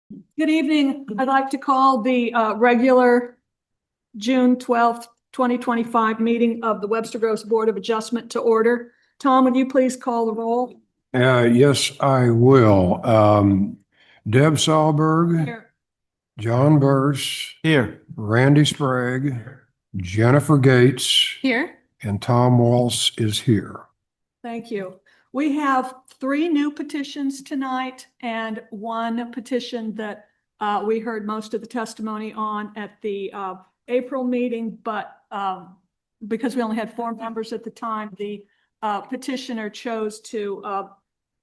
Good evening. I'd like to call the regular June 12th, 2025 meeting of the Webster Groves Board of Adjustment to order. Tom, would you please call the roll? Yes, I will. Deb Sahlberg, Here. John Burse, Here. Randy Sprague, Jennifer Gates, Here. and Tom Walsh is here. Thank you. We have 3 new petitions tonight and 1 petition that we heard most of the testimony on at the April meeting, but because we only had 4 members at the time, the petitioner chose to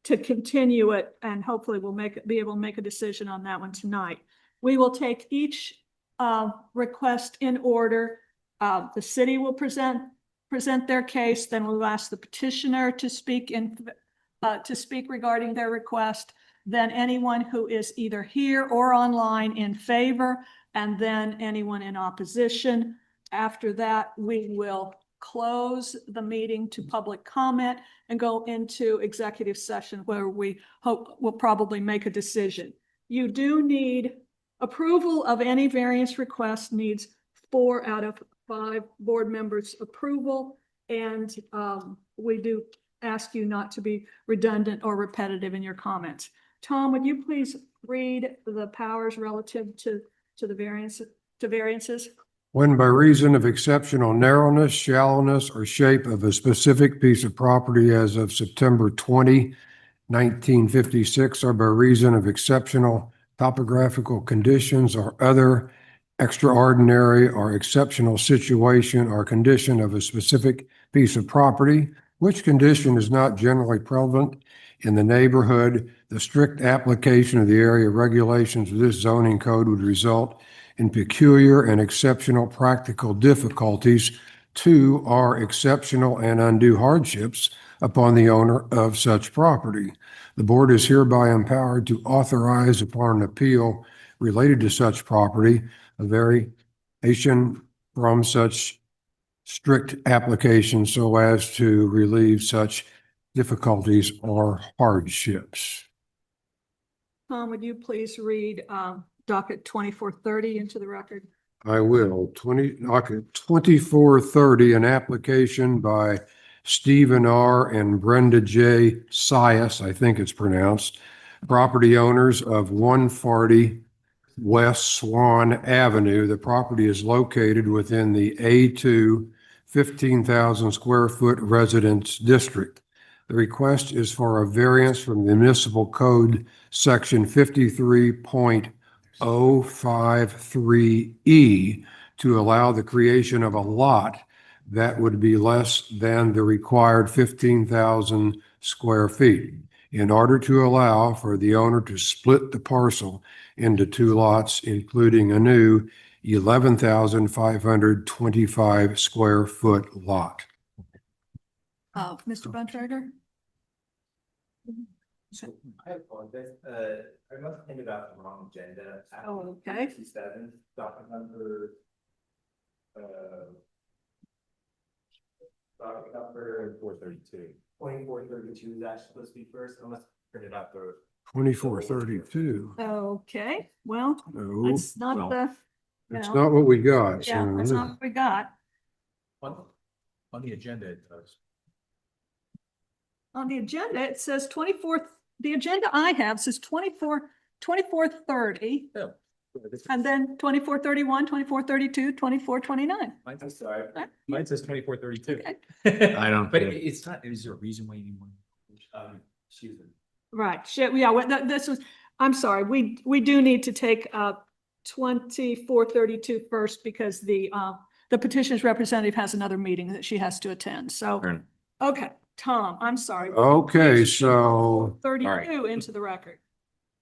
continue it, and hopefully we'll be able to make a decision on that one tonight. We will take each request in order. The city will present their case, then we'll ask the petitioner to speak regarding their request, then anyone who is either here or online in favor, and then anyone in opposition. After that, we will close the meeting to public comment and go into executive session where we hope we'll probably make a decision. You do need approval of any variance request, needs 4 out of 5 board members' approval, and we do ask you not to be redundant or repetitive in your comments. Tom, would you please read the powers relative to the variances? When by reason of exceptional narrowness, shallowness, or shape of a specific piece of property as of September 20, 1956, or by reason of exceptional topographical conditions or other extraordinary or exceptional situation or condition of a specific piece of property, which condition is not generally prevalent in the neighborhood, the strict application of the area regulations of this zoning code would result in peculiar and exceptional practical difficulties to or exceptional and undue hardships upon the owner of such property. The board is hereby empowered to authorize upon an appeal related to such property a variation from such strict application so as to relieve such difficulties or hardships. Tom, would you please read docket 2430 into the record? I will. Docket 2430, an application by Stephen R. and Brenda J. Sias, I think it's pronounced, property owners of 140 West Swan Avenue. The property is located within the A2 15,000 square foot residence district. The request is for a variance from the municipal code section 53.053E to allow the creation of a lot that would be less than the required 15,000 square feet in order to allow for the owner to split the parcel into 2 lots, including a new 11,525 square foot lot. Mr. Buntrager? I apologize. I must have handed out the wrong agenda. Oh, okay. 57, document number. Document number 432. 2432 is actually supposed to be first. I must have printed out the. 2432. Okay, well, No, it's not that's not what we got. yeah, that's not what we got. On the agenda, it does. On the agenda, it says 24th, the agenda I have says 2430, Oh, and then 2431, 2432, 2429. I'm sorry. mine says 2432. Okay. I don't. But But it's not. is there a reason why you need one? Excuse me. Right, shit, yeah, this was, I'm sorry, we do need to take 2432 first because the petitioner's representative has another meeting that she has to attend, so, Turn. okay, Tom, I'm sorry. Okay, so 32 into the record.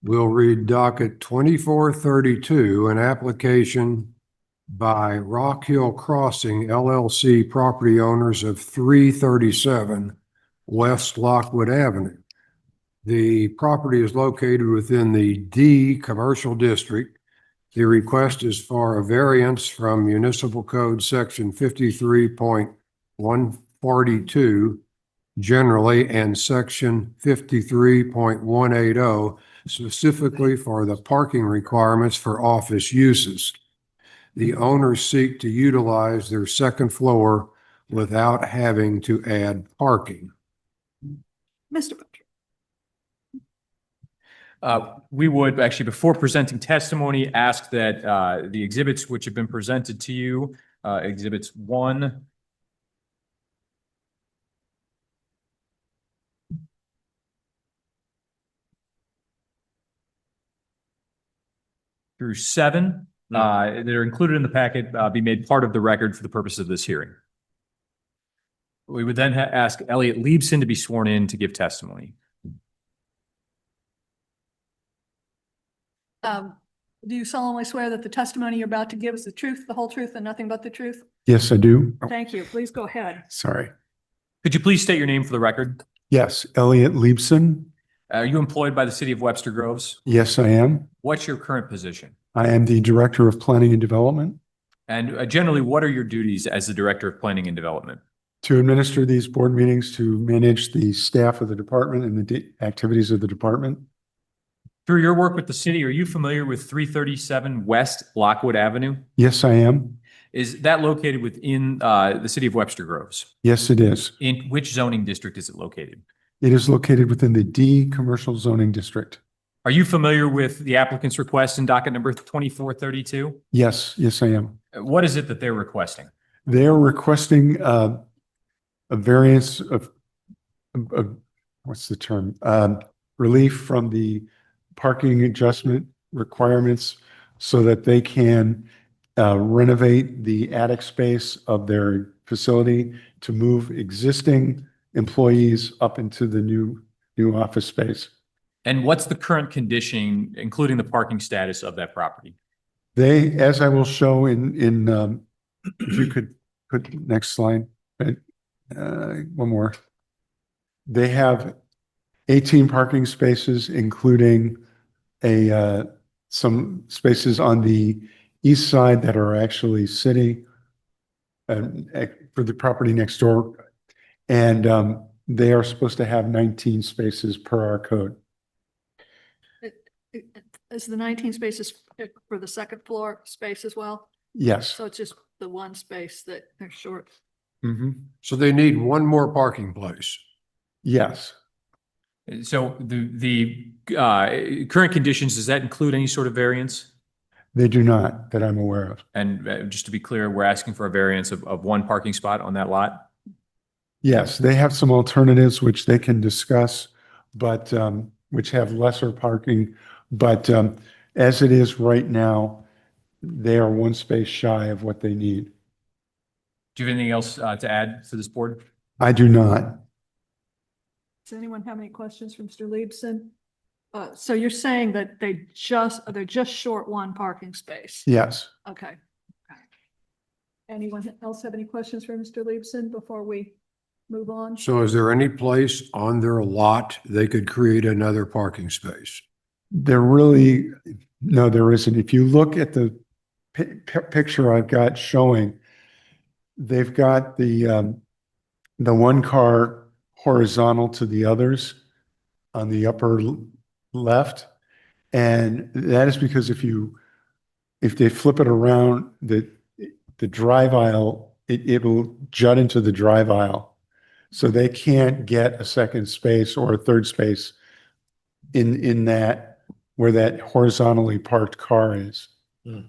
we'll read docket 2432, an application by Rock Hill Crossing LLC property owners of 337 West Lockwood Avenue. The property is located within the D Commercial District. The request is for a variance from Municipal Code Section 53.142 generally and Section 53.180 specifically for the parking requirements for office uses. The owners seek to utilize their second floor without having to add parking. Mr. Butcher. We would actually, before presenting testimony, ask that the exhibits which have been presented to you, exhibits 1 through 7, that are included in the packet, be made part of the record for the purpose of this hearing. We would then ask Elliot Liebson to be sworn in to give testimony. Do you solemnly swear that the testimony you're about to give is the truth, the whole truth, and nothing but the truth? Yes, I do. Oh, Thank you. Please go ahead. sorry. Could you please state your name for the record? Yes, Elliot Liebson. Are you employed by the city of Webster Groves? Yes, I am. What's your current position? I am the Director of Planning and Development. And generally, what are your duties as the Director of Planning and Development? To administer these board meetings, to manage the staff of the department and the activities of the department. Through your work with the city, are you familiar with 337 West Lockwood Avenue? Yes, I am. Is that located within the city of Webster Groves? Yes, it is. In which zoning district is it located? It is located within the D Commercial Zoning District. Are you familiar with the applicant's request in docket number 2432? Yes, yes, I am. What is it that they're requesting? They are requesting a variance of, what's the term? Relief from the parking adjustment requirements so that they can renovate the attic space of their facility to move existing employees up into the new office space. And what's the current condition, including the parking status of that property? They, as I will show in if you could put next slide, one more. They have 18 parking spaces, including some spaces on the east side that are actually city for the property next door. And they are supposed to have 19 spaces per our code. Is the 19 spaces for the second floor space as well? Yes. So it's just the one space that they're short. Mhm. So they need one more parking place. Yes. So the current conditions, does that include any sort of variance? They do not, that I'm aware of. And just to be clear, we're asking for a variance of 1 parking spot on that lot? Yes, they have some alternatives which they can discuss, but which have lesser parking. But as it is right now, they are one space shy of what they need. Do you have anything else to add to this board? I do not. Does anyone have any questions for Mr. Liebson? So you're saying that they're just short one parking space? Yes. Okay. Anyone else have any questions for Mr. Liebson before we move on? So is there any place on their lot they could create another parking space? There really, no, there isn't. If you look at the picture I've got showing, they've got the one car horizontal to the others on the upper left. And that is because if they flip it around, the drive aisle, it will jut into the drive aisle. So they can't get a second space or a third space in that, where that horizontally parked car is. And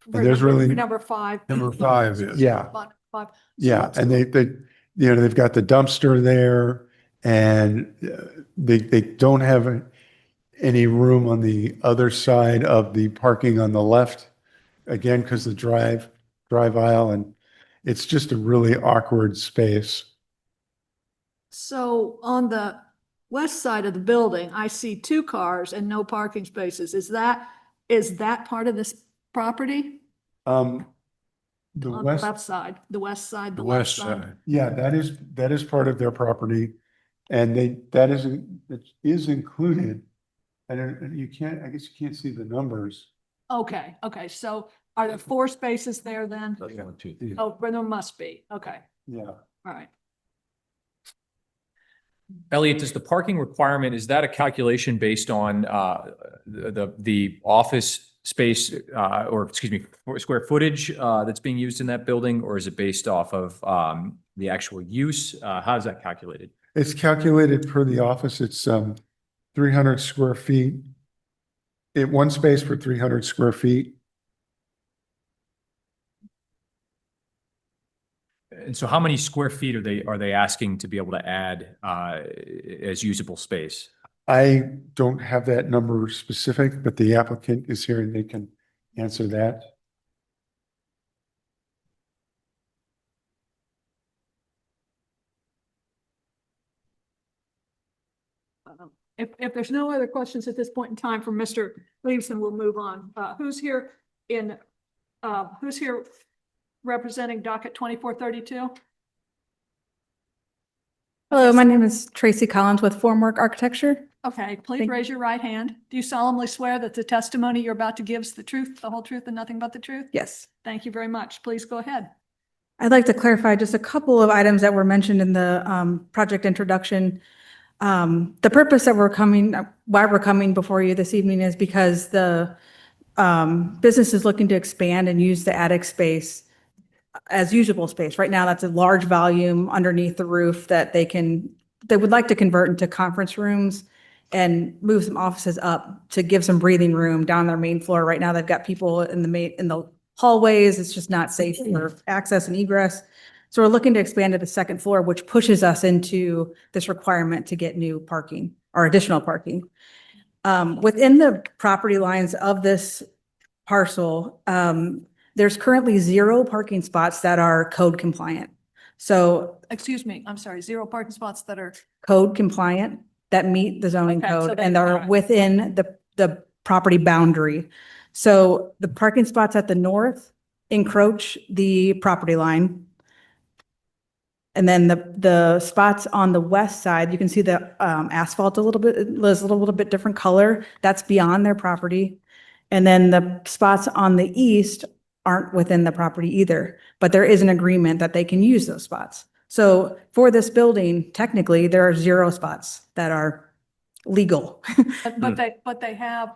there's really, Number 5. Number 5 is. yeah, Five. yeah. And they, they've got the dumpster there and they don't have any room on the other side of the parking on the left. Again, because the drive aisle, and it's just a really awkward space. So on the west side of the building, I see 2 cars and no parking spaces. Is that part of this property? The On the west, left side, the west side, The the left west side. side. yeah, that is part of their property. And it is included. And you can't, I guess you can't see the numbers. Okay, so are there 4 spaces there then? Oh, but there must be. Okay, Yeah. all right. Elliot, does the parking requirement, is that a calculation based on the office space or excuse me, square footage that's being used in that building, or is it based off of the actual use? How is that calculated? It's calculated per the office. It's 300 square feet. One space for 300 square feet. And so how many square feet are they asking to be able to add as usable space? I don't have that number specific, but the applicant is here and they can answer that. If there's no other questions at this point in time from Mr. Leibson, we'll move on. Who's here representing docket 2432? Hello, my name is Tracy Collins with Formwork Architecture. Okay, please Thank- raise your right hand. Do you solemnly swear that the testimony you're about to give is the truth, the whole truth, and nothing but the truth? Yes. Thank you very much. Please go ahead. I'd like to clarify just a couple of items that were mentioned in the project introduction. The purpose that why we're coming before you this evening is because the business is looking to expand and use the attic space as usable space. Right now, that's a large volume underneath the roof that they would like to convert into conference rooms and move some offices up to give some breathing room down their main floor. Right now, they've got people in the hallways. It's just not safe for access and egress. So we're looking to expand to the second floor, which pushes us into this requirement to get new parking or additional parking. Within the property lines of this parcel, there's currently 0 parking spots that are code compliant. So Excuse me, I'm sorry, 0 parking spots that are, code compliant that meet the zoning Okay, so code they- and all are right. within the property boundary. So the parking spots at the north encroach the property line. And then the spots on the west side, you can see the asphalt a little bit, is a little bit different color. That's beyond their property. And then the spots on the east aren't within the property either, but there is an agreement that they can use those spots. So for this building, technically, there are 0 spots that are legal. but they have,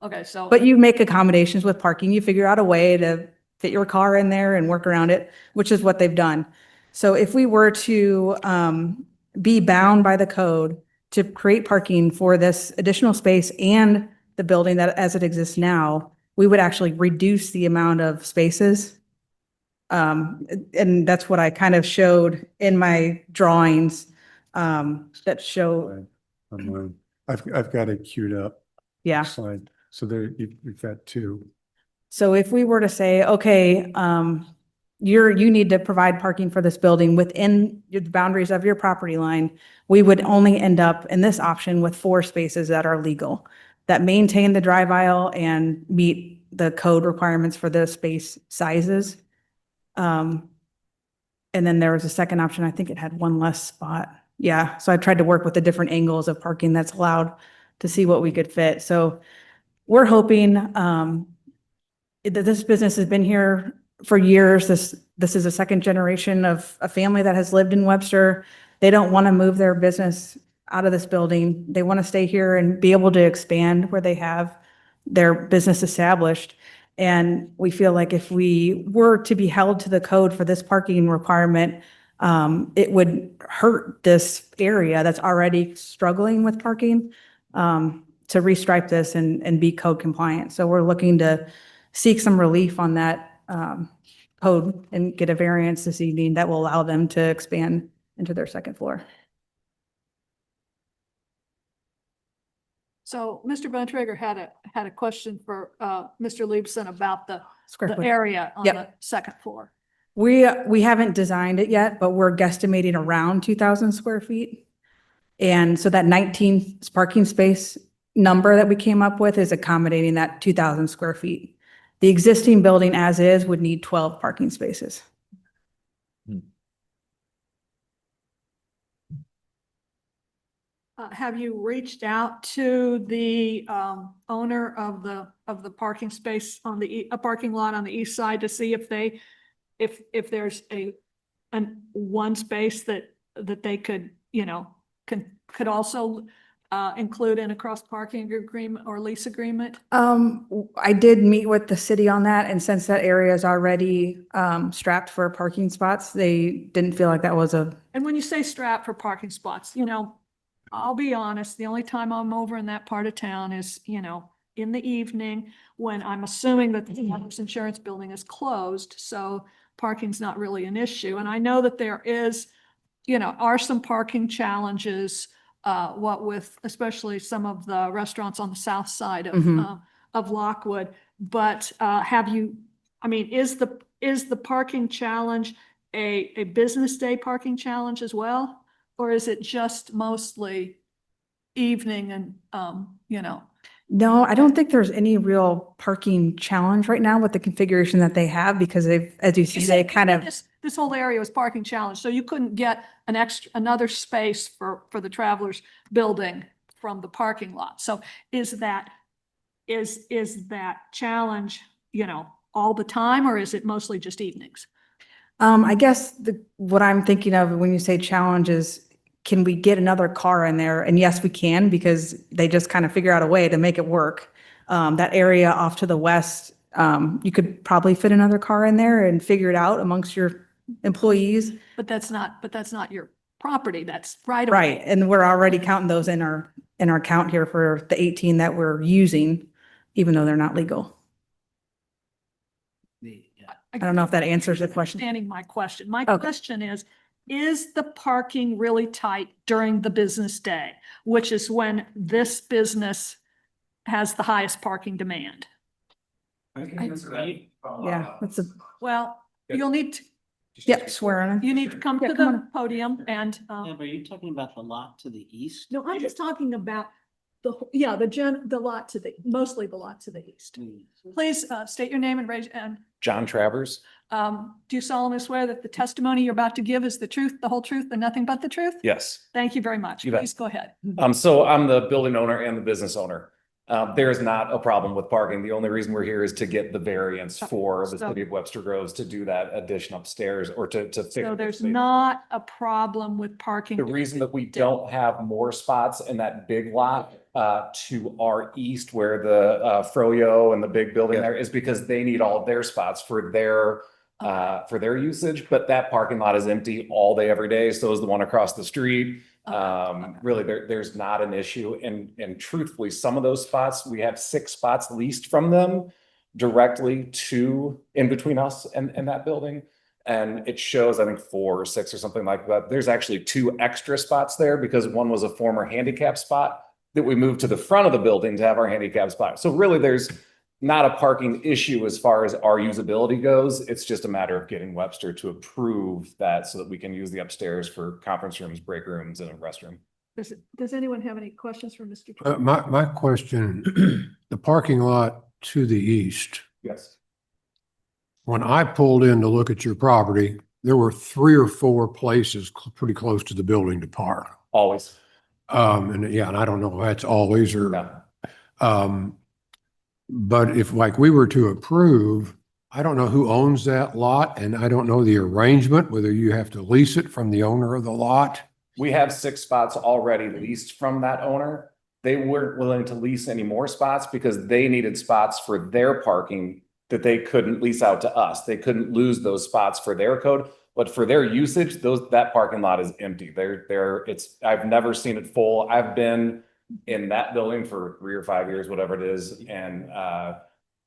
okay, so. But you make accommodations with parking. You figure out a way to fit your car in there and work around it, which is what they've done. So if we were to be bound by the code to create parking for this additional space and the building that as it exists now, we would actually reduce the amount of spaces. And that's what I kind of showed in my drawings that show, Online. I've got it queued up. yeah. Slide. So there, you've got 2. So if we were to say, okay, you need to provide parking for this building within the boundaries of your property line, we would only end up in this option with 4 spaces that are legal, that maintain the drive aisle and meet the code requirements for the space sizes. And then there was a second option. I think it had 1 less spot. Yeah, so I tried to work with the different angles of parking that's allowed to see what we could fit. So we're hoping that this business has been here for years. This is a second generation of a family that has lived in Webster. They don't want to move their business out of this building. They want to stay here and be able to expand where they have their business established. And we feel like if we were to be held to the code for this parking requirement, it would hurt this area that's already struggling with parking to restripe this and be code compliant. So we're looking to seek some relief on that code and get a variance this evening that will allow them to expand into their second floor. So Mr. Bontrager had a question for Mr. Leibson about the Square foot. area on Yep. the second floor. We haven't designed it yet, but we're guesstimating around 2,000 square feet. And so that 19 parking space number that we came up with is accommodating that 2,000 square feet. The existing building as is would need 12 parking spaces. Have you reached out to the owner of the parking space on a parking lot on the east side to see if there's one space that they could, could also include in a cross-parking agreement or lease agreement? I did meet with the city on that, and since that area is already strapped for parking spots, they didn't feel like that was a, And when you say strapped for parking spots, I'll be honest, the only time I'm over in that part of town is, in the evening when I'm assuming that the Farmers Insurance Building is closed, so parking's not really an issue. And I know that there are some parking challenges, what with especially some of the restaurants on the south side of Lockwood. But is the parking challenge a business day parking challenge as well? Or is it just mostly evening and, no, I don't think there's any real parking challenge right now with the configuration that they have, because they've, as you see, they kind of, This whole area was parking challenge, so you couldn't get another space for the Travelers Building from the parking lot. So is that challenge, all the time, or is it mostly just evenings? I guess what I'm thinking of when you say challenge is, can we get another car in there? And yes, we can, because they just kind of figure out a way to make it work. That area off to the west, you could probably fit another car in there and figure it out amongst your employees. But that's not your property, that's right. Right, and we're already counting those in our count here for the 18 that we're using, even though they're not legal. I don't know if that answers the question. Understanding my question. My Okay. question is the parking really tight during the business day, which is when this business has the highest parking demand? Yeah, that's a, Well, you'll need to, yep, swear on it. you need to come Yeah, to come the on. podium and, Yeah, but are you talking about the lot to the east? no, I'm just talking about the lot mostly the lot to the east. Please, state your name and John Travers. do you solemnly swear that the testimony you're about to give is the truth, the whole truth, and nothing but the truth? Yes. Thank you very much. You bet. Please go ahead. So I'm the building owner and the business owner. There is not a problem with parking. The only reason we're here is to get the variance for the So- city of Webster Groves to do that addition upstairs or to fix. So there's the- not a problem with parking. The reason that we don't have more spots in that big lot to our east where the Froyo and the big building there is because they need all of their spots for their usage, but that parking lot is empty all day, every day. So is the one across the street. Okay. Really, there's not an issue. And truthfully, some of those spots, we have 6 spots leased from them directly to in between us and that building. And it shows, I think 4 or 6 or something like that. There's actually 2 extra spots there because one was a former handicap spot that we moved to the front of the building to have our handicap spot. So really, there's not a parking issue as far as our usability goes. It's just a matter of getting Webster to approve that so that we can use the upstairs for conference rooms, break rooms, and a restroom. Does anyone have any questions for Mr. Uh, Trevor? my question, the parking lot to the east, Yes. when I pulled in to look at your property, there were 3 or 4 places pretty close to the building to park. Always. And I don't know if that's always or, Yeah. but if like we were to approve, I don't know who owns that lot and I don't know the arrangement, whether you have to lease it from the owner of the lot. We have 6 spots already leased from that owner. They weren't willing to lease any more spots because they needed spots for their parking that they couldn't lease out to us. They couldn't lose those spots for their code, but for their usage, that parking lot is empty. I've never seen it full. I've been in that building for 3 or 5 years, whatever it is. And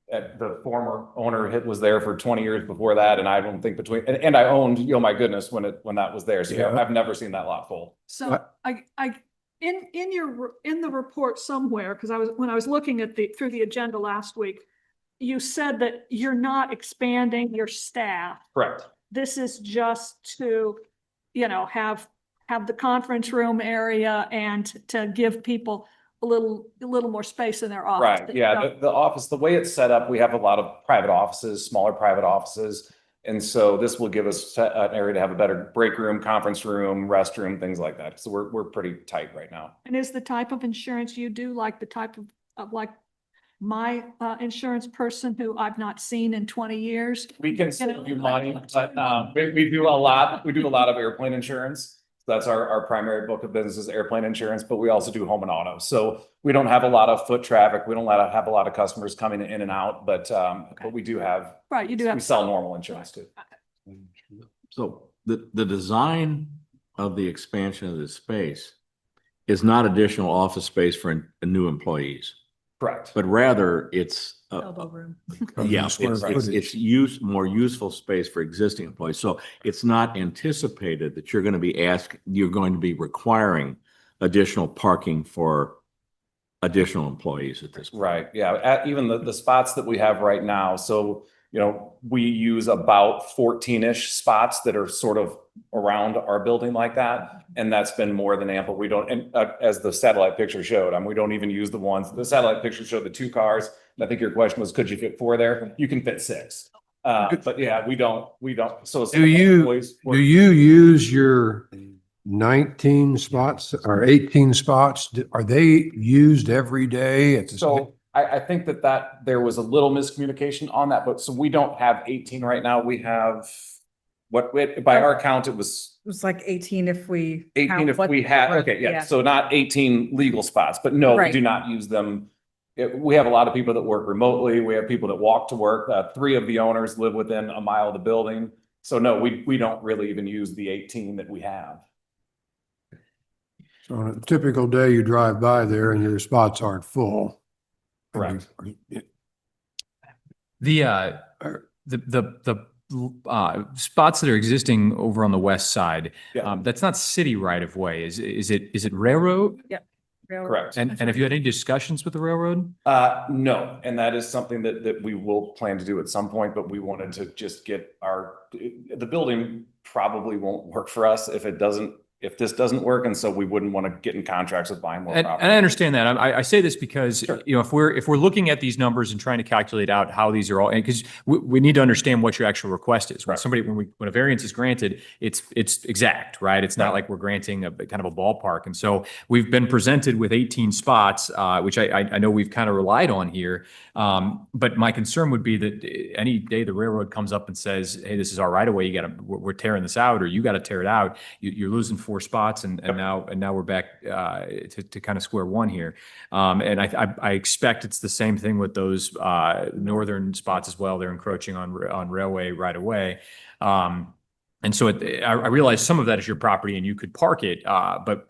the former owner was there for 20 years before that. And I don't think and I owned, my goodness, when that was there. So Yeah. I've never seen that lot full. So in the report somewhere, because when I was looking at through the agenda last week, you said that you're not expanding your staff. Correct. This is just to, have the conference room area and to give people a little more space in their office. Right, yeah, the office, the way it's set up, we have a lot of private offices, smaller private offices. And so this will give us an area to have a better break room, conference room, restroom, things like that. So we're pretty tight right now. And is the type of insurance you do like the type of like my insurance person who I've not seen in 20 years? We can save you money, but we do a lot of airplane insurance. That's our primary book of business is airplane insurance, but we also do home and auto. So we don't have a lot of foot traffic. We don't have a lot of customers coming in and out, but we do have, Right, you do we have. sell normal insurance too. So the design of the expansion of this space is not additional office space for new employees, Correct. but rather it's Elbow room. yeah, Square it's footage. more useful space for existing employees. So it's not anticipated that you're going to be requiring additional parking for additional employees at this point. Right, yeah, even the spots that we have right now, so, you know, we use about 14-ish spots that are sort of around our building like that, and that's been more than ample. We don't, and as the satellite picture showed, we don't even use the satellite picture showed the 2 cars, and I think your question was, could you fit 4 there? You can fit 6. But yeah, we don't, so. Do you use your 19 spots or 18 spots? Are they used every day at the? So I think that there was a little miscommunication on that, but so we don't have 18 right now. We have by our count, it was It was like 18 if we. 18 count if what- we had, what- okay, yeah, so not 18 legal spots, but no, we Right. do not use them. We have a lot of people that work remotely. We have people that walk to work. 3 of the owners live within a mile of the building. So no, we don't really even use the 18 that we have. So on a typical day, you drive by there and your spots aren't full. Correct. The spots that are existing over on the west side, Yeah. that's not city right of way. Is it railroad? Railroad. Correct. And have you had any discussions with the railroad? No, and that is something that we will plan to do at some point, but we wanted to just get the building probably won't work for us if this doesn't work, and so we wouldn't want to get in contracts with buying more And property. I understand that. I say this because, Sure. you know, if we're looking at these numbers and trying to calculate out how these are all, and because we need to understand what your actual request is. When Right. when a variance is granted, it's exact, right? It's not Right. like we're granting a kind of a ballpark. And so we've been presented with 18 spots, which I know we've kind of relied on here. But my concern would be that any day the railroad comes up and says, hey, this is our right of way, we're tearing this out, or you got to tear it out, you're losing 4 spots, and now we're back to kind of square one here. And I expect it's the same thing with those northern spots as well. They're encroaching on railway right away. And so I realize some of that is your property and you could park it, but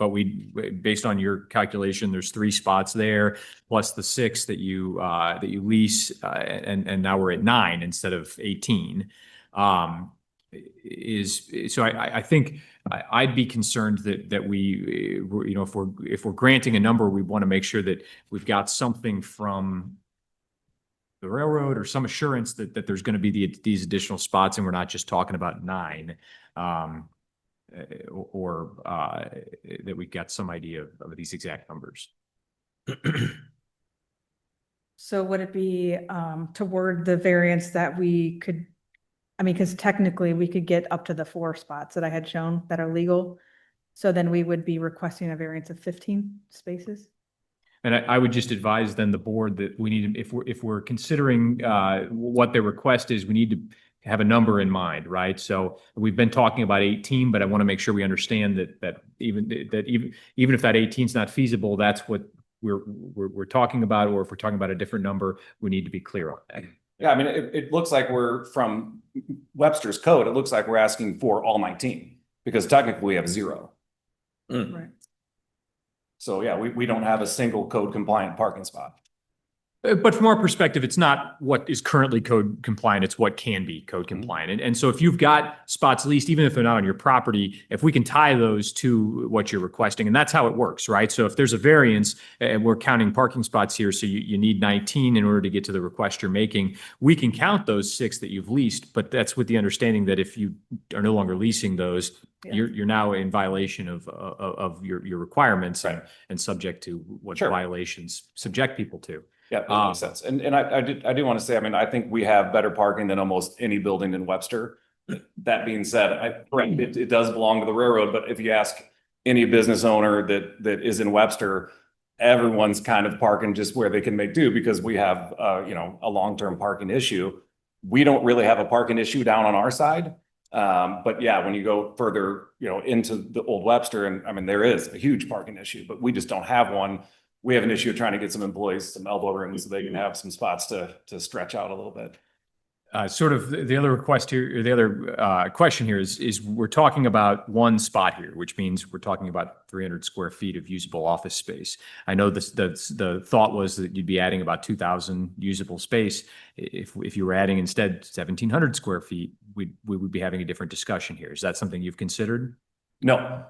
based on your calculation, there's 3 spots there plus the 6 that you lease, and now we're at 9 instead of 18. So I think I'd be concerned that we, you know, if we're granting a number, we want to make sure that we've got something from the railroad or some assurance that there's going to be these additional spots, and we're not just talking about 9, or that we've got some idea of these exact numbers. So would it be toward the variance that we could, I mean, because technically we could get up to the 4 spots that I had shown that are legal. So then we would be requesting a variance of 15 spaces? And I would just advise then the board that we need, if we're considering what their request is, we need to have a number in mind, right? So we've been talking about 18, but I want to make sure we understand that even if that 18 is not feasible, that's what we're talking about, or if we're talking about a different number, we need to be clear on that. Yeah, I mean, it looks like we're from Webster's code. It looks like we're asking for all 19 because technically we have 0. Right. So yeah, we don't have a single code compliant parking spot. But from our perspective, it's not what is currently code compliant, it's what can be code compliant. And so if you've got spots leased, even if they're not on your property, if we can tie those to what you're requesting, and that's how it works, right? So if there's a variance, and we're counting parking spots here, so you need 19 in order to get to the request you're making, we can count those 6 that you've leased, but that's with the understanding that if you are no longer leasing those, Yeah. you're now in violation of your requirements, Right. and subject to what Sure. violations subject people to. Yeah, that makes sense. And I do want to say, I mean, I think we have better parking than almost any building in Webster. That being said, it does belong to the railroad, but if you ask any business owner that is in Webster, everyone's kind of parking just where they can make do because we have, you know, a long-term parking issue. We don't really have a parking issue down on our side. But yeah, when you go further, into the Old Webster, and I mean, there is a huge parking issue, but we just don't have one. We have an issue of trying to get some employees some elbow room so they can have some spots to stretch out a little bit. Sort of the other request here, or the other question here is we're talking about one spot here, which means we're talking about 300 square feet of usable office space. I know the thought was that you'd be adding about 2,000 usable space. If you were adding instead 1,700 square feet, we would be having a different discussion here. Is that something you've considered? No,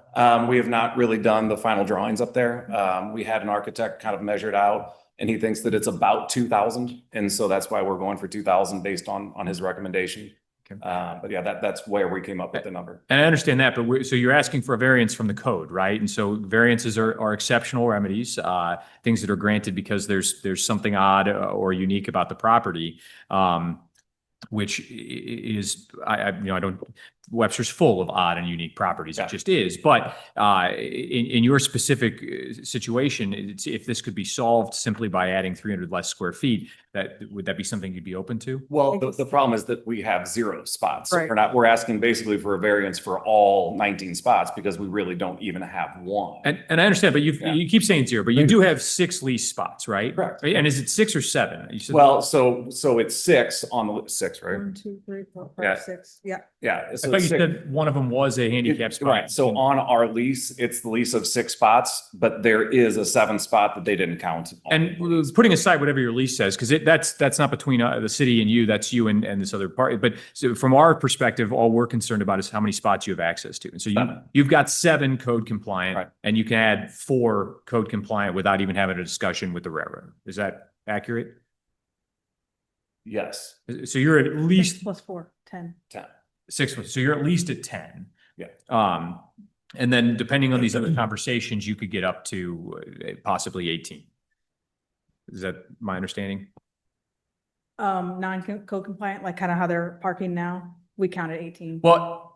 we have not really done the final drawings up there. We had an architect kind of measure it out, and he thinks that it's about 2,000. And so that's why we're going for 2,000 based on his recommendation. Okay. But yeah, that's where we came up with the number. And I understand that, but so you're asking for a variance from the code, right? And so variances are exceptional remedies, things that are granted because there's something odd or unique about the property, which is, I don't, Webster's full of odd and unique properties. Yeah. It just is. But in your specific situation, if this could be solved simply by adding 300 less square feet, would that be something you'd be open to? Well, the problem is that we have 0 spots. So Right. we're asking basically for a variance for all 19 spots because we really don't even have one. And I understand, but Yeah. you keep saying 0, but you do have 6 lease spots, right? Correct. And is it 6 or 7? You said- Well, so it's 6 on the 6, right? 1, 2, 3, 4, Yeah. 5, 6. Yeah. Yeah. I So thought you it's six. said one of them was a handicap spot. Right, so on our lease, it's the lease of 6 spots, but there is a 7th spot that they didn't count. And putting aside whatever your lease says, because that's not between the city and you, that's you and this other party. But so from our perspective, all we're concerned about is how many spots you have access to. And so 7. you've got 7 code compliant, Right. and you can add 4 code compliant without even having a discussion with the railroad. Is that accurate? Yes, So you're at least 6 plus 4, 10. 10. 6. So you're at least at 10. Yeah. And then depending on these other conversations, you could get up to possibly 18. Is that my understanding? Non-code compliant, like kind of how they're parking now, we counted 18. Well,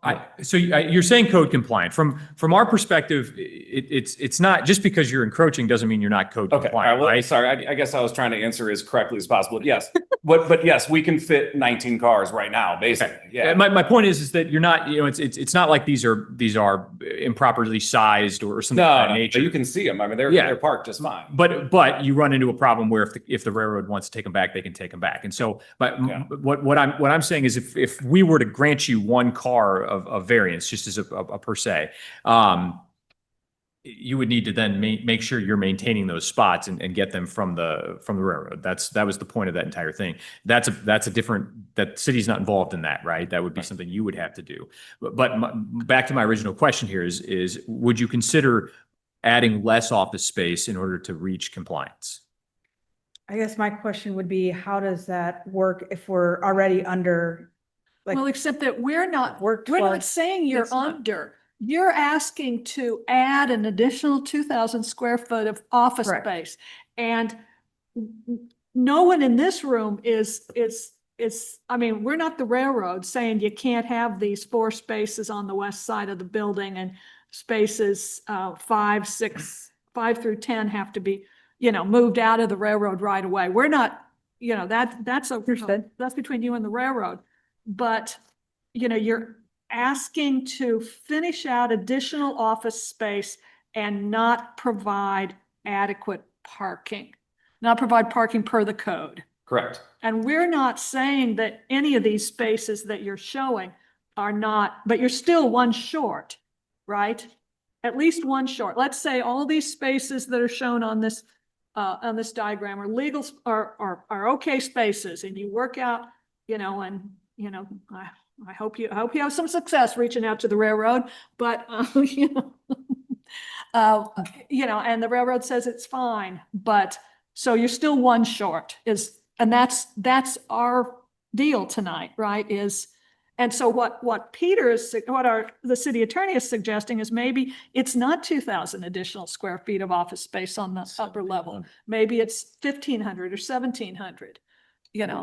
you're saying code compliant. From our perspective, it's not just because you're encroaching doesn't mean you're not code Okay, all right, compliant, well, right? sorry, I guess I was trying to answer as correctly as possible. Yes, but yes, we can fit 19 cars right now, basically, yeah. My point is that you're not, it's not like these are improperly sized or something of that No, nature. but you can see them, I mean, Yeah. they're parked just fine. But you run into a problem where if the railroad wants to take them back, they can take them back. And so, but Yeah. what I'm saying is if we were to grant you one car of variance, just as a per se, you would need to then make sure you're maintaining those spots and get them from the railroad. That was the point of that entire thing. That's a different, that city's not involved in that, right? That would be something you would have to do. But back to my original question here is would you consider adding less office space in order to reach compliance? I guess my question would be, how does that work if we're already under? Like, Well, except that we're not Work not 12. saying you're It's not. under. You're asking to add an additional 2,000 square foot of office Correct. space. And no one in this room is, I mean, we're not the railroad saying you can't have these 4 spaces on the west side of the building and spaces 5, 6, 5 through 10 have to be, moved out of the railroad right away. We're not, that's Understood. that's between you and the railroad. But, you're asking to finish out additional office space and not provide adequate parking, not provide parking per the code. Correct. And we're not saying that any of these spaces that you're showing are not, but you're still one short, right? At least one short. Let's say all these spaces that are shown on this diagram are legal, are okay spaces, and you work out, I hope you have some success reaching out to the railroad, but, and the railroad says it's fine, but, so you're still one short and that's our deal tonight, right? And so what the city attorney is suggesting is maybe it's not 2,000 additional square feet of office space on the upper level. Maybe it's 1,500 or 1,700.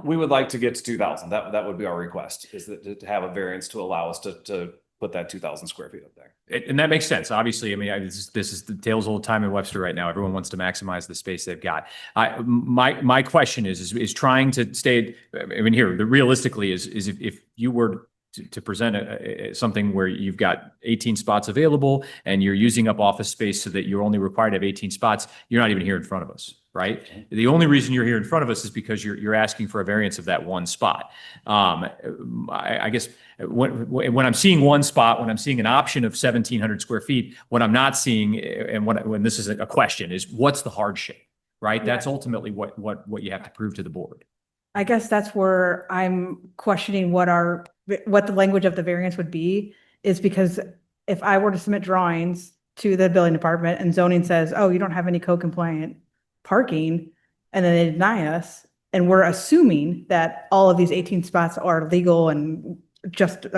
We would like to get to 2,000. That would be our request, is that to have a variance to allow us to put that 2,000 square feet up there. And that makes sense. Obviously, I mean, this is the tale's old time in Webster right now. Everyone wants to maximize the space they've got. My question is trying to stay, I mean, here, realistically is if you were to present something where you've got 18 spots available and you're using up office space so that you're only required to have 18 spots, you're not even here in front of us, right? The only reason you're here in front of us is because you're asking for a variance of that one spot. I guess when I'm seeing one spot, when I'm seeing an option of 1,700 square feet, what I'm not seeing, and when this is a question, is what's the hardship, right? That's ultimately what you have to prove to the board. I guess that's where I'm questioning what the language of the variance would be, is because if I were to submit drawings to the building department and zoning says, oh, you don't have any code compliant parking, and then they deny us, and we're assuming that all of these 18 spots are legal and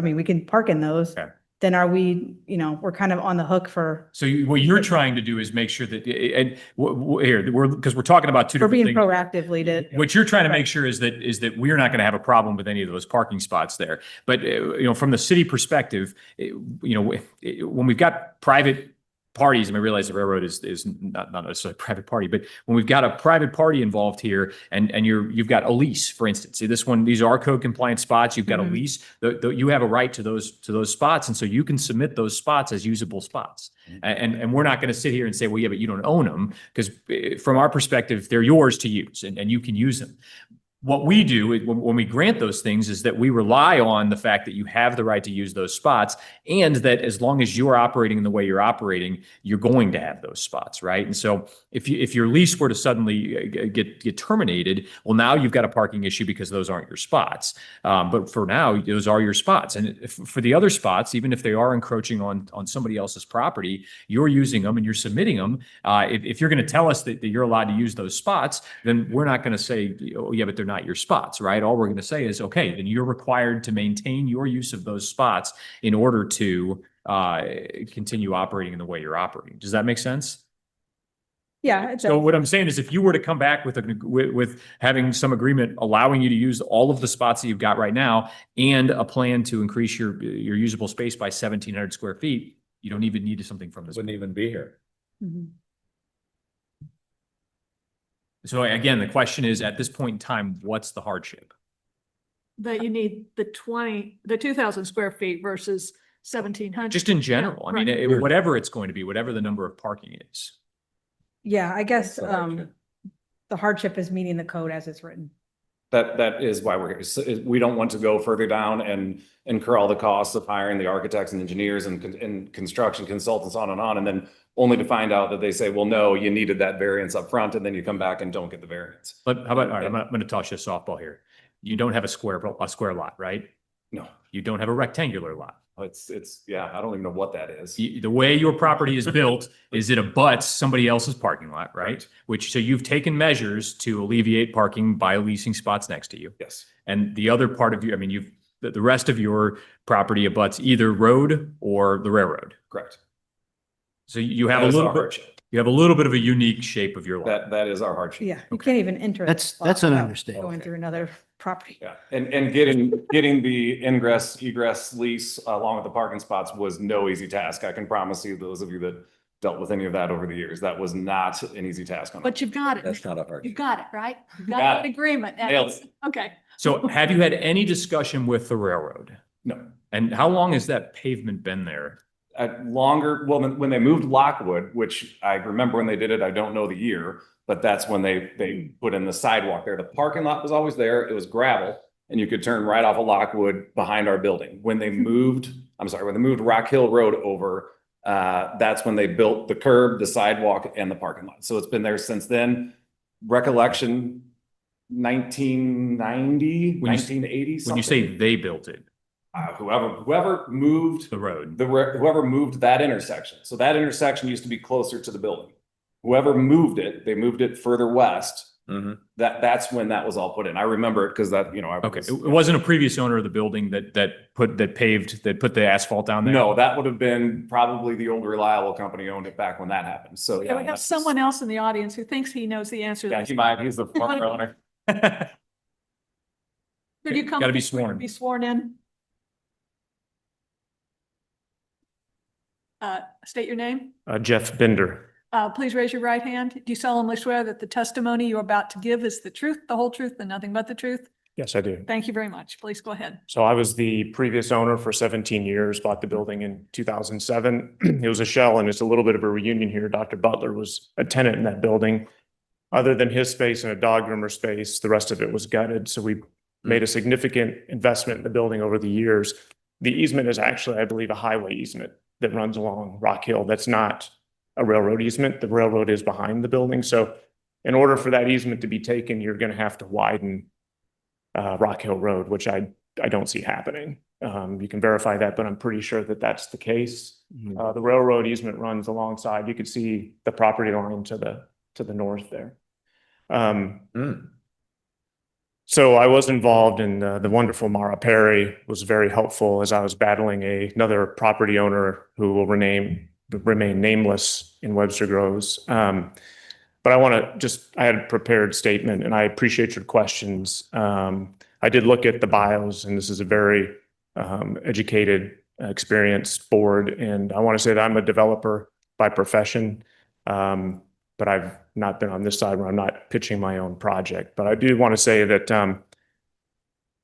we can park in those, Okay. then are we, we're kind of on the hook for, So what you're trying to do is make sure that, and because we're talking about two for different being things. proactively to. What you're trying to make sure is that we're not going to have a problem with any of those parking spots there. But, from the city perspective, when we've got private parties, and I realize the railroad is not necessarily a private party, but when we've got a private party involved here and you've got a lease, for instance, see these are code compliant spots, you've got a lease, you have a right to those spots. And so you can submit those spots as usable spots. And we're not going to sit here and say, well, yeah, but you don't own them, because from our perspective, they're yours to use and you can use them. What we do when we grant those things is that we rely on the fact that you have the right to use those spots, and that as long as you're operating in the way you're operating, you're going to have those spots, right? And so if your lease were to suddenly get terminated, well, now you've got a parking issue because those aren't your spots. But for now, those are your spots. And for the other spots, even if they are encroaching on somebody else's property, you're using them and you're submitting them. If you're going to tell us that you're allowed to use those spots, then we're not going to say, oh, yeah, but they're not your spots, right? All we're going to say is, okay, then you're required to maintain your use of those spots in order to continue operating in the way you're operating. Does that make sense? Yeah. So what I'm saying is, if you were to come back with having some agreement allowing you to use all of the spots that you've got right now and a plan to increase your usable space by 1,700 square feet, you don't even need something from this. Wouldn't even be here. Mhm. So again, the question is, at this point in time, what's the hardship? That you need the 2,000 square feet versus 1,700. Just in general, I mean, Right. whatever it's going to be, whatever the number of parking is. Yeah, I guess, That's the hardship. the hardship is meeting the code as it's written. That is why we're here. So we don't want to go further down and incur all the costs of hiring the architects and engineers and construction consultants on, and then only to find out that they say, well, no, you needed that variance up front, and then you come back and don't get the variance. But how about, all right, I'm going to toss you a softball here. You don't have a square lot, right? No, You don't have a rectangular lot. yeah, I don't even know what that is. The way your property is built is it abuts somebody else's parking lot, right? So you've taken measures to alleviate parking by leasing spots next to you. Yes, And the other part of the rest of your property abuts either road or the railroad. correct. So you have That a is little our bit, hardship. you have a little bit of a unique shape of your lot. That is our hardship. Yeah, you can't even enter. the That's spot an without understatement. Going through another property. Yeah, and getting the ingress egress lease along with the parking spots was no easy task. I can promise you, those of you that dealt with any of that over the years, that was not an easy task. But you've got it. That's not a hardship. You've got it, right? You've Got got an it. agreement. Nailed That's- Okay. So have you had any discussion with the railroad? No. And how long has that pavement been there? When they moved Lockwood, which I remember when they did it, I don't know the year, but that's when they put in the sidewalk there. The parking lot was always there. It was gravel, and you could turn right off of Lockwood behind our building. When they moved Rock Hill Road over, that's when they built the curb, the sidewalk, and the parking lot. So it's been there since then. Recollection, 1990, When you- 1980. When you say they built it, whoever moved the road. whoever moved that intersection. So that intersection used to be closer to the building. Whoever moved it, they moved it further west. Mhm. That's when that was all put in. I remember it because that, I Okay, was- it wasn't a previous owner of the building that put the asphalt down there? No, that would have been probably the old Reliable company owned it back when that happened. So Yeah, yeah. we have someone else in the audience who thinks he knows the answer. to Yeah, this. he's the former owner. Could you come? Gotta be forward and sworn. Be sworn in. State your name. Jeff Bender. Please raise your right hand. Do you solemnly swear that the testimony you're about to give is the truth, the whole truth, and nothing but the truth? Yes, I do. Thank you very much. Please go ahead. So I was the previous owner for 17 years, bought the building in 2007. It was a shell, and it's a little bit of a reunion here. Dr. Butler was a tenant in that building. Other than his space and a dog groomer space, the rest of it was gutted. So we made a significant investment in the building over the years. The easement is actually, I believe, a highway easement that runs along Rock Hill. That's not a railroad easement. The railroad is behind the building. So in order for that easement to be taken, you're going to have to widen Rock Hill Road, which I don't see happening. You can verify that, but I'm pretty sure that that's the case. The railroad easement runs alongside. You could see the property line to the north there. So I was involved in the wonderful Mara Perry was very helpful as I was battling another property owner who will remain nameless in Webster Groves. But I had a prepared statement, and I appreciate your questions. I did look at the bios, and this is a very educated, experienced board. And I want to say that I'm a developer by profession, but I've not been on this side where I'm not pitching my own project. But I do want to say that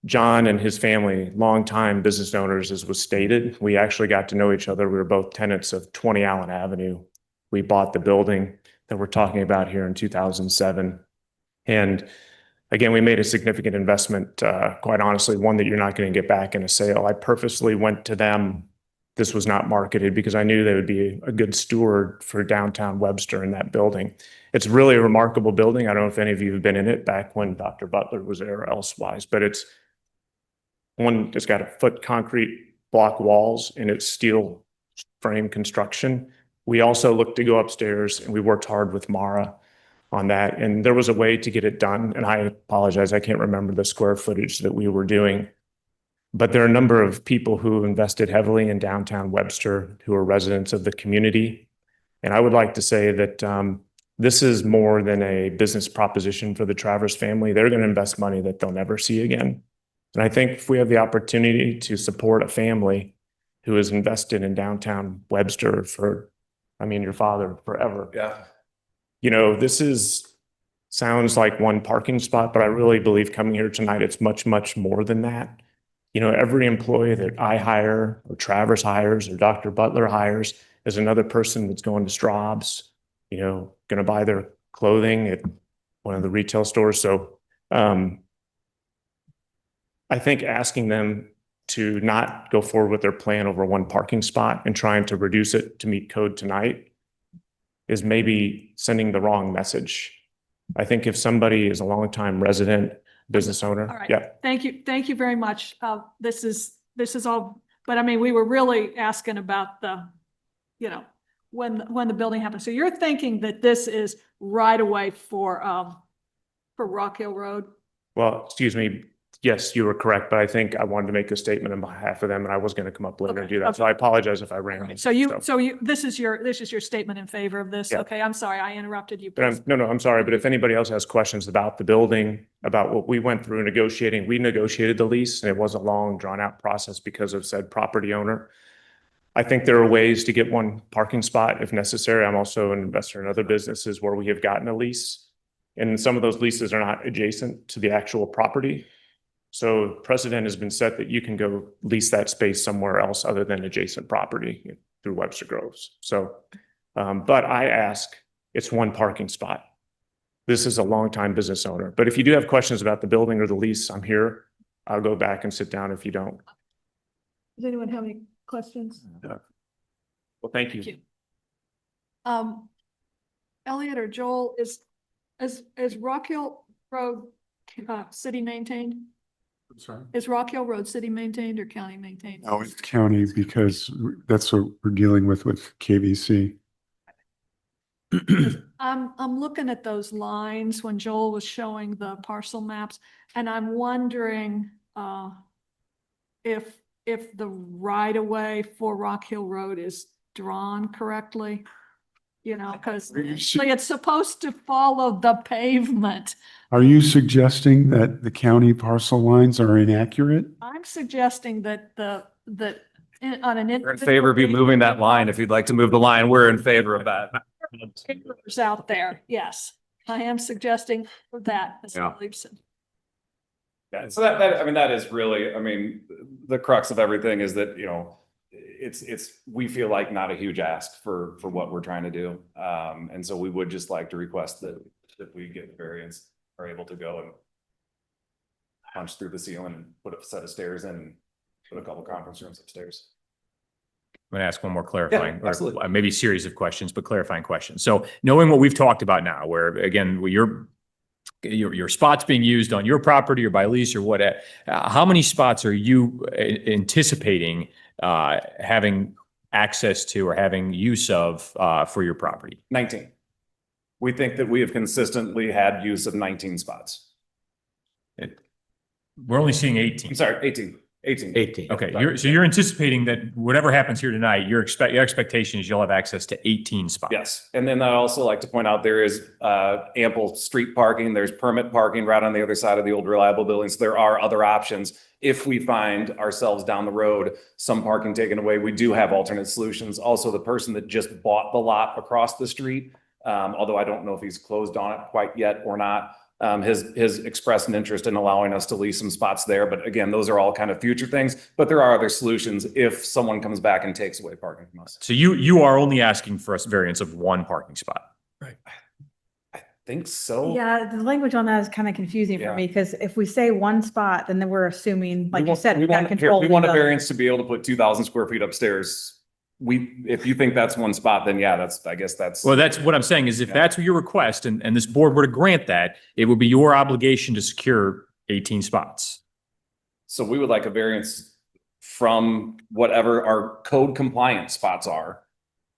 John and his family, longtime business owners, as was stated, we actually got to know each other. We were both tenants of 20 Allen Avenue. We bought the building that we're talking about here in 2007. And again, we made a significant investment, quite honestly, one that you're not going to get back in a sale. I purposely went to them. This was not marketed because I knew they would be a good steward for downtown Webster in that building. It's really a remarkable building. I don't know if any of you have been in it back when Dr. Butler was there or elsewise, but it's got a foot concrete block walls and it's steel frame construction. We also looked to go upstairs and we worked hard with Mara on that. And there was a way to get it done. And I apologize, I can't remember the square footage that we were doing. But there are a number of people who invested heavily in downtown Webster who are residents of the community. And I would like to say that this is more than a business proposition for the Travers family. They're going to invest money that they'll never see again. And I think if we have the opportunity to support a family who has invested in downtown Webster your father forever. Yeah. This sounds like one parking spot, but I really believe coming here tonight, it's much, much more than that. Every employee that I hire or Travers hires or Dr. Butler hires is another person that's going to Straub's, going to buy their clothing at one of the retail stores. So I think asking them to not go forward with their plan over one parking spot and trying to reduce it to meet code tonight is maybe sending the wrong message. I think if somebody is a longtime resident, business owner. All right. Yeah. Thank you. Thank you very much. This is all, but I mean, we were really asking about when the building happened. So you're thinking that this is right away for Rock Hill Road? Well, excuse me. Yes, you were correct, but I think I wanted to make a statement on behalf of them and I was going to come up later and do that. So I apologize if I ran. So this is your statement in favor of this? Yeah. Okay, I'm sorry, I interrupted you. But I'm sorry, but if anybody else has questions about the building, about what we went through negotiating, we negotiated the lease and it was a long drawn out process because of said property owner. I think there are ways to get one parking spot if necessary. I'm also an investor in other businesses where we have gotten a lease and some of those leases are not adjacent to the actual property. So precedent has been set that you can go lease that space somewhere else other than adjacent property through Webster Groves. So, but I ask, it's one parking spot. This is a longtime business owner. But if you do have questions about the building or the lease, I'm here. I'll go back and sit down if you don't. Does anyone have any questions? Well, thank you. Thank you. Elliot or Joel, is Rock Hill Road city maintained? I'm sorry. Is Rock Hill Road city maintained or county maintained? No, it's county because that's what we're dealing with KVC. I'm looking at those lines when Joel was showing the parcel maps, and I'm wondering if the right of way for Rock Hill Road is drawn correctly. Because it's supposed to follow the pavement. Are you suggesting that the county parcel lines are inaccurate? I'm suggesting that on an. We're in favor of you moving that line. If you'd like to move the line, we're in favor of that. Papers out there, yes. I am suggesting that, Mr. Yeah. Leibson. Yeah, so I mean, that is really, I mean, the crux of everything is that, you know, we feel like not a huge ask for what we're trying to do. And so we would just like to request that we get the variance, are able to go and punch through the ceiling and put a set of stairs in and put a couple conference rooms upstairs. I'm going to ask one more clarifying, or absolutely. maybe series of questions, but clarifying questions. So knowing what we've talked about now, where again, your spots being used on your property or by lease or what, how many spots are you anticipating having access to or having use of for your property? 19. We think that we have consistently had use of 19 spots. We're only seeing 18. I'm sorry, 18. 18. Okay, so you're anticipating that whatever happens here tonight, your expectation is you'll have access to 18 spots. Yes, and then I'd also like to point out there is ample street parking. There's permit parking right on the other side of the old Reliable building. So there are other options. If we find ourselves down the road, some parking taken away, we do have alternate solutions. Also, the person that just bought the lot across the street, although I don't know if he's closed on it quite yet or not, has expressed an interest in allowing us to lease some spots there. But again, those are all kind of future things, but there are other solutions if someone comes back and takes away parking from us. So you are only asking for a variance of one parking spot. I think so. Yeah, the language on that is kind of confusing Yeah. for me, because if we say one spot, then we're assuming, like you said, we we got want, control. we of want a the- variance to be able to put 2,000 square feet upstairs. If you think that's one spot, then yeah, I guess that's. Well, that's what I'm saying is if Yeah. that's your request and this board were to grant that, it would be your obligation to secure 18 spots. So we would like a variance from whatever our code compliant spots are.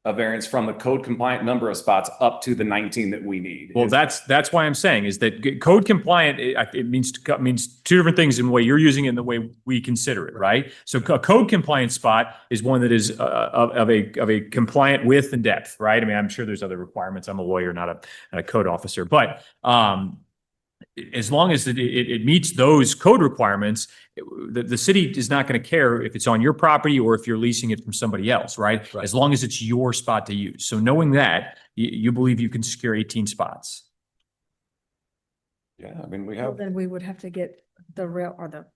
A variance from the code compliant number of spots up to the 19 that we need. Well, that's why I'm saying is that code compliant, it means two different things in the way you're using it and the way we consider it, right? So a code compliant spot is one that is of a compliant width and depth, right? I mean, I'm sure there's other requirements. I'm a lawyer, not a code officer, but as long as it meets those code requirements, the city is not going to care if it's on your property or if you're leasing it from somebody else, right? Right. As long as it's your spot to use. So knowing that, you believe you can secure 18 spots. Yeah, I mean, we Well, have. Then we would have to get the rail or the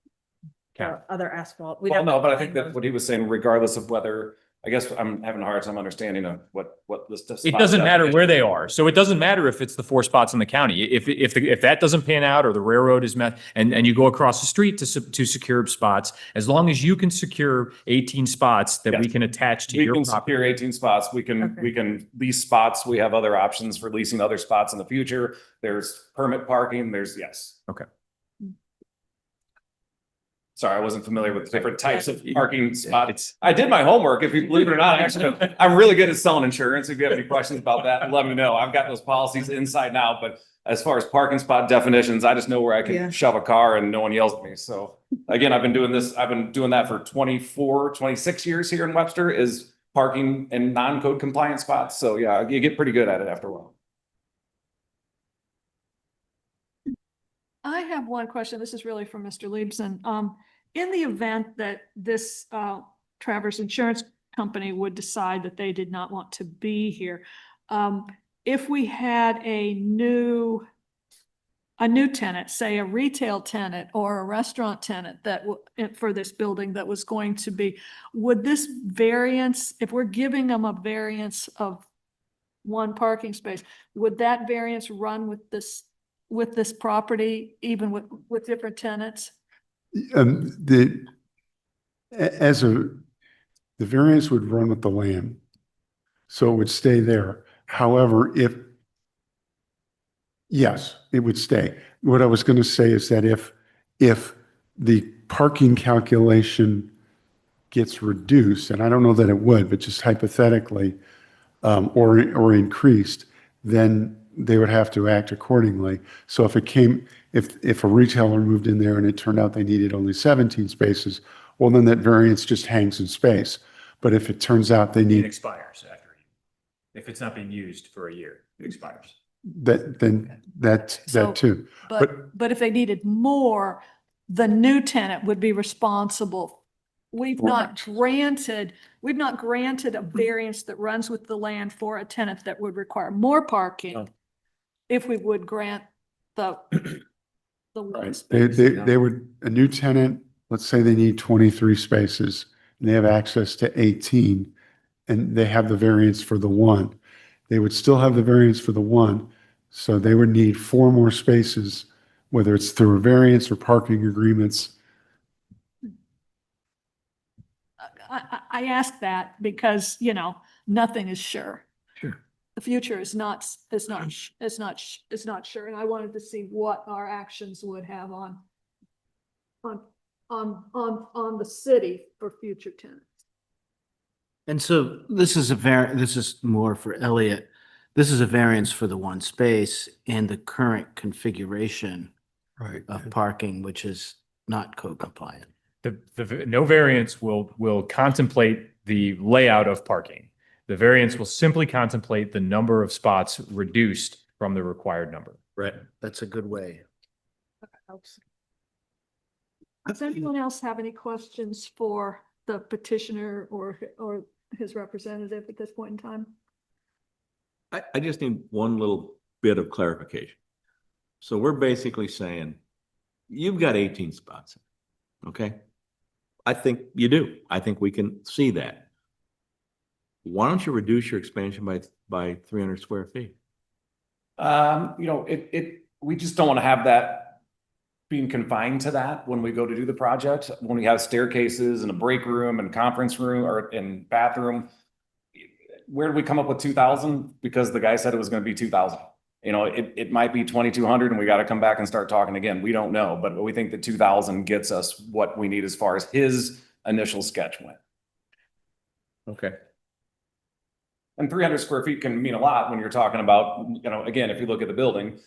other asphalt. We'd Well, have no, to but I find think that those. what he was saying, regardless of whether, I guess I'm having a hard time understanding of what this. It doesn't matter where they are. So it doesn't matter if it's the 4 spots in the county. If that doesn't pan out or the railroad is met and you go across the street to secure spots, as long as you can secure 18 spots that we Yes. can attach to We your can property. secure 18 spots. We can lease spots. We have other options for leasing other spots in the future. There's permit parking. Yes. Okay. Sorry, I wasn't familiar with the different types of parking spots. It's, I did my homework, if you believe it or not. Actually, I'm really good at selling insurance. If you have any questions about that, let me know. I've got those policies inside now, but as far as parking spot definitions, I just know where I Yeah. can shove a car and no one yells at me. So again, I've been doing that for 26 years here in Webster, is parking in non-code compliant spots. So yeah, you get pretty good at it after a while. I have one question. This is really for Mr. Liebson. In the event that this Travers Insurance Company would decide that they did not want to be here, if we had a new tenant, say a retail tenant or a restaurant tenant for this building that was going to be, would this variance, if we're giving them a variance of one parking space, would that variance run with this property, even with different tenants? The variance would run with the land. So it would stay there. However, yes, it would stay. What I was going to say is that if the parking calculation gets reduced, and I don't know that it would, but just hypothetically, or increased, then they would have to act accordingly. So if a retailer moved in there and it turned out they needed only 17 spaces, well, then that variance just hangs in space. But if it turns out they it need expires if it's not being used for a year, it expires. that, then that So- too. But if they needed more, the new tenant would be responsible. We've not granted a variance that runs with the land for a tenant that would require more parking. Oh. If we would grant the the one Right. space. They would, a new tenant, let's say they need 23 spaces and they have access to 18 and they have the variance for the one. They would still have the variance for the one. So they would need 4 more spaces, whether it's through a variance or parking agreements. I ask that because, you know, nothing is sure. Sure. The future is not sure, and I wanted to see what our actions would have on the city for future tenants. And so this is this is more for Elliot. This is a variance for the one space and the current configuration Right. of parking, which is not code compliant. No variance will contemplate the layout of parking. The variance will simply contemplate the number of spots reduced from the required number. Right. That's a good way. Does anyone else have any questions for the petitioner or his representative at this point in time? I just need one little bit of clarification. So we're basically saying, you've got 18 spots, okay? I think you do. I think we can see that. Why don't you reduce your expansion by 300 square feet? We just don't want to have that being confined to that when we go to do the project. When we have staircases and a break room and conference room or in bathroom, where did we come up with 2,000? Because the guy said it was going to be 2,000. It might be 2,200 and we got to come back and start talking again. We don't know, but we think that 2,000 gets us what we need as far as his initial sketch went. Okay. And 300 square feet can mean a lot when you're talking about, again, if you look at the building,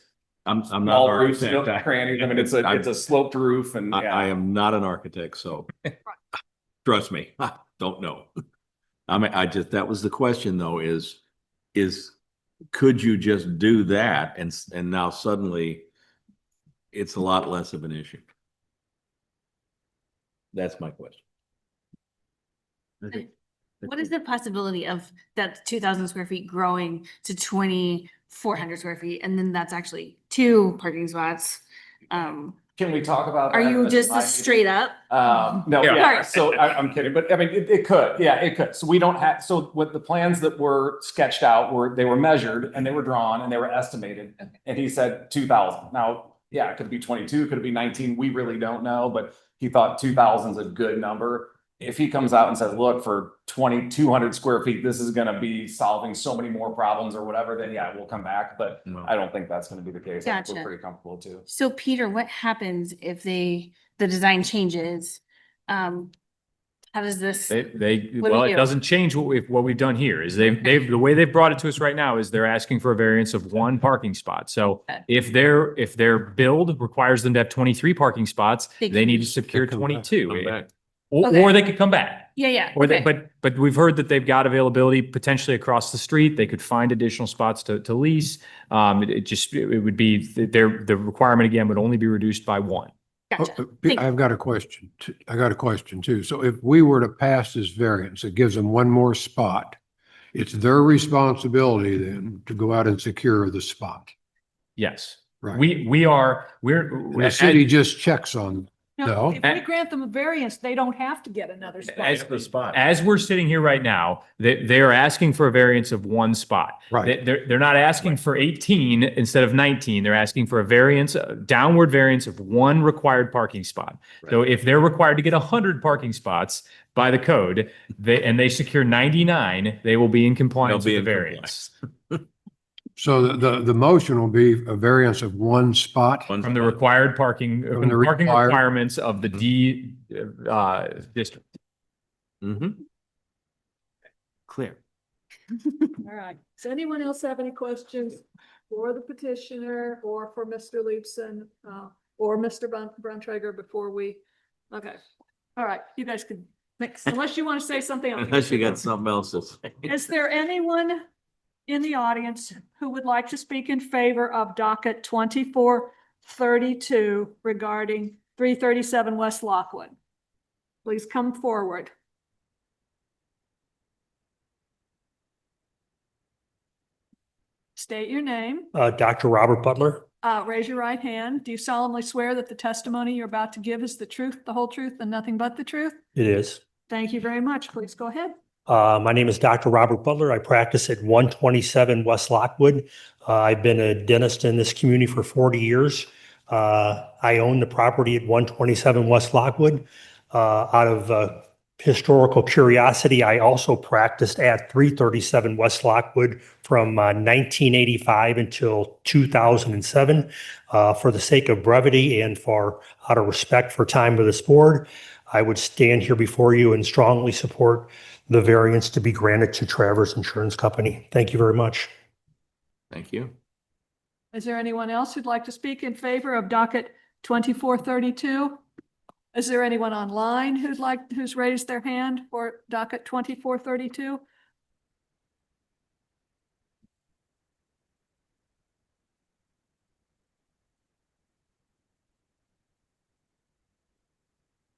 I'm not small an roofs, architect. crannies. I mean, it's a sloped roof and I yeah. am not an architect, so trust me, I don't know. I mean, that was the question though, is could you just do that and now suddenly it's a lot less of an issue? That's my question. What is the possibility of that 2,000 square feet growing to 2,400 square feet? And then that's actually 2 parking spots. Can we talk about? Are that you as just my- straight up? No, Yeah. yeah, so I'm kidding, but I mean, it could, yeah, it could. So we don't have, so what the plans that were sketched out they were measured and they were drawn and they were estimated. And he said 2,000. Now, yeah, it could be 22, could it be 19? We really don't know, but he thought 2,000 is a good number. If he comes out and says, look, for 2,200 square feet, this is gonna be solving so many more problems or whatever, then yeah, we'll come back. But No. I don't think that's gonna be the case. I think Gotcha. We're pretty comfortable too. So Peter, what happens if the design changes? How does this? It What do we do? doesn't change what we've done here is the way they've brought it to us right now is they're asking for a variance of 1 parking spot. So Okay. if their build requires them to have 23 parking spots, They they can- need to secure Come back. 22. Come back. Okay. Or they could come back. Yeah. Or they, Okay. but we've heard that they've got availability potentially across the street. They could find additional spots to lease. It would be, the requirement again would only be reduced by 1. Gotcha. Oh, Thank you. I've got a question. I got a question too. So if we were to pass this variance, it gives them 1 more spot. It's their responsibility then to go out and secure the spot. Yes. Right. We're The city just checks on. No, No. if we grant them a variance, they don't have to get another spot. As the spot. as we're sitting here right now, they are asking for a variance of 1 spot. Right. They're not asking for 18 instead of 19. They're asking for a downward variance of 1 required parking spot. So if they're required to get 100 parking spots by the code, they secure 99, they will be in compliance They'll with be the in variance. So the motion will be a variance of 1 spot. From the required parking, From from the the parking required- requirements of the D district. Mm-hmm. Clear. All right. Does anyone else have any questions for the petitioner or for Mr. Leibson, or Mr. Bruntrager before we? Okay. All right. You guys can mix, unless you want to say something else. Unless you got something else to say. Is there anyone in the audience who would like to speak in favor of docket 2432 regarding 337 West Lockwood? Please come forward. State your name. Dr. Robert Butler. Raise your right hand. Do you solemnly swear that the testimony you're about to give is the truth, the whole truth, and nothing but the truth? It is. Thank you very much. Please go ahead. My name is Dr. Robert Butler. I practice at 127 West Lockwood. I've been a dentist in this community for 40 years. I own the property at 127 West Lockwood. Out of historical curiosity, I also practiced at 337 West Lockwood from 1985 until 2007. For the sake of brevity and out of respect for time with this board, I would stand here before you and strongly support the variance to be granted to Travers Insurance Company. Thank you very much. Thank you. Is there anyone else who'd like to speak in favor of docket 2432? Is there anyone online who's raised their hand for docket 2432?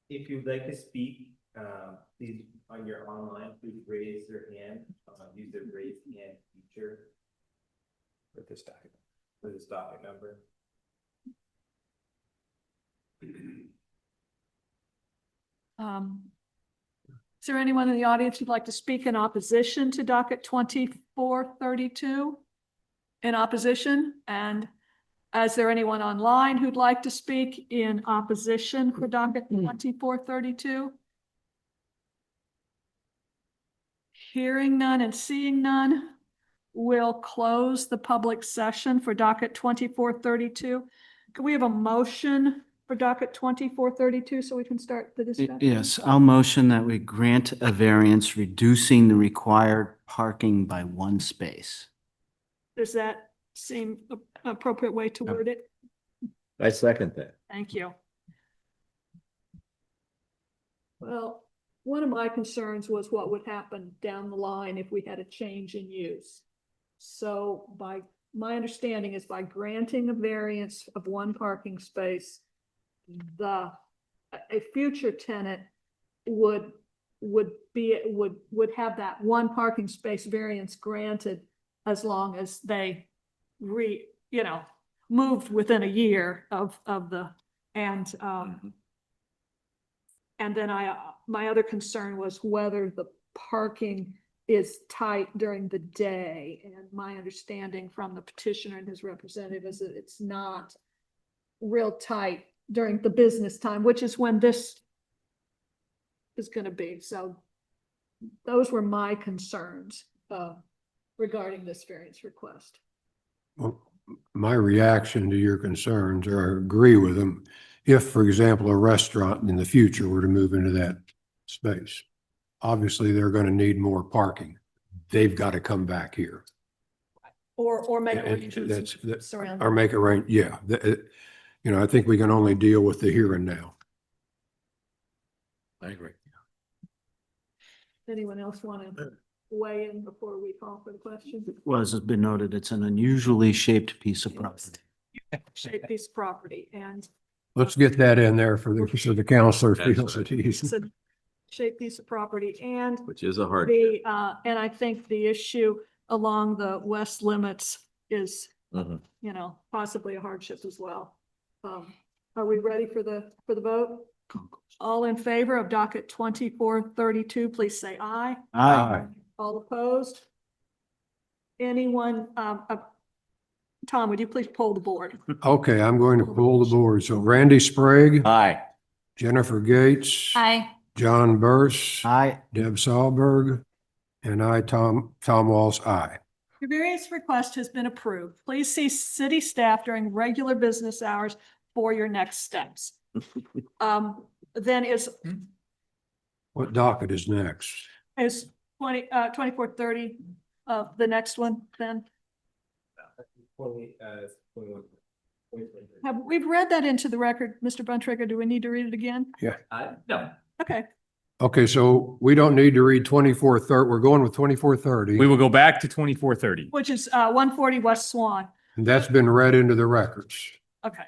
If you'd like to speak, please, on your online, please raise your hand, use the raise hand feature for this docket number. Is there anyone in the audience who'd like to speak in opposition to docket 2432? In opposition? And is there anyone online who'd like to speak in opposition for docket 2432? Hearing none and seeing none, we'll close the public session for docket 2432. Can we have a motion for docket 2432 so we can start the discussion? Yes, I'll motion that we grant a variance reducing the required parking by one space. Does that seem an appropriate way to word it? I second that. Thank you. Well, one of my concerns was what would happen down the line if we had a change in use. So my understanding is by granting a variance of one parking space, a future tenant would have that one parking space variance granted as long as they moved within a year of the, and then my other concern was whether the parking is tight during the day. And my understanding from the petitioner and his representative is that it's not real tight during the business time, which is when this is going to be. So those were my concerns regarding this variance request. Well, my reaction to your concerns, or I agree with them, if, for example, a restaurant in the future were to move into that space, obviously they're going to need more parking. They've got to come back here. Or make And arrangements. that's- Sorry, on Or make arrangements, yeah. I think we can only deal with the here and now. I agree. anyone else want to weigh in before we call for the question? Well, as has been noted, it's an unusually shaped piece of property. Shaped piece of property, and Let's get that in there so the counselor feels at ease. it's a shaped piece of property, and Which is a hard. and I think the issue along the west limits is, Mhm. possibly a hardship as well. Are we ready for the vote? All in favor of docket 2432, please say aye. Aye. All opposed? Anyone, Tom, would you please poll the board? Okay, I'm going to pull the board. So Randy Sprague, Aye. Jennifer Gates, Aye. John Burse, Aye. Deb Sahlberg, and I, Tom Walsh, aye. Your variance request has been approved. Please see city staff during regular business hours for your next steps. Then is What docket is next? 2430, the next one then? We've read that into the record, Mr. Buntrager. Do we need to read it again? No. Okay, Okay, so we don't need to read 2430. We're going with 2430. We will go back to 2430. which is 140 West Swan. And that's been read into the records. Okay.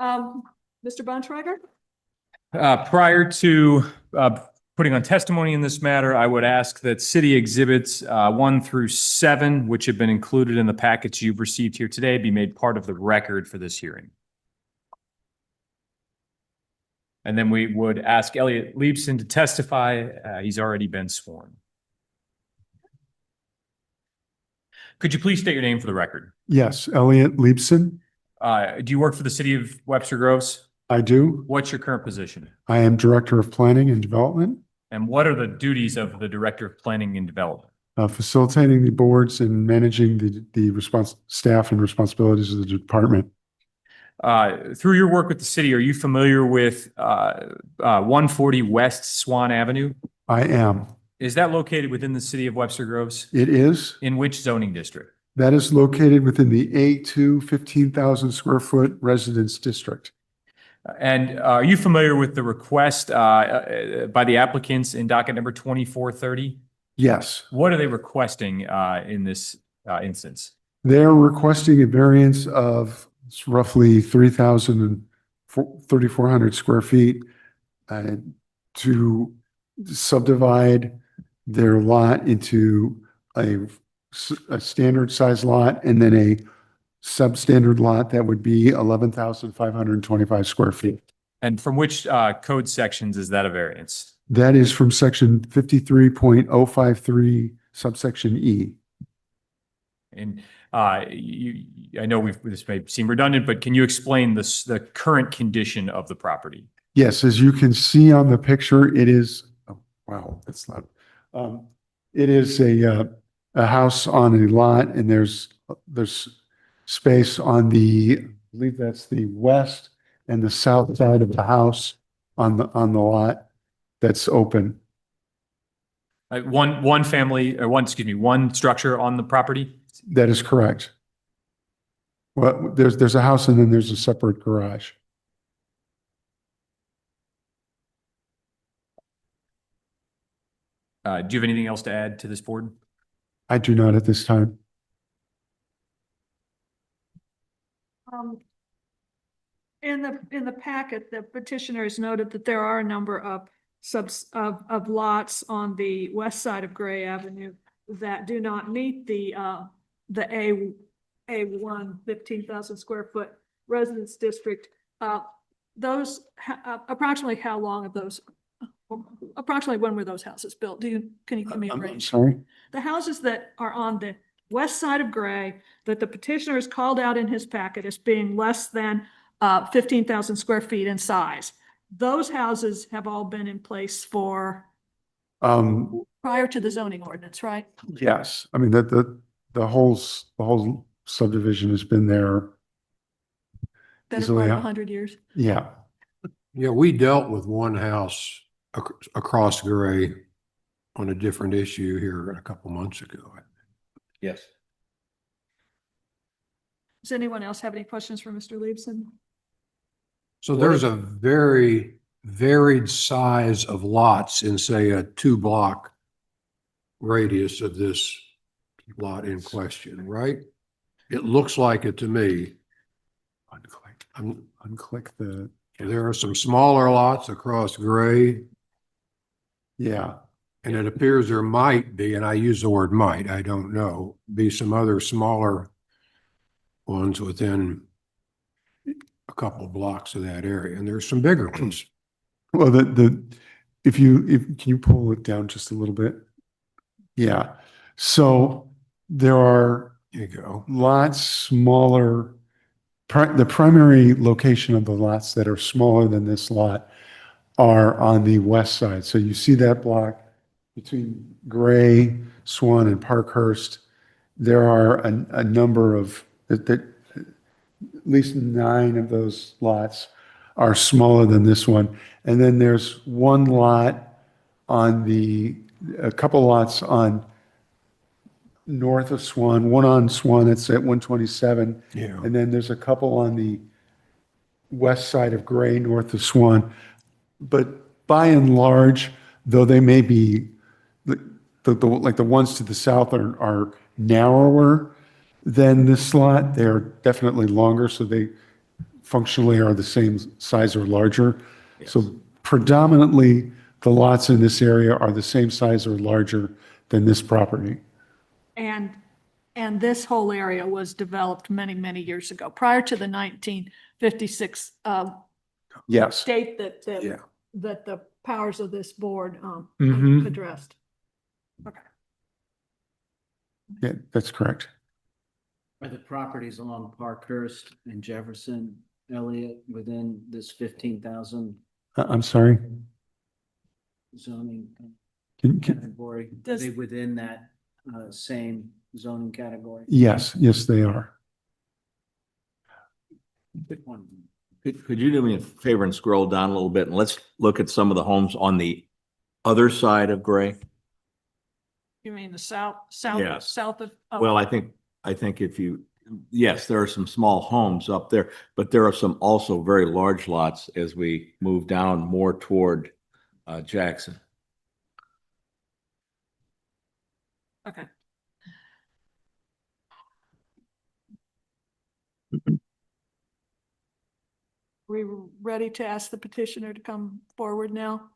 Mr. Buntrager? Prior to putting on testimony in this matter, I would ask that city exhibits 1 through 7, which have been included in the packets you've received here today, be made part of the record for this hearing. And then we would ask Elliot Leibson to testify. He's already been sworn. Could you please state your name for the record? Yes, Elliot Leibson, Do you work for the city of Webster Groves? I do. What's your current position? I am Director of Planning and Development, And what are the duties of the Director of Planning and Development? facilitating the boards and managing the staff and responsibilities of the department. Through your work with the city, are you familiar with 140 West Swan Avenue? I am. Is that located within the city of Webster Groves? It is. In which zoning district? That is located within the A2 15,000 square foot residence district. And are you familiar with the request by the applicants in docket number 2430? Yes, What are they requesting in this instance? they're requesting a variance of roughly 3,400 square feet to subdivide their lot into a standard size lot and then a substandard lot that would be 11,525 square feet. And from which code sections is that a variance? That is from section 53.053 subsection E. And I know this may seem redundant, but can you explain the current condition of the property? Yes, as you can see on the picture, it is, oh, wow, that's not, it is a house on a lot and there's space on the, I believe that's the west and the south side of the house on the lot that's open. One family, or one structure on the property? That is correct. Well, there's a house and then there's a separate garage. Do you have anything else to add to this board? I do not at this time. In the packet, the petitioners noted that there are a number of lots on the west side of Gray Avenue that do not meet the A1 15,000 square foot residence district. Those approximately how long of those? Approximately when were those houses built? Can you give me a I'm range? sorry. The houses that are on the west side of Gray that the petitioner has called out in his packet as being less than 15,000 square feet in size. Those houses have all been in place for prior to the zoning ordinance, right? Yes, I mean, the whole subdivision has been there. Better Easily, part of yeah. 100 years. Yeah, Yeah, we dealt with one house across Gray on a different issue here a couple months ago. Yes. Does anyone else have any questions for Mr. Leibson? So there's a very varied size of lots in, say, a 2-block radius of this lot in question, right? It looks like it to me. unclick the, There are some smaller lots across Gray, yeah, and it appears there might be, and I use the word might, I don't know, be some other smaller ones within a couple blocks of that area, and there's some bigger ones. well, can you pull it down just a little bit? Yeah, so there are There you go. lots smaller, the primary location of the lots that are smaller than this lot are on the west side. So you see that block between Gray, Swan, and Parkhurst. There are a number of, at least 9 of those lots are smaller than this one. And then there's one lot a couple lots on north of Swan, one on Swan that's at 127. Yeah. And then there's a couple on the west side of Gray, north of Swan. But by and large, though they may be, like the ones to the south are narrower than this lot, they're definitely longer, so they functionally are the same size or larger. So predominantly, the lots in this area are the same size or larger than this property. And this whole area was developed many, many years ago, prior to the 1956 Yes. state that, Yeah. that the powers of this board Mhm. addressed. Okay. Yeah, that's correct. Are the properties along Parkhurst and Jefferson, Elliott, within this 15,000 I'm sorry. zoning Can- category? Are Does- they within that same zoning category? Yes, yes, they are. Good one. Could you do me a favor and scroll down a little bit and let's look at some of the homes on the other side of Gray? You mean the Yes. south of? oh, Well, I think if you, yes, there are some small homes up there, but there are some also very large lots as we move down more toward Jackson. Okay. We ready to ask the petitioner to come forward now?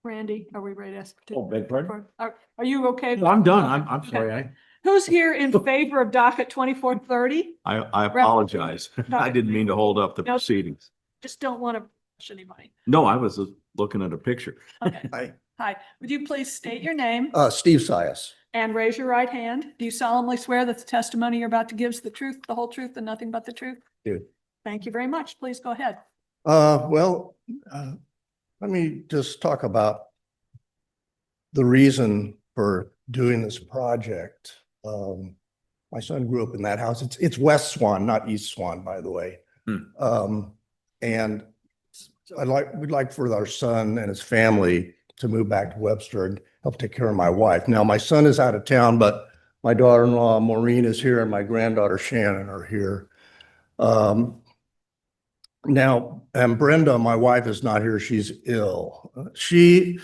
Randy, are we ready to ask? the Oh, beg petitioner? pardon? Are you okay? I'm done. I'm Okay. sorry. Who's here in favor of docket 2430? I apologize. I didn't mean to hold up the No. proceedings. Just don't want to push anybody. No, I was looking at a picture. Okay. Hi, Hi, would you please state your name Steve Sias. and raise your right hand? Do you solemnly swear that the testimony you're about to give is the truth, the whole truth, and nothing but the truth? Do. Thank you very much. Please go ahead. Well, let me just talk about the reason for doing this project. My son grew up in that house. It's West Swan, not East Swan, by the way. And we'd like for our son and his family to move back to Webster and help take care of my wife. Now, my son is out of town, but my daughter-in-law Maureen is here and my granddaughter Shannon are here. Now, and Brenda, my wife, is not here. She's ill. She,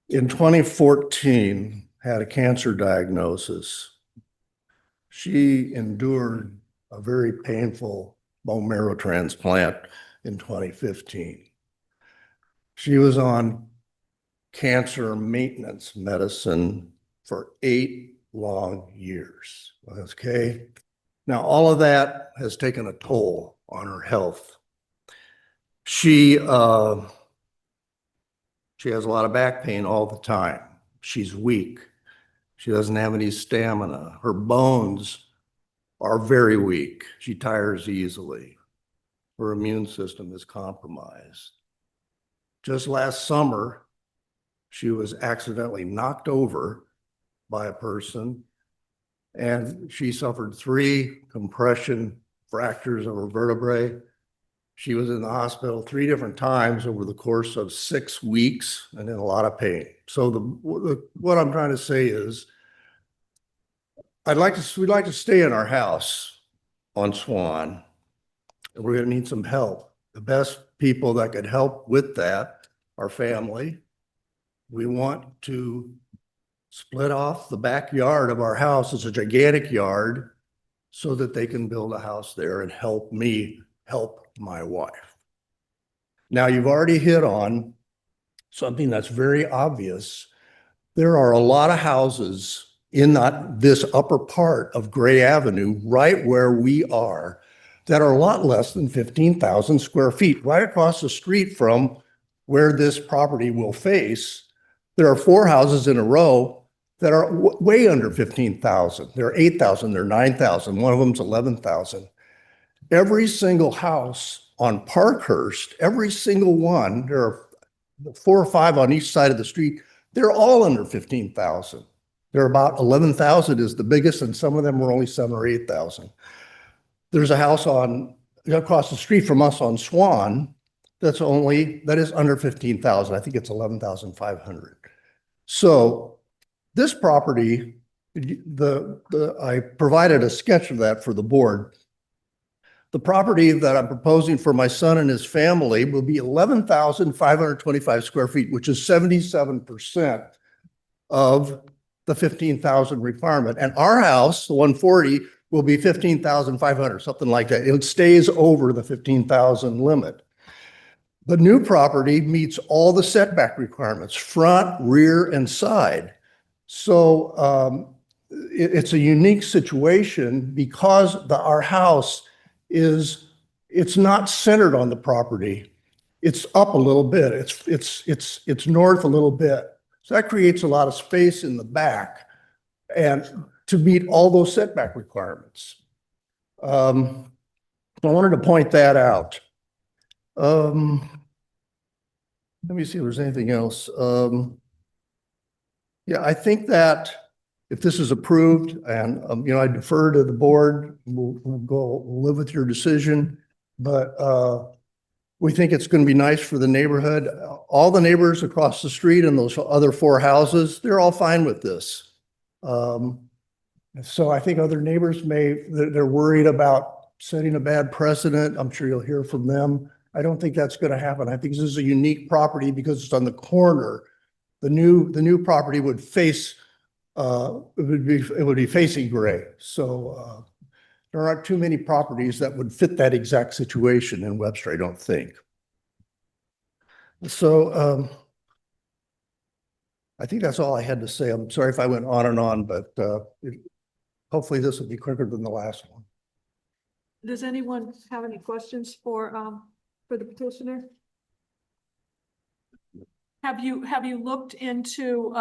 in 2014, had a cancer diagnosis. She endured a very painful bone marrow transplant in 2015. She was on cancer maintenance medicine for 8 long years. Okay. Now, all of that has taken a toll on her health. She has a lot of back pain all the time. She's weak. She doesn't have any stamina. Her bones are very weak. She tires easily. Her immune system is compromised. Just last summer, she was accidentally knocked over by a person and she suffered 3 compression fractures of her vertebrae. She was in the hospital 3 different times over the course of 6 weeks and in a lot of pain. So what I'm trying to say is we'd like to stay in our house on Swan. And we're going to need some help. The best people that could help with that are family. We want to split off the backyard of our house. It's a gigantic yard so that they can build a house there and help me help my wife. Now, you've already hit on something that's very obvious. There are a lot of houses in this upper part of Gray Avenue, right where we are, that are a lot less than 15,000 square feet, right across the street from where this property will face. There are 4 houses in a row that are way under 15,000. There are 8,000, there are 9,000. One of them's 11,000. Every single house on Parkhurst, every single one, there are 4 or 5 on each side of the street. They're all under 15,000. They're about 11,000 is the biggest, and some of them are only 7,000 or 8,000. There's a house across the street from us on Swan that is under 15,000. I think it's 11,500. So this property, I provided a sketch of that for the board. The property that I'm proposing for my son and his family will be 11,525 square feet, which is 77% of the 15,000 requirement. And our house, the 140, will be 15,500, something like that. It stays over the 15,000 limit. The new property meets all the setback requirements, front, rear, and side. So it's a unique situation because our house it's not centered on the property. It's up a little bit. It's north a little bit. So that creates a lot of space in the back and to meet all those setback requirements. So I wanted to point that out. Let me see if there's anything else. Yeah, I think that if this is approved and, I defer to the board, we'll live with your decision. But we think it's going to be nice for the neighborhood. All the neighbors across the street and those other 4 houses, they're all fine with this. So I think other neighbors they're worried about setting a bad precedent. I'm sure you'll hear from them. I don't think that's going to happen. I think this is a unique property because it's on the corner. The new property would face, it would be facing Gray. So there aren't too many properties that would fit that exact situation in Webster, I don't think. So I think that's all I had to say. I'm sorry if I went on and on, but hopefully this will be quicker than the last one. Does anyone have any questions for the petitioner? Have you looked into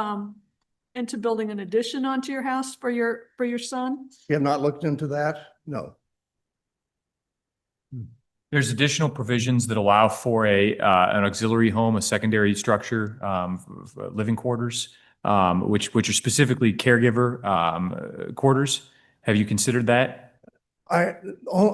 building an addition onto your house for your son? You have not looked into that? No. There's additional provisions that allow for an auxiliary home, a secondary structure, living quarters, which are specifically caregiver quarters. Have you considered that? I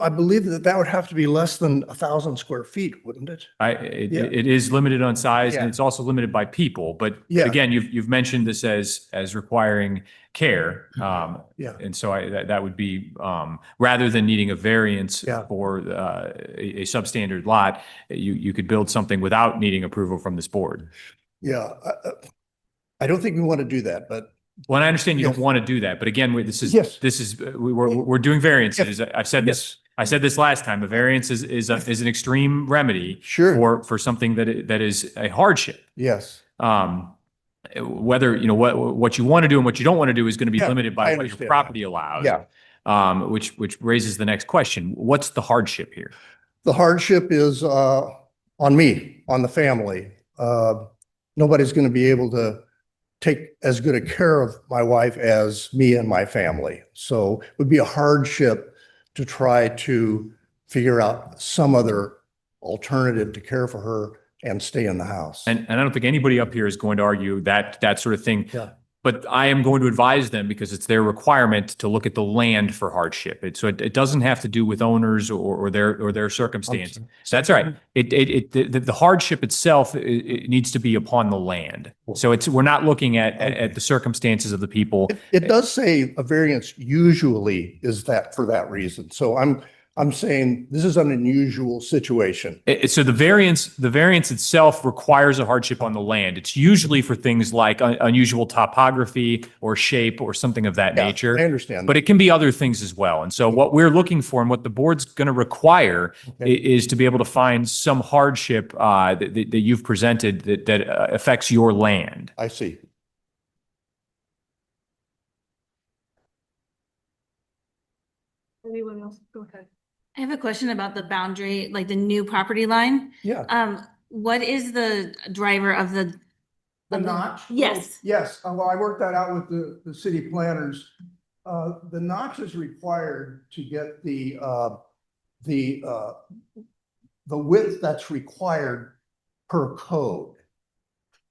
believe that would have to be less than 1,000 square feet, wouldn't it? Yeah. It is limited on size and Yeah. it's also limited by people, but Yeah. again, you've mentioned this as requiring care. Yeah. And so that would be, rather than needing a variance Yeah. for a substandard lot, you could build something without needing approval from this board. Yeah. I don't think we want to do that, but Well, and I understand you Yes. don't want to do that, but again, Yes. we're doing variances. I've said Yes. I said this last time, a variance is an extreme remedy Sure. for something that is a hardship. Yes. Whether, what you want to do and what you don't want to do is going to be Yeah, limited I by what your understand property allows. Yeah. Which raises the next question. What's the hardship here? The hardship is on me, on the family. Nobody's going to be able to take as good a care of my wife as me and my family. So it would be a hardship to try to figure out some other alternative to care for her and stay in the house. And I don't think anybody up here is going to argue that sort of thing. Yeah. But I am going to advise them because it's their requirement to look at the land for hardship. So it doesn't have to do with owners or their circumstance. So that's right. The hardship itself, it needs to be upon the land. So we're not looking at the circumstances of the people. It does say a variance usually is that for that reason. So I'm saying this is an unusual situation. So the variance itself requires a hardship on the land. It's usually for things like unusual topography or shape or something of that Yeah, nature. I understand. But it can be other things as well. And so what we're looking for and what the board's going to require is to be able to find some hardship that you've presented that affects your land. I see. Anyone else? Go ahead. I have a question about the boundary, like the new property line. Yeah. What is the driver of the? The notch? Yes. Yes, well, I worked that out with the city planners. The notch is required to get the width that's required per code.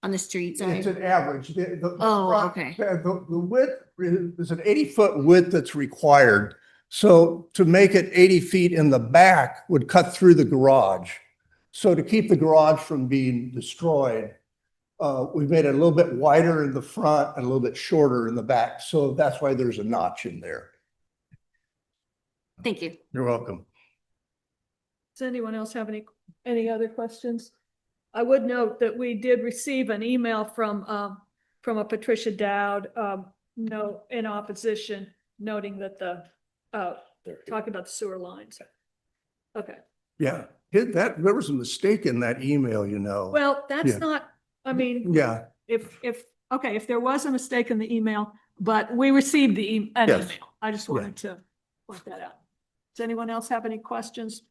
On the street side? It's an average. Oh, okay. The width is an 80-foot width that's required. So to make it 80 feet in the back would cut through the garage. So to keep the garage from being destroyed, we've made it a little bit wider in the front and a little bit shorter in the back. So that's why there's a notch in there. Thank you. You're welcome. Does anyone else have any other questions? I would note that we did receive an email from a Patricia Dowd, in opposition, noting that the Oh, talking about the sewer lines. Okay, Yeah, there was a mistake in that email, you know. well, that's Yeah. not, I mean, Yeah, okay, if there was a mistake in the email, but we received an Yes. email. I just wanted to point that out. Does anyone else have any questions?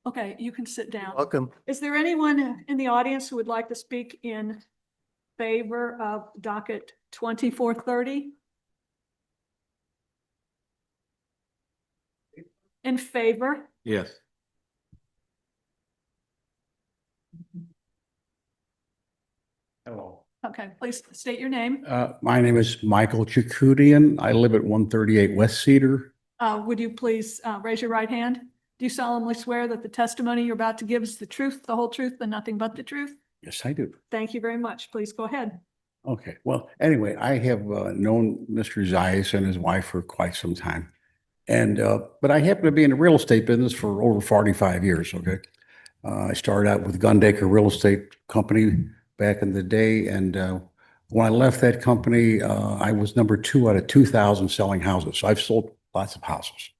Okay, you can sit down. welcome. Is there anyone in the audience who would like to speak in favor of docket 2430? In favor? Yes. Hello. Okay, please state your name. My name is Michael Chakudian. I live at 138 West Cedar. Would you please raise your right hand? Do you solemnly swear that the testimony you're about to give is the truth, the whole truth, and nothing but the truth? Yes, I do. Thank you very much. Please go ahead. Okay. Well, anyway, I have known Mr. Zayas and his wife for quite some time. And, but I happen to be in the real estate business for over 45 years. Okay. I started out with Gundaker Real Estate Company back in the day. And when I left that company, I was number 2 out of 2,000 selling houses. So I've sold lots of houses.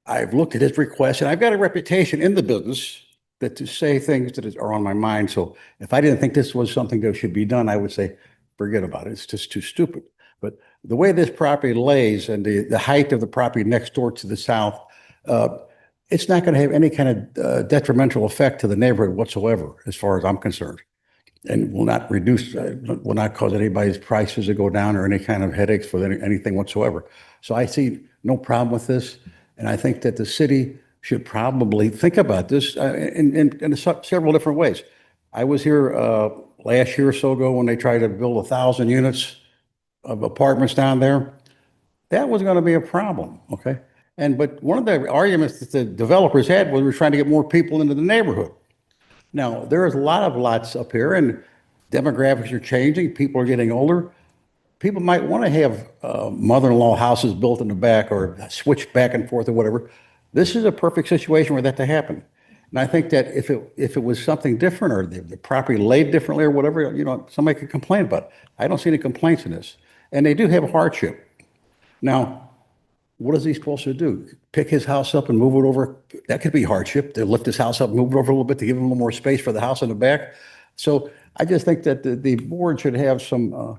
I've looked at his request, and I've got a reputation in the business that to say things that are on my mind. So if I didn't think this was something that should be done, I would say, forget about it. It's just too stupid. But the way this property lays and the height of the property next door to the south, it's not going to have any kind of detrimental effect to the neighborhood whatsoever, as far as I'm concerned. And will not reduce, will not cause anybody's prices to go down or any kind of headaches for anything whatsoever. So I see no problem with this. And I think that the city should probably think about this in several different ways. I was here last year or so ago when they tried to build 1,000 units of apartments down there. That was going to be a problem, okay? But one of the arguments that the developers had was we're trying to get more people into the neighborhood. Now, there's a lot of lots up here and demographics are changing. People are getting older. People might want to have mother-in-law houses built in the back or switch back and forth or whatever. This is a perfect situation for that to happen. And I think that if it was something different or the property laid differently or whatever, you know, somebody could complain about it. I don't see any complaints in this. And they do have a hardship. Now, what is he supposed to do? Pick his house up and move it over? That could be hardship. They lift his house up, move it over a little bit to give him a little more space for the house in the back. So I just think that the board should have some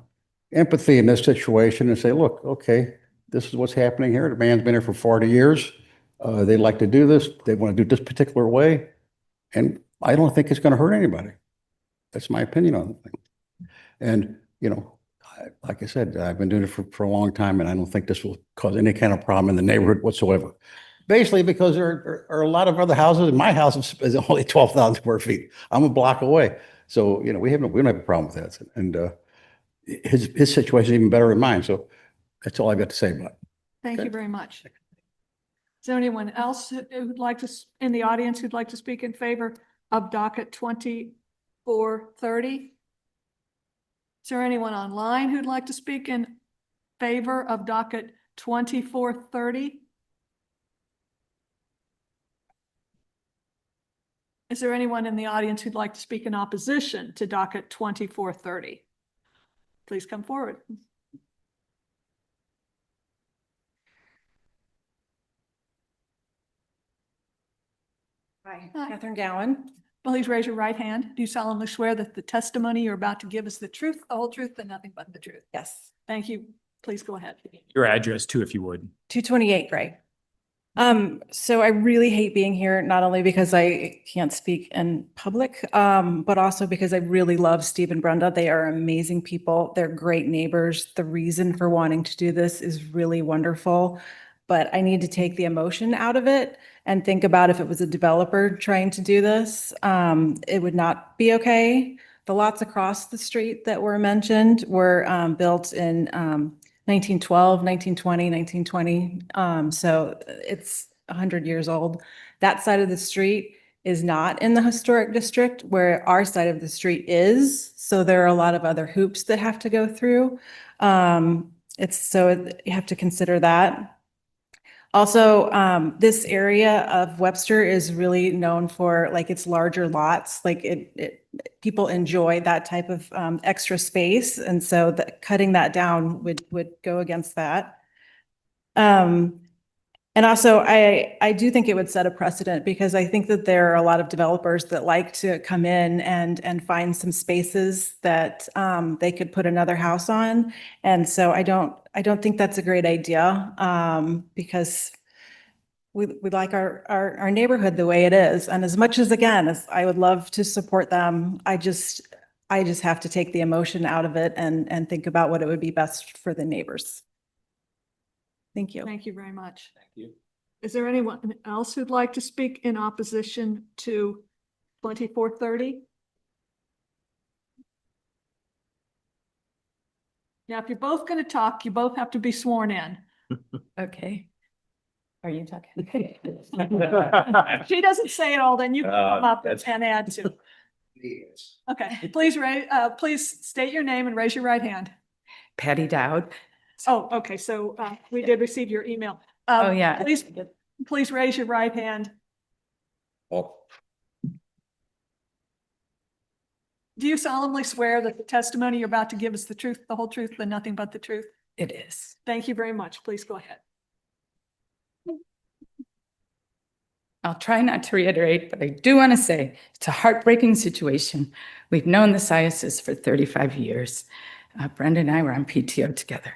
empathy in this situation and say, look, okay, this is what's happening here. The man's been here for 40 years. They like to do this. They want to do this particular way. And I don't think it's going to hurt anybody. That's my opinion on the thing. And, you know, like I said, I've been doing it for a long time, and I don't think this will cause any kind of problem in the neighborhood whatsoever. Basically, because there are a lot of other houses, and my house is only 12,000 square feet. I'm a block away. So, you know, we don't have a problem with that. And his situation is even better than mine. So that's all I've got to say about it. Thank Okay. you very much. Is there anyone else who'd like to, in the audience, who'd like to speak in favor of docket 2430? Is there anyone online who'd like to speak in favor of docket 2430? Is there anyone in the audience who'd like to speak in opposition to docket 2430? Please come forward. Hi, Hi. Catherine Gowan. Please raise your right hand. Do you solemnly swear that the testimony you're about to give is the truth, the whole truth, and nothing but the truth? Yes. Thank you. Please go ahead. Your address too, if you would. 228 Gray. So I really hate being here, not only because I can't speak in public, but also because I really love Steve and Brenda. They are amazing people. They're great neighbors. The reason for wanting to do this is really wonderful, but I need to take the emotion out of it and think about if it was a developer trying to do this, it would not be okay. The lots across the street that were mentioned were built in 1912, 1920, 1920. So it's 100 years old. That side of the street is not in the historic district where our side of the street is. So there are a lot of other hoops that have to go through. You have to consider that. Also, this area of Webster is really known for like its larger lots, like people enjoy that type of extra space. And so cutting that down would go against that. And also I do think it would set a precedent because I think that there are a lot of developers that like to come in and find some spaces that they could put another house on. And so I don't think that's a great idea because we like our neighborhood the way it is. And as much as I would love to support them, I just have to take the emotion out of it and think about what it would be best for the neighbors. Thank you. Thank you very much. Thank you. Is there anyone else who'd like to speak in opposition to 2430? Now, if you're both going to talk, you both have to be sworn in. Okay. Are you talking? If she doesn't say it all, then you can come up and add to. Okay, please state your name and raise your right hand. Patty Dowd. Oh, okay, so we did receive your email. Oh, yeah. Please raise your right hand. Oh, Do you solemnly swear that the testimony you're about to give is the truth, the whole truth, and nothing but the truth? It is. Thank you very much. Please go ahead. I'll try not to reiterate, but I do want to say it's a heartbreaking situation. We've known the Siases for 35 years. Brenda and I were on PTO together.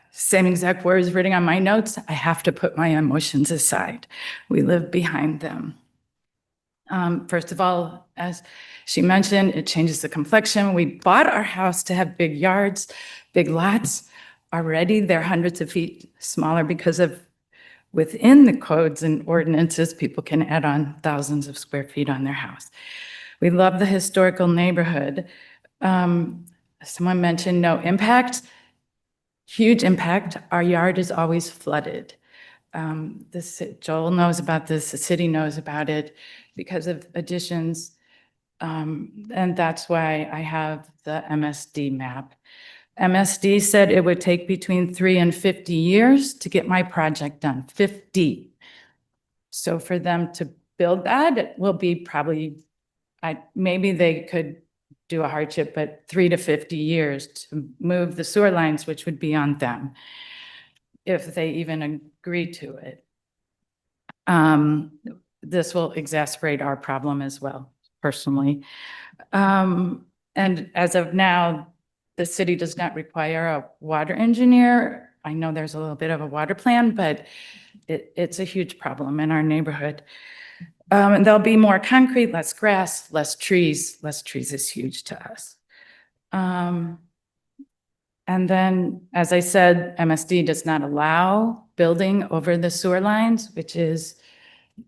Same exact words written on my notes. I have to put my emotions aside. We live behind them. First of all, as she mentioned, it changes the complexion. We bought our house to have big yards, big lots. Already they're hundreds of feet smaller because of within the codes and ordinances, people can add on thousands of square feet on their house. We love the historical neighborhood. Someone mentioned no impact. Huge impact. Our yard is always flooded. Joel knows about this, the city knows about it because of additions. And that's why I have the MSD map. MSD said it would take between 3 and 50 years to get my project done, 50. So for them to build that, it will be probably, maybe they could do a hardship, but 3 to 50 years to move the sewer lines, which would be on them if they even agree to it. This will exacerbate our problem as well, personally. And as of now, the city does not require a water engineer. I know there's a little bit of a water plan, but it's a huge problem in our neighborhood. And there'll be more concrete, less grass, less trees. Less trees is huge to us. And then, as I said, MSD does not allow building over the sewer lines, which is,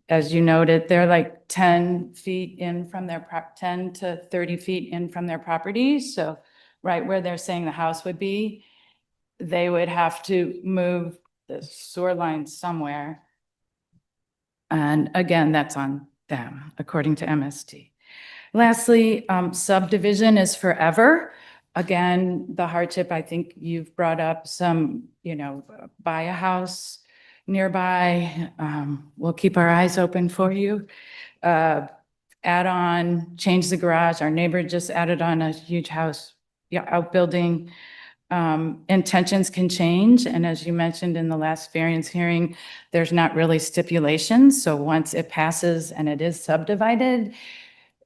as you noted, they're like 10 feet in from their 10 to 30 feet in from their property. So right where they're saying the house would be, they would have to move the sewer line somewhere. And again, that's on them, according to MSD. Lastly, subdivision is forever. Again, the hardship, I think you've brought up some, buy a house nearby. We'll keep our eyes open for you. Add on, change the garage. Our neighbor just added on a huge house, outbuilding. Intentions can change. And as you mentioned in the last variance hearing, there's not really stipulations. So once it passes and it is subdivided,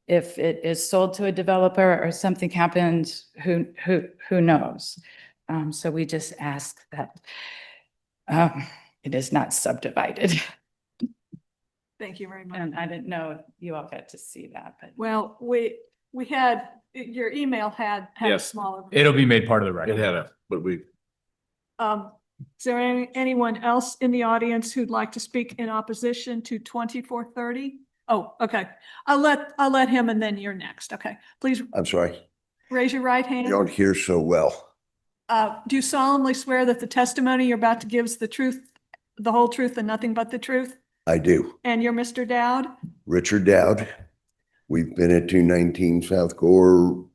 if it is sold to a developer or something happens, who knows? So we just ask that it is not subdivided. Thank you very much. And I didn't know if you all got to see that, but. Well, we had, your email had a Yes. smaller. It'll be made part of the record. but we. Is there anyone else in the audience who'd like to speak in opposition to 2430? Oh, okay. I'll let him and then you're next. Okay, please I'm sorry, raise your right you hand. don't hear so well. Do you solemnly swear that the testimony you're about to give is the truth, the whole truth, and nothing but the truth? I do. And you're Mr. Dowd? Richard Dowd. We've been at 219 South Gore,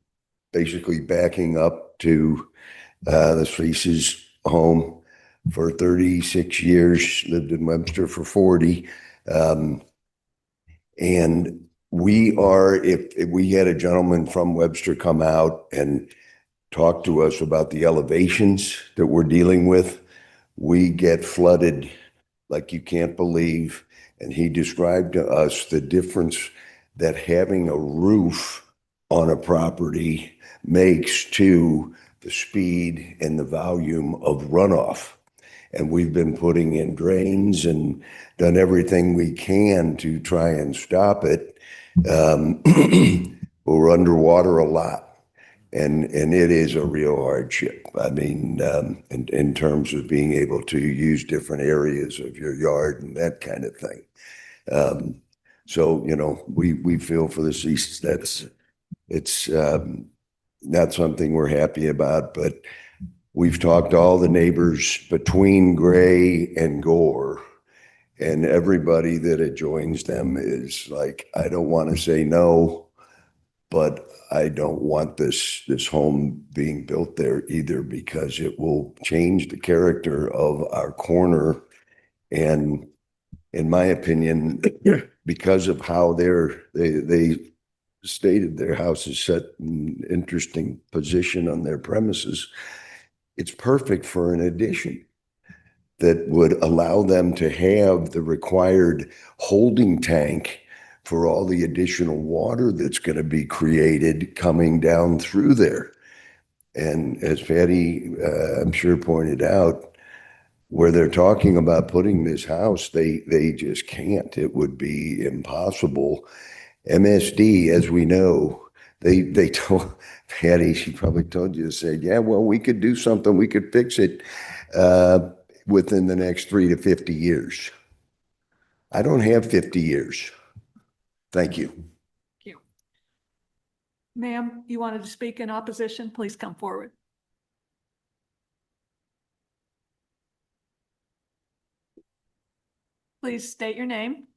basically backing up to the Fleece's home. for 36 years, lived in Webster for 40. And we are, if we had a gentleman from Webster come out and talk to us about the elevations that we're dealing with, we get flooded like you can't believe. And he described to us the difference that having a roof on a property makes to the speed and the volume of runoff. And we've been putting in drains and done everything we can to try and stop it. We're underwater a lot. And it is a real hardship. I mean, in terms of being able to use different areas of your yard and that kind of thing. So, you know, we feel for the citizens. It's not something we're happy about, but we've talked to all the neighbors between Gray and Gore, and everybody that adjoins them is like, I don't want to say no, but I don't want this home being built there either, because it will change the character of our corner. And in my opinion, because of how they stated their house is set in an interesting position on their premises, it's perfect for an addition that would allow them to have the required holding tank for all the additional water that's going to be created coming down through there. And as Patty, I'm sure pointed out, where they're talking about putting this house, they just can't. It would be impossible. MSD, as we know, they told Patty, she probably told you, said, yeah, well, we could do something. We could fix it within the next 3 to 50 years. I don't have 50 years. Thank you. Thank you. Ma'am, you wanted to speak in opposition? Please come forward. Please state your name.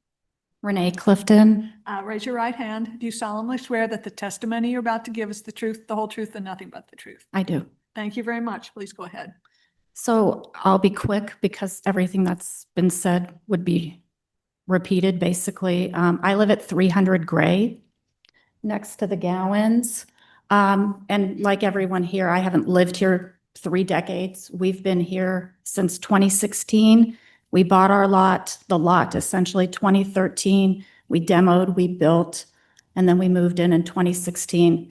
Renee Clifton. Raise your right hand. Do you solemnly swear that the testimony you're about to give is the truth, the whole truth, and nothing but the truth? I do. Thank you very much. Please go ahead. So I'll be quick because everything that's been said would be repeated, basically. I live at 300 Gray, next to the Gowans. And like everyone here, I haven't lived here 3 decades. We've been here since 2016. We bought our lot, the lot essentially 2013. We demoed, we built, and then we moved in 2016.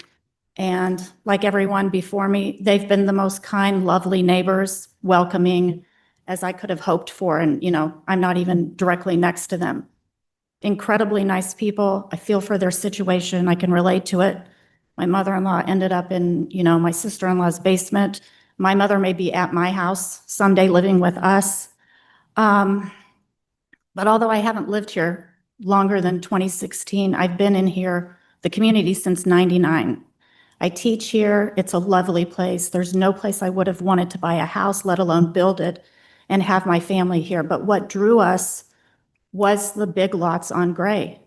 And like everyone before me, they've been the most kind, lovely neighbors, welcoming as I could have hoped for. And, you know, I'm not even directly next to them. Incredibly nice people. I feel for their situation. I can relate to it. My mother-in-law ended up in, you know, my sister-in-law's basement. My mother may be at my house someday living with us. But although I haven't lived here longer than 2016, I've been in here, the community, since 99. I teach here. It's a lovely place. There's no place I would have wanted to buy a house, let alone build it and have my family here. But what drew us was the big lots on Gray.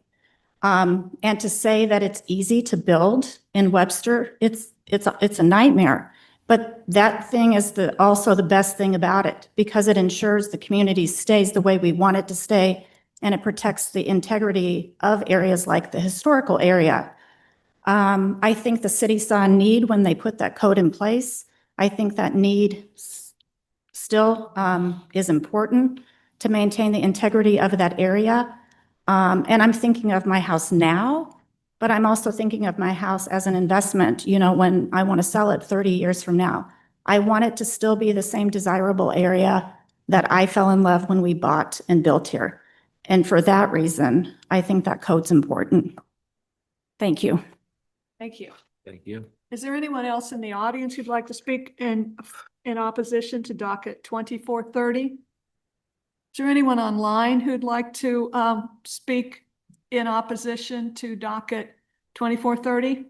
And to say that it's easy to build in Webster, it's a nightmare. But that thing is also the best thing about it, because it ensures the community stays the way we want it to stay, and it protects the integrity of areas like the historical area. I think the city saw a need when they put that code in place. I think that need still is important to maintain the integrity of that area. And I'm thinking of my house now, but I'm also thinking of my house as an investment, you know, when I want to sell it 30 years from now. I want it to still be the same desirable area that I fell in love when we bought and built here. And for that reason, I think that code's important. Thank you. Thank you. Thank you. Is there anyone else in the audience who'd like to speak in opposition to docket 2430? Is there anyone online who'd like to speak in opposition to docket 2430?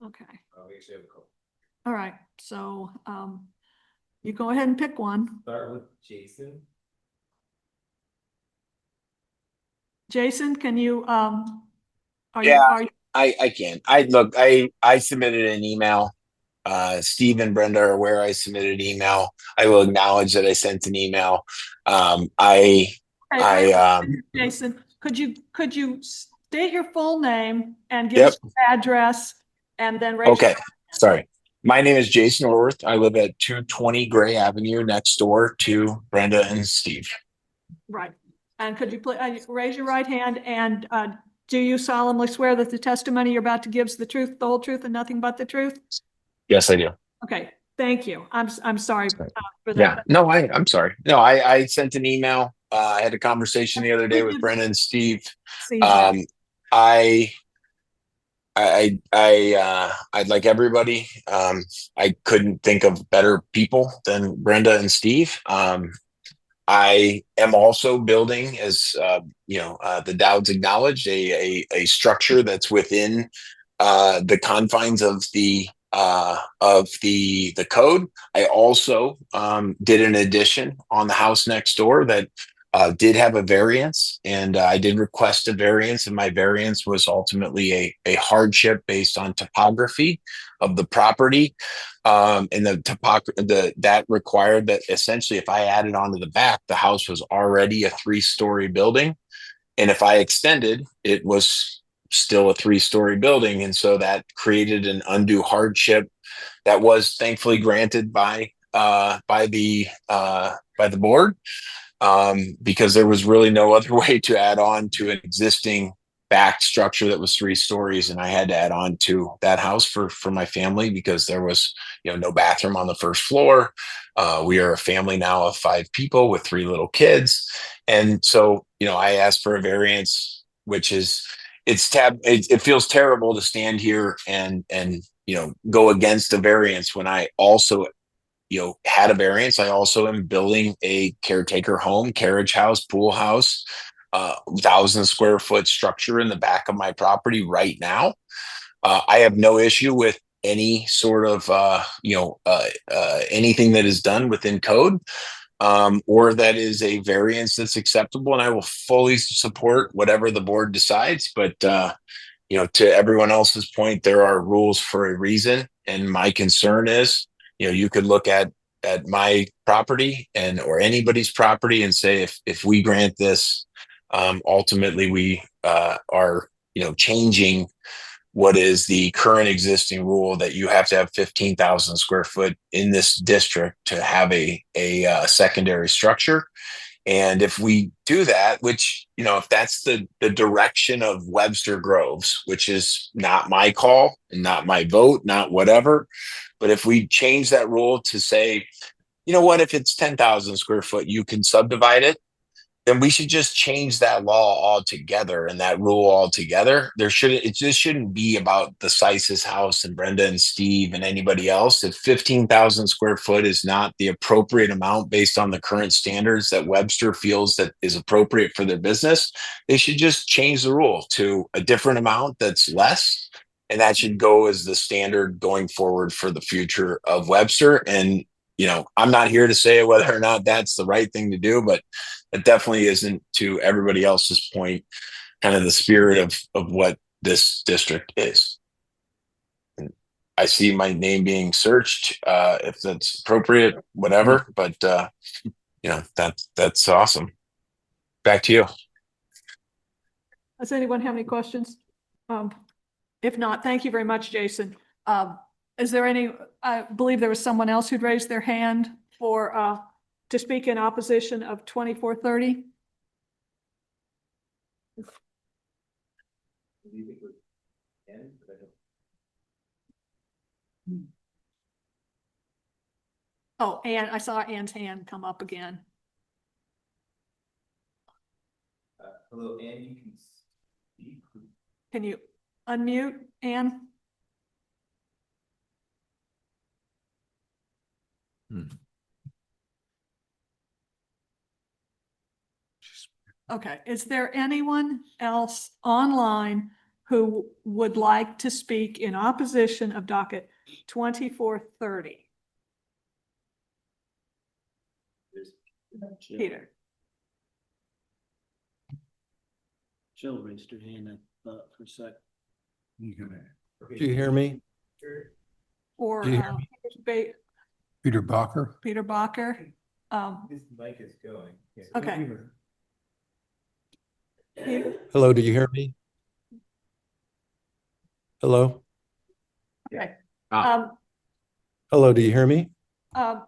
Okay. All right. So you go ahead and pick one. Start with Jason. Jason, can you, I can. I submitted an email Steve and Brenda are aware I submitted an email. I will acknowledge that I sent an email. I Jason, could you state your full name and give Yep. us your address and then raise your Okay, sorry. My name is Jason Orworth. I live at 220 Gray Avenue next door to Brenda and Steve. right. And could you please raise your right hand and do you solemnly swear that the testimony you're about to give is the truth, the whole truth, and nothing but the truth? Yes, I do. Okay, thank you. I'm sorry for Yeah, that. no, I'm sorry. No, I sent an email. I had a conversation the other day with Brenda and Steve. See that. I'd like everybody. I couldn't think of better people than Brenda and Steve. I am also building, as the Dowds acknowledged, a structure that's within the confines of the code. I also did an addition on the house next door that did have a variance, and I did request a variance, and my variance was ultimately a hardship based on topography of the property. And that required that essentially if I added onto the back, the house was already a 3-story building. And if I extended, it was still a 3-story building. And so that created an undue hardship that was thankfully granted by the board, because there was really no other way to add on to an existing back structure that was 3 stories, and I had to add on to that house for my family because there was no bathroom on the first floor. We are a family now of 5 people with 3 little kids, and so I asked for a variance, which is it feels terrible to stand here and go against a variance when I also had a variance. I also am building a caretaker home, carriage house, pool house, 1,000 square foot structure in the back of my property right now. I have no issue with any sort of anything that is done within code, or that is a variance that's acceptable, and I will fully support whatever the board decides. But to everyone else's point, there are rules for a reason, and my concern is you could look at my property or anybody's property and say if we grant this, ultimately we are changing what is the current existing rule that you have to have 15,000 square foot in this district to have a secondary structure. And if we do that, which, if that's the direction of Webster Groves, which is not my call and not my vote, not whatever, but if we change that rule to say, if it's 10,000 square foot, you can subdivide it, then we should just change that law altogether and that rule altogether. It just shouldn't be about the Seises house and Brenda and Steve and anybody else. If 15,000 square foot is not the appropriate amount based on the current standards that Webster feels that is appropriate for their business, they should just change the rule to a different amount that's less. And that should go as the standard going forward for the future of Webster. And, I'm not here to say whether or not that's the right thing to do, but it definitely isn't, to everybody else's point, kind of the spirit of what this district is. And I see my name being searched, if that's appropriate, whatever, but that's awesome. Back to you. Does anyone have any questions? If not, thank you very much, Jason. Is there any, I believe there was someone else who'd raised their hand to speak in opposition of 2430? Oh, Ann, I saw Ann's hand come up again. Hello, Ann, you can speak. Can you unmute, Ann? Okay, is there anyone else online who would like to speak in opposition of docket 2430? Peter. Jill raised her hand, I thought, for a sec. Do you hear me? or Do you hear Peter Bacher? Peter Bacher. This mic is going. Yeah. Okay. Peter, Hello, do you hear me? Hello? okay. Hello, do you hear me?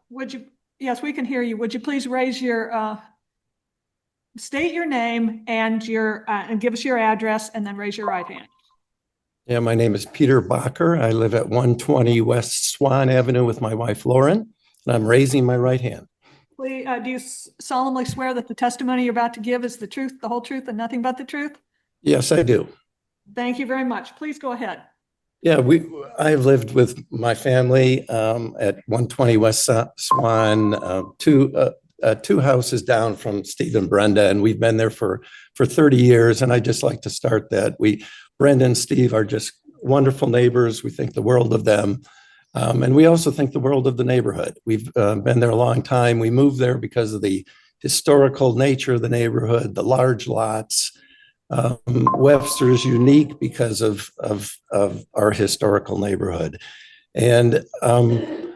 Would you, yes, we can hear you. Would you please raise your, state your name and and give us your address and then raise your right hand. Yeah, my name is Peter Bacher. I live at 120 West Swan Avenue with my wife Lauren, and I'm raising my right hand. Please, do you solemnly swear that the testimony you're about to give is the truth, the whole truth, and nothing but the truth? Yes, I do. Thank you very much. Please go ahead. Yeah, I've lived with my family at 120 West Swan, two houses down from Steve and Brenda, and we've been there for 30 years. And I just like to start that Brenda and Steve are just wonderful neighbors. We think the world of them. And we also think the world of the neighborhood. We've been there a long time. We moved there because of the historical nature of the neighborhood, the large lots. Webster is unique because of our historical neighborhood. And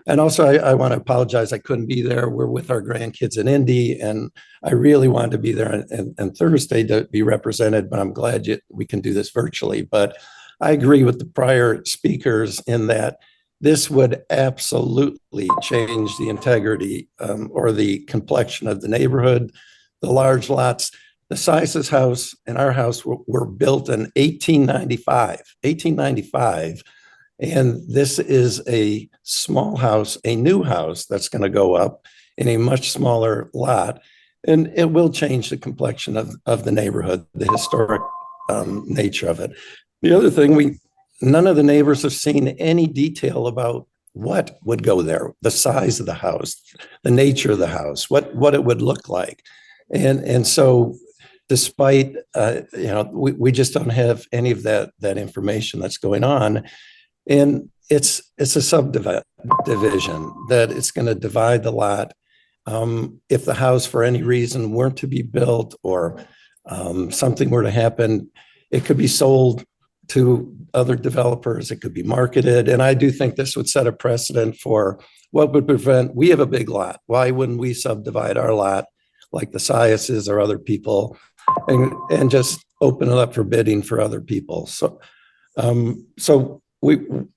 also I want to apologize. I couldn't be there. We're with our grandkids in Indy, and I really wanted to be there on Thursday to be represented, but I'm glad we can do this virtually. But I agree with the prior speakers in that this would absolutely change the integrity or the complexion of the neighborhood. The large lots, the Sizes house and our house were built in 1895. And this is a small house, a new house that's going to go up in a much smaller lot. And it will change the complexion of the neighborhood, the historic nature of it. The other thing, none of the neighbors have seen any detail about what would go there, the size of the house, the nature of the house, what it would look like. And so despite, we just don't have any of that information that's going on. And it's a subdivision that it's going to divide the lot. If the house for any reason weren't to be built or something were to happen, it could be sold to other developers, it could be marketed. And I do think this would set a precedent for what would prevent, we have a big lot. Why wouldn't we subdivide our lot like the Siases or other people and just open it up for bidding for other people? So we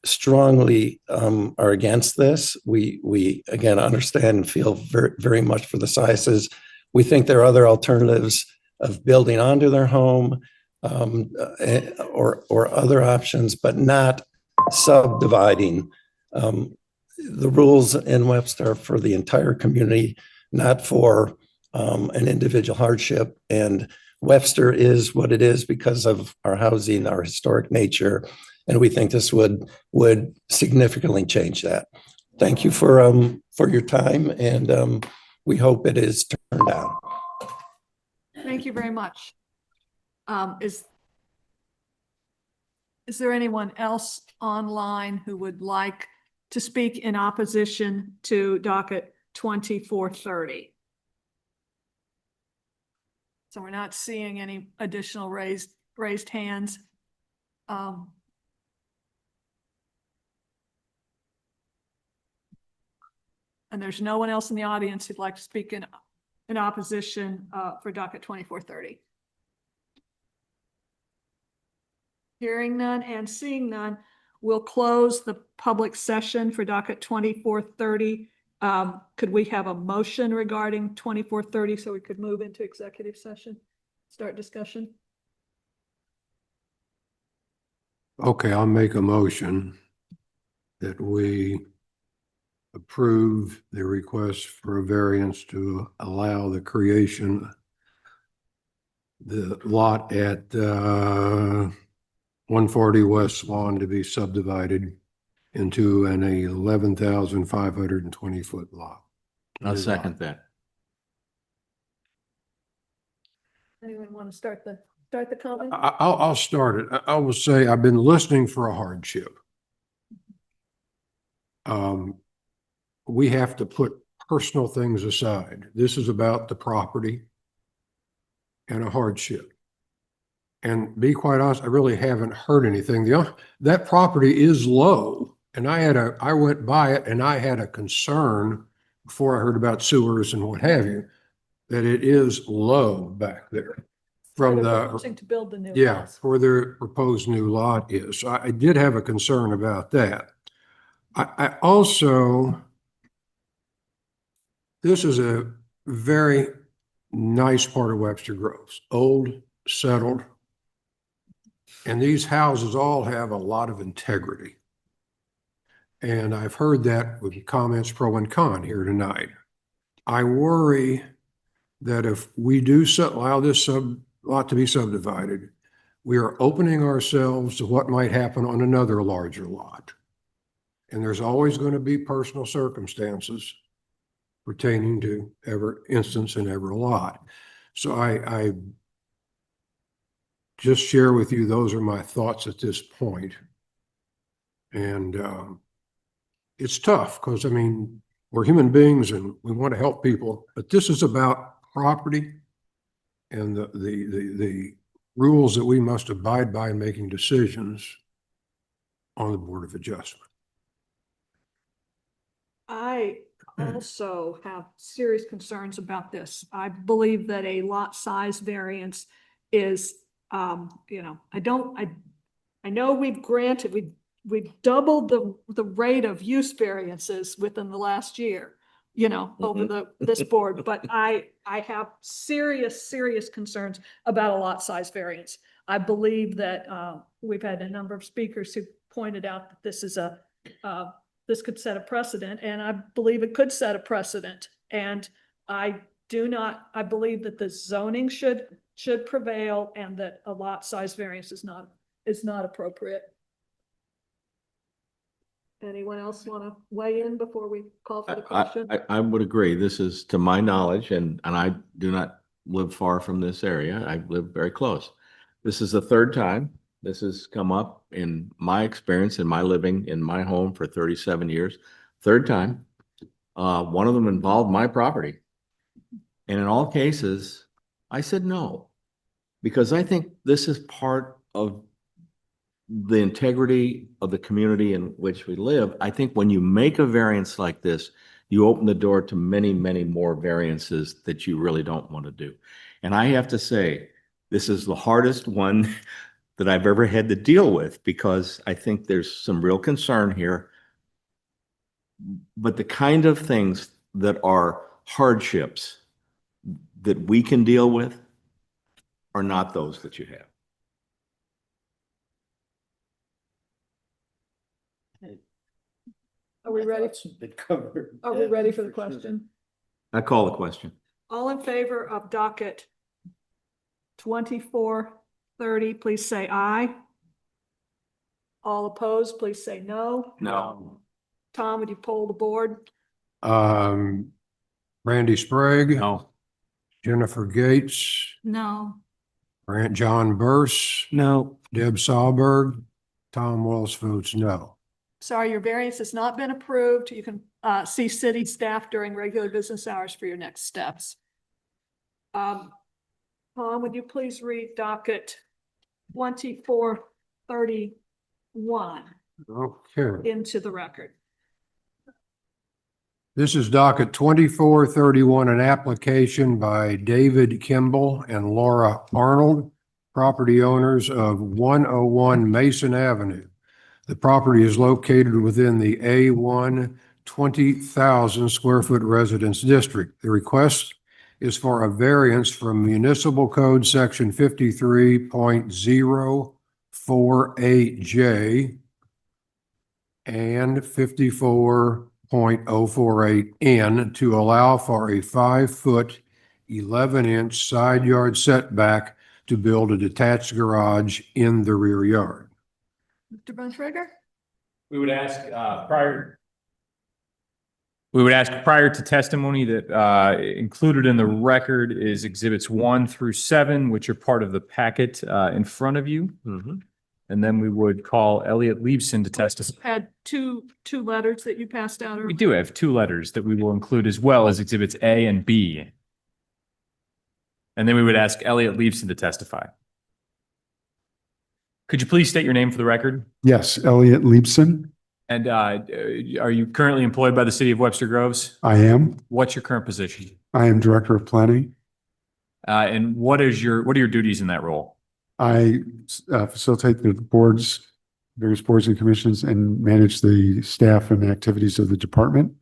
strongly are against this. We again understand and feel very, very much for the Siases. We think there are other alternatives of building onto their home or other options, but not subdividing. The rules in Webster for the entire community, not for an individual hardship. And Webster is what it is because of our housing, our historic nature. And we think this would significantly change that. Thank you for your time, and we hope it is turned down. Thank you very much. Is there anyone else online who would like to speak in opposition to docket 2430? So we're not seeing any additional raised hands. And there's no one else in the audience who'd like to speak in opposition for docket 2430. Hearing none and seeing none, we'll close the public session for docket 2430. Could we have a motion regarding 2430 so we could move into executive session, start discussion? Okay, I'll make a motion that we approve the request for a variance to allow the creation, the lot at 140 West Swan to be subdivided into an 11,520 foot lot. I'll second that. Anyone want to start the comment? I'll start it. I will say I've been listening for a hardship. We have to put personal things aside. This is about the property and a hardship. And be quite honest, I really haven't heard anything. That property is low. And I went by it and I had a concern before I heard about sewers and what have you, that it is low back there from They're the, proposing to build the new yeah, house. where their proposed new lot is. So I did have a concern about that. I also, this is a very nice part of Webster Groves, old, settled. And these houses all have a lot of integrity. And I've heard that with comments pro and con here tonight. I worry that if we do allow this lot to be subdivided, we are opening ourselves to what might happen on another larger lot. And there's always going to be personal circumstances pertaining to every instance in every lot. So I just share with you, those are my thoughts at this point. And it's tough because, I mean, we're human beings and we want to help people, but this is about property and the rules that we must abide by in making decisions on the Board of Adjustment. I also have serious concerns about this. I believe that a lot size variance is, you know, I know we've doubled the rate of use variances within the last year, you know, over this board, but I have serious concerns about a lot size variance. I believe that, we've had a number of speakers who pointed out that this is this could set a precedent, and I believe it could set a precedent. And I believe that the zoning should prevail and that a lot size variance is not appropriate. Anyone else want to weigh in before we call for the question? I would agree. This is, to my knowledge, and I do not live far from this area. I live very close. This is the third time this has come up in my experience, in my living in my home for 37 years. Third time. One of them involved my property. And in all cases, I said no, because I think this is part of the integrity of the community in which we live. I think when you make a variance like this, you open the door to many, many more variances that you really don't want to do. And I have to say, this is the hardest one that I've ever had to deal with, because I think there's some real concern here. But the kind of things that are hardships that we can deal with are not those that you have. Are we ready? Are we ready for the question? I call the question. All in favor of docket 2430, please say aye. All opposed, please say no. No. Tom, would you poll the board? Randy Sprague. No. Jennifer Gates. No. John Burse. No. Deb Sahlberg. Tom Wells votes no. Sorry, your variance has not been approved. You can see city staff during regular business hours for your next steps. Tom, would you please read docket 2431 Okay. into the record? This is docket 2431, an application by David Kimball and Laura Arnold, property owners of 101 Mason Avenue. The property is located within the A1 20,000 square foot residence district. The request is for a variance from Municipal Code Section 53.048J and 54.048N to allow for a 5-foot, 11-inch side yard setback to build a detached garage in the rear yard. Mr. Bontrager? We would ask prior to testimony that included in the record is exhibits 1 through 7, which are part of the packet in front of you. And then we would call Elliot Leibson to testify. Had two letters that you passed out. We do have 2 letters that we will include, as well as exhibits A and B. And then we would ask Elliot Leibson to testify. Could you please state your name for the record? Yes, Elliot Leibson. And are you currently employed by the city of Webster Groves? I am. What's your current position? I am Director of Planning. And what are your duties in that role? I facilitate the boards, various boards and commissions, and manage the staff and activities of the department.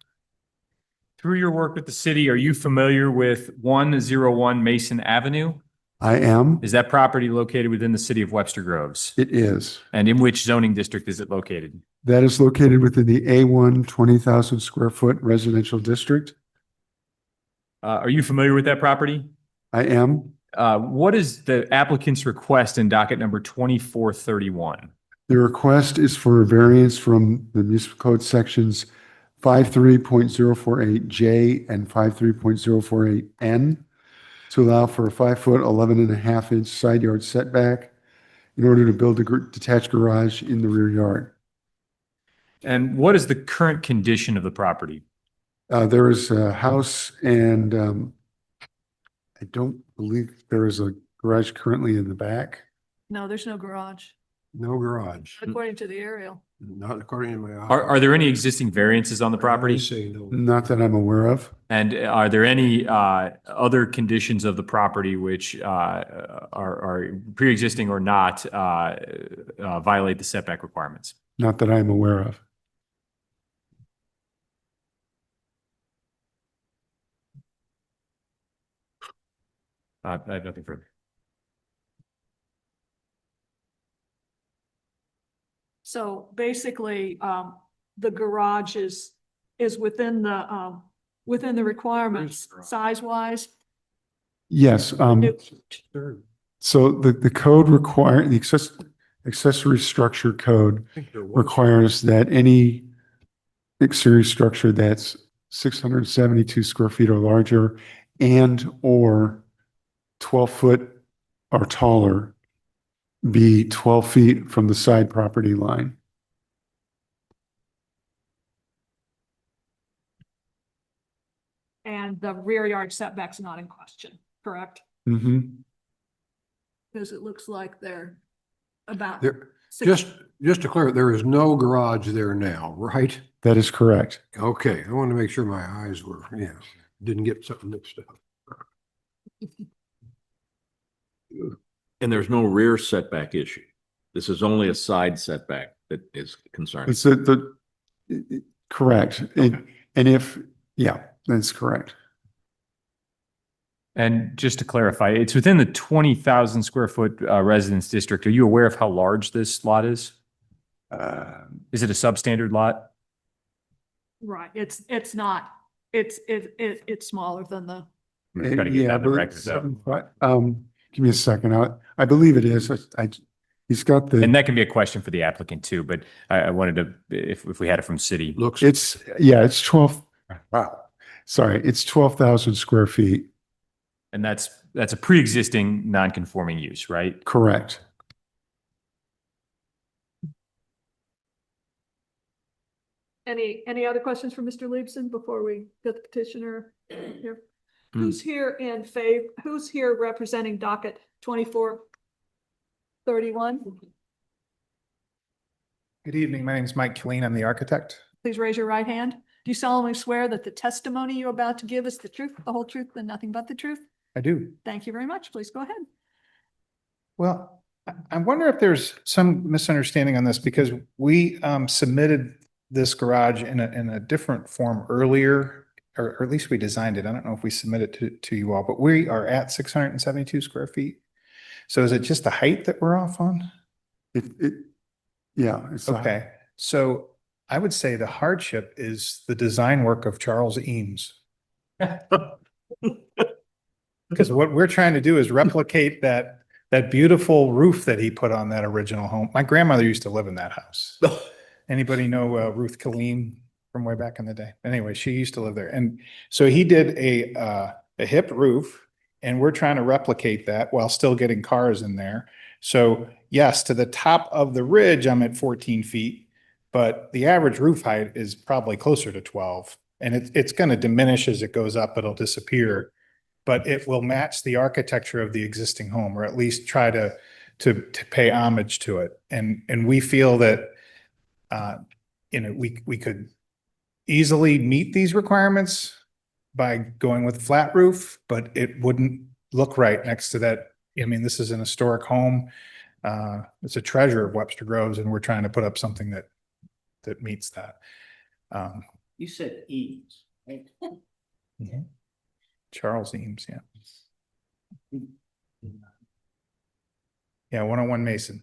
Through your work with the city, are you familiar with 101 Mason Avenue? I am. Is that property located within the city of Webster Groves? It is. And in which zoning district is it located? That is located within the A1 20,000 square foot residential district. Are you familiar with that property? I am. What is the applicant's request in docket number 2431? The request is for a variance from the municipal code sections 53.048J and 53.048N to allow for a 5-foot, 11.5-inch side yard setback in order to build a detached garage in the rear yard. And what is the current condition of the property? There is a house and I don't believe there is a garage currently in the back. No, there's no garage, No garage, according to the aerial. not according to my. Are there any existing variances on the property? Say no. Not that I'm aware of. And are there any other conditions of the property which are pre-existing or not violate the setback requirements? Not that I'm aware of. I have nothing further. So basically, the garage is within the requirements size wise. Yes. So the code accessory structure code requires that any exterior structure that's 672 square feet or larger and or 12 foot or taller be 12 feet from the side property line. And the rear yard setback's not in question, correct? Mm-hmm. Because it looks like they're about. There, six- just to clear, there is no garage there now, right? That is correct. Okay, I want to make sure my eyes were, didn't get something mixed up. And there's no rear setback issue. This is only a side setback that is concerning. It's correct. And if, yeah, that's correct. And just to clarify, it's within the 20,000 square foot residence district. Are you aware of how large this lot is? Is it a substandard lot? Right, it's not, it's smaller than the. Gotta get Yeah, that I in the believe record, though. 7 foot. Give me a second. I believe it is. He's got And the, that can be a question for the applicant too, but I wanted to, if we had it from city. Looks. it's 12. Wow. Sorry, it's 12,000 square feet. And that's a pre-existing non-conforming use, right? Correct. Any other questions for Mr. Liebson before we get the petitioner here? Who's here who's here representing docket 2431? Good evening. My name is Mike Killeen. I'm the architect. Please raise your right hand. Do you solemnly swear that the testimony you're about to give is the truth, the whole truth, and nothing but the truth? I do. Thank you very much. Please go ahead. Well, I wonder if there's some misunderstanding on this because we submitted this garage in a different form earlier, or at least we designed it. I don't know if we submitted it to you all, but we are at 672 square feet. So is it just the height that we're off on? Yeah. It's Okay. So I would say the hardship is the design work of Charles Eames. Because what we're trying to do is replicate that beautiful roof that he put on that original home. My grandmother used to live in that house. Anybody know Ruth Killeen from way back in the day? Anyway, she used to live there. And so he did a hip roof, and we're trying to replicate that while still getting cars in there. So yes, to the top of the ridge, I'm at 14 feet, but the average roof height is probably closer to 12. And it's going to diminish as it goes up. It'll disappear, but it will match the architecture of the existing home, or at least try to to pay homage to it. And we feel that, we could easily meet these requirements by going with flat roof, but it wouldn't look right next to that. I mean, this is an historic home. It's a treasure of Webster Groves, and we're trying to put up something that meets that. You said Eames, right? Charles Eames, yeah. Yeah, 101 Mason.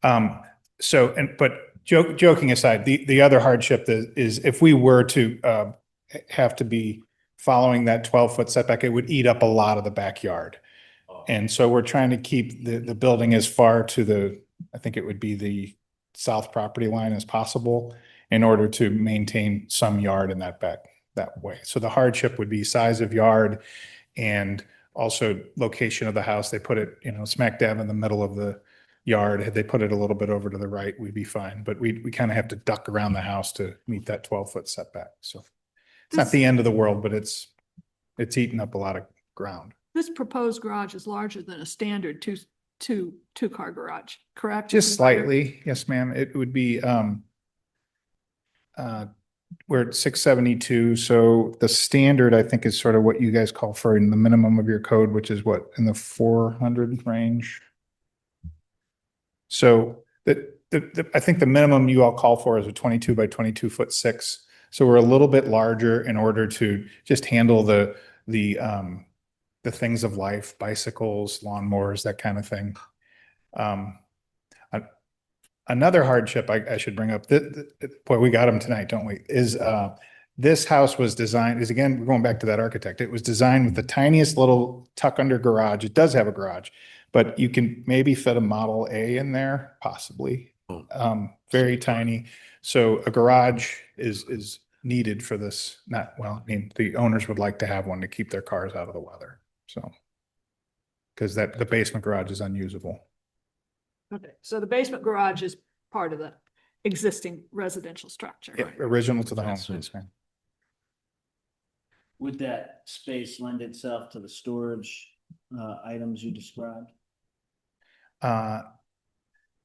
But joking aside, the other hardship is if we were to have to be following that 12-foot setback, it would eat up a lot of the backyard. And so we're trying to keep the building as far to I think it would be the south property line as possible in order to maintain some yard in that way. So the hardship would be size of yard and also location of the house. They put it, smack dab in the middle of the yard. Had they put it a little bit over to the right, we'd be fine. But we kind of have to duck around the house to meet that 12-foot setback. So it's not the end of the world, but it's eating up a lot of ground. This proposed garage is larger than a standard two-car garage, correct? Just slightly. Yes, ma'am. It would be, we're at 672. So the standard, I think, is sort of what you guys call for in the minimum of your code, which is what, in the 400 range? So I think the minimum you all call for is a 22 by 22 foot 6. So we're a little bit larger in order to just handle the things of life, bicycles, lawnmowers, that kind of thing. Another hardship I should bring up, boy, we got them tonight, don't we? Is this house was designed, again, we're going back to that architect. It was designed with the tiniest little tuck under garage. It does have a garage, but you can maybe fit a Model A in there, possibly. Very tiny. So a garage is needed for this. The owners would like to have one to keep their cars out of the weather. So, because the basement garage is unusable. Okay, so the basement garage is part of the existing residential structure. Yeah, original to the home. Yes, ma'am. Would that space lend itself to the storage items you described?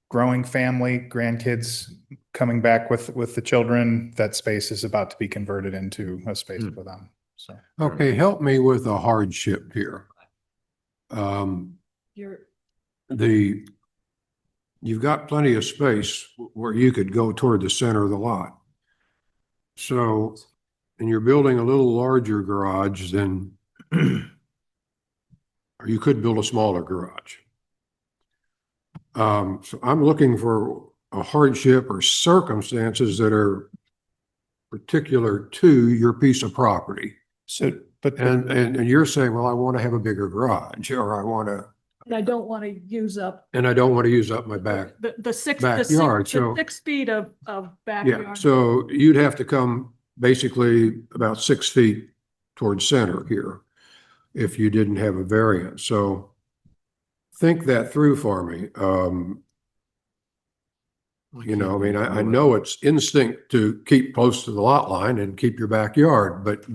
Growing family, grandkids coming back with the children, that space is about to be converted into a space for them. So, Okay, help me with a hardship here. You've got plenty of space where you could go toward the center of the lot. So, and you're building a little larger garage than, or you could build a smaller garage. So I'm looking for a hardship or circumstances that are particular to your piece of property. So, but and you're saying, well, I want to have a bigger garage, or I want to, And I don't want to use up and I don't want to use up my backyard. the 6 feet of Yeah, backyard. so you'd have to come basically about 6 feet towards center here if you didn't have a variance. So think that through for me. I know it's instinct to keep close to the lot line and keep your backyard, but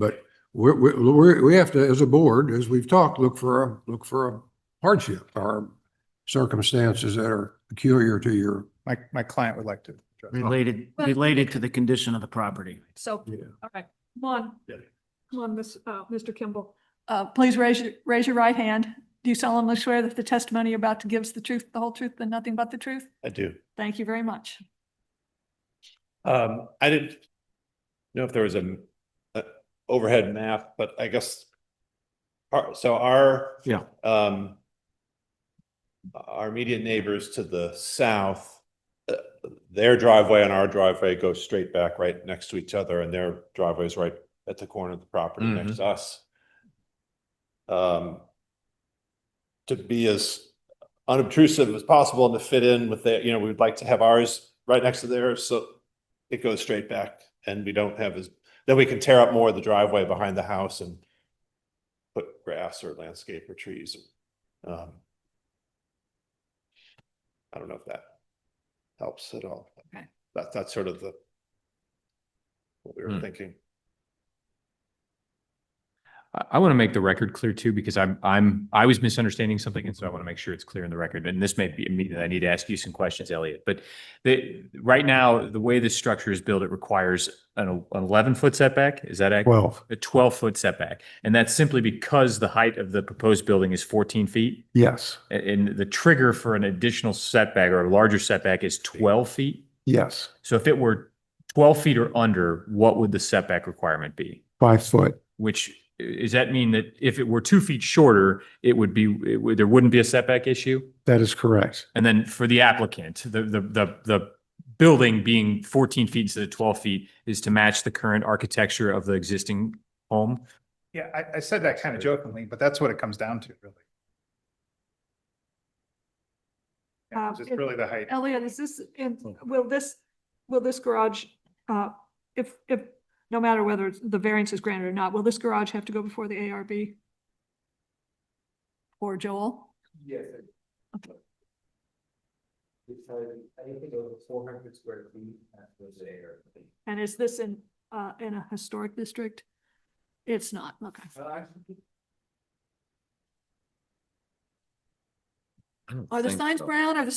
we have to, as a board, as we've talked, look for a hardship or circumstances that are peculiar to your. my client would like to. Related to the condition of the property. So, Yeah. all right, come on, Mr. Kimball. Please raise your right hand. Do you solemnly swear that the testimony you're about to give is the truth, the whole truth, and nothing but the truth? I do. Thank you very much. I didn't know if there was an overhead map, but I guess our immediate neighbors to the south, their driveway and our driveway go straight back right next to each other, and their driveway is right at the corner of the property next to us. To be as unobtrusive as possible and to fit in with the, we'd like to have ours right next to theirs, so it goes straight back, and we don't have then we can tear up more of the driveway behind the house and put grass or landscape or trees. I don't know if that helps at all. Okay. That's sort of what we were thinking. I want to make the record clear too, because I was misunderstanding something. And so I want to make sure it's clear in the record. And this may be, I need to ask you some questions, Elliot, but right now, the way this structure is built, it requires an 11-foot setback. Is that accurate? 12. A 12-foot setback. And that's simply because the height of the proposed building is 14 feet. Yes, And the trigger for an additional setback or a larger setback is 12 feet. yes, So if it were 12 feet or under, what would the setback requirement be? 5 foot. Which, does that mean that if it were 2 feet shorter, there wouldn't be a setback issue? That is correct. And then for the applicant, the building being 14 feet instead of 12 feet is to match the current architecture of the existing home? Yeah, I said that kind of jokingly, but that's what it comes down to, really. Yeah, it's really the height. Elliot, is this, will this garage, if, no matter whether the variance is granted or not, will this garage have to go before the ARB? Or Joel? Yes. Okay. Anything over 400 square feet, that was there. And is this in a historic district? It's not, okay. Are the signs brown? Are the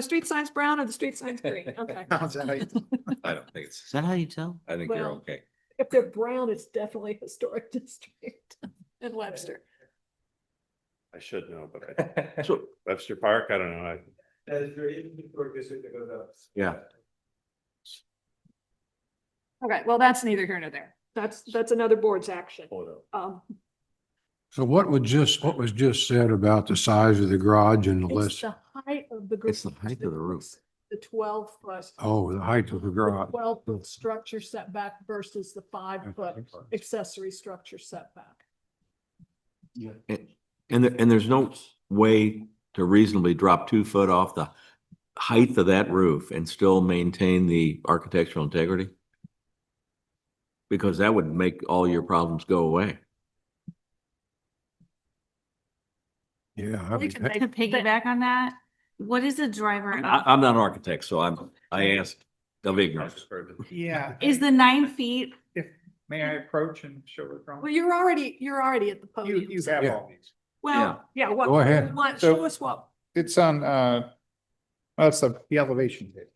street signs brown? Are the street signs green? Okay. I don't think it's, Is that how you tell? I think you're Well, okay. If they're brown, it's definitely historic district in Webster. I should know, but Webster Park, I don't know. That is very historic district that goes up. Yeah. Okay, well, that's neither here nor there. That's another board's action. So what was just said about the size of the garage and the It's list? the height of the. It's the height of the roof. The 12-foot. Oh, the height of the garage. 12-foot structure setback versus the 5-foot accessory structure setback. And there's no way to reasonably drop 2 foot off the height of that roof and still maintain the architectural integrity? Because that would make all your problems go away. Yeah. I We mean, can To piggyback on that, what is the driver? I'm not an architect, so I asked of ignorance. Yeah. Is the 9 feet? May I approach and show the drawing? Well, you're already at the podium. You so- have Yeah. all these. Well, yeah, what? Go ahead. Show us what. It's on, that's the elevation page.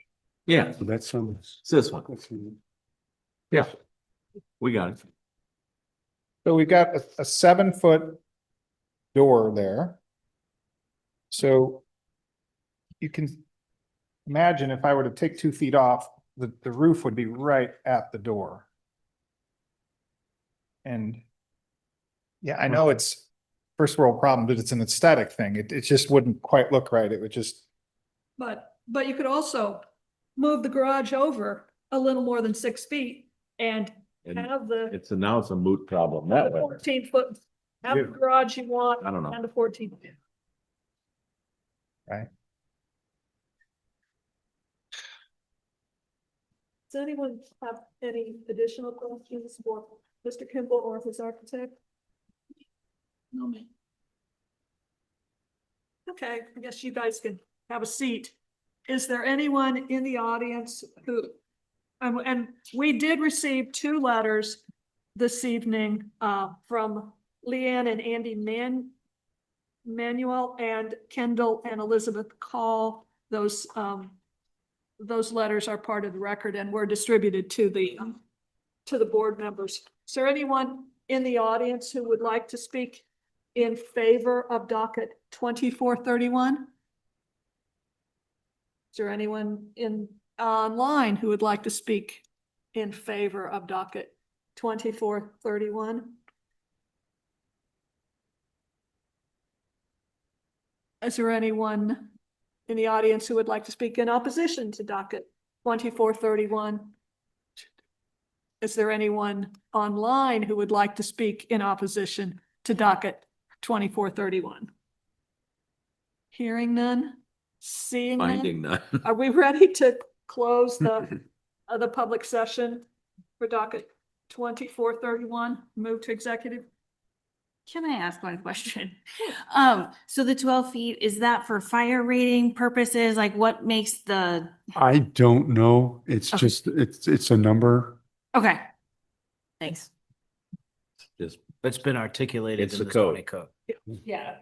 Yeah, So that's some. it's this one. Yeah. We got it. So we've got a 7-foot door there. So you can imagine if I were to take 2 feet off, the roof would be right at the door. And yeah, I know it's first world problem, but it's an aesthetic thing. It just wouldn't quite look right. It would just, But you could also move the garage over a little more than 6 feet and And have the now it's a moot problem that way. 14-foot, have the Yeah. garage you want. I don't know. And the 14. right? Does anyone have any additional questions for Mr. Kimball or his architect? No, man. Okay, I guess you guys can have a seat. Is there anyone in the audience who, and we did receive 2 letters this evening from Leanne and Andy Manuel and Kendall and Elizabeth Call. Those letters are part of the record and were distributed to the board members. Is there anyone in the audience who would like to speak in favor of docket 2431? Is there anyone online who would like to speak in favor of docket 2431? Is there anyone in the audience who would like to speak in opposition to docket 2431? Is there anyone online who would like to speak in opposition to docket 2431? Hearing none, seeing none. Finding none. Are we ready to close the public session for docket 2431? Move to executive? Can I ask one question? So the 12 feet, is that for fire rating purposes? Like what makes the, I don't know. It's Okay. just, it's a number. okay. Thanks. Just, It's been articulated It's in the the code. zoning code. Yeah.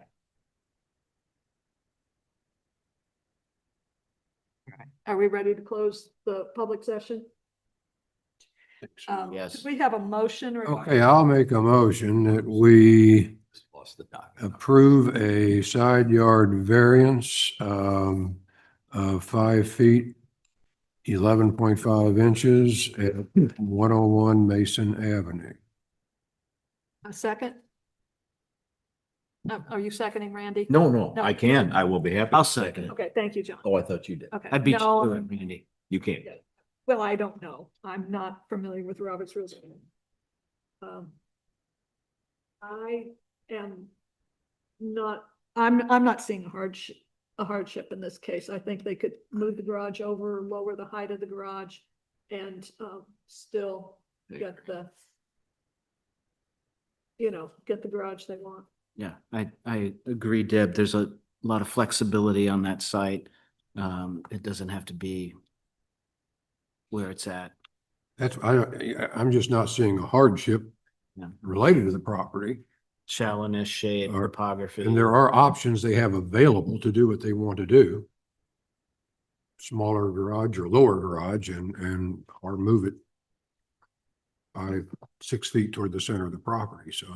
Are we ready to close the public session? Yes. Do we have a motion or? Okay, I'll make a motion that we lost the doc. approve a side yard variance, of 5 feet, 11.5 inches at 101 Mason Avenue. A second? Are you seconding, Randy? No, no, No. I can. I will be happy. I'll to second it. Okay, thank you, John. Oh, I thought you did. Okay. I beat you No, to it, Randy. You can't. well, I don't know. I'm not familiar with Robert's rules. I am not, I'm not seeing a hardship in this case. I think they could move the garage over, lower the height of the garage and, still get the, get the garage they want. Yeah, I agree, Deb. There's a lot of flexibility on that site. It doesn't have to be where it's at. I'm just not seeing a hardship Yeah. related to the property. Shallowness, shade, Or- topography. And there are options they have available to do what they want to do. Smaller garage or lower garage or move it by 6 feet toward the center of the property, so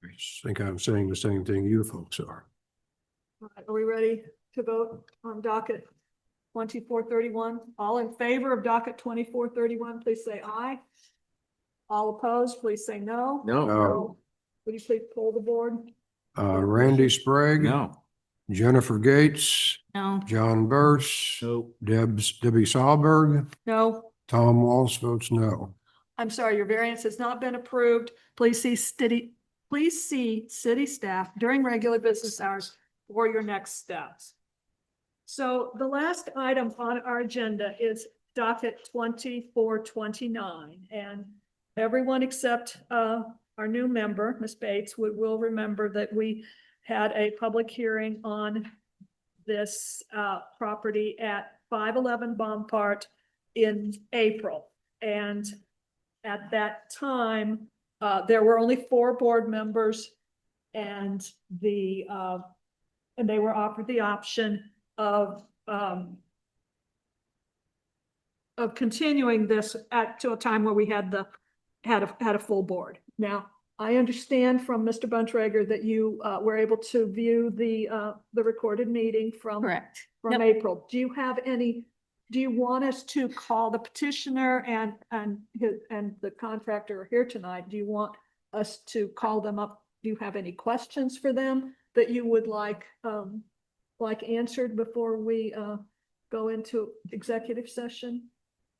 I just think I'm saying the same thing you folks are. All right, are we ready to vote on docket 2431? All in favor of docket 2431, please say aye. All opposed, please say no. No. Would you please poll the board? Randy Sprague. No. Jennifer Gates, No. John Burse, So Debbie Sahlberg, No. Tom Walsh votes no. I'm sorry, your variance has not been approved. Please see city staff during regular business hours for your next steps. So the last item on our agenda is docket 2429, and everyone except our new member, Ms. Bates, will remember that we had a public hearing on this property at 511 Bompart in April. And at that time, there were only 4 board members, and they were offered the option of continuing this to a time where we had a full board. Now, I understand from Mr. Buntrager that you were able to view the recorded meeting from Correct. from Yep. April. Do you want us to call the petitioner and the contractor here tonight? Do you want us to call them up? Do you have any questions for them that you would like answered before we go into executive session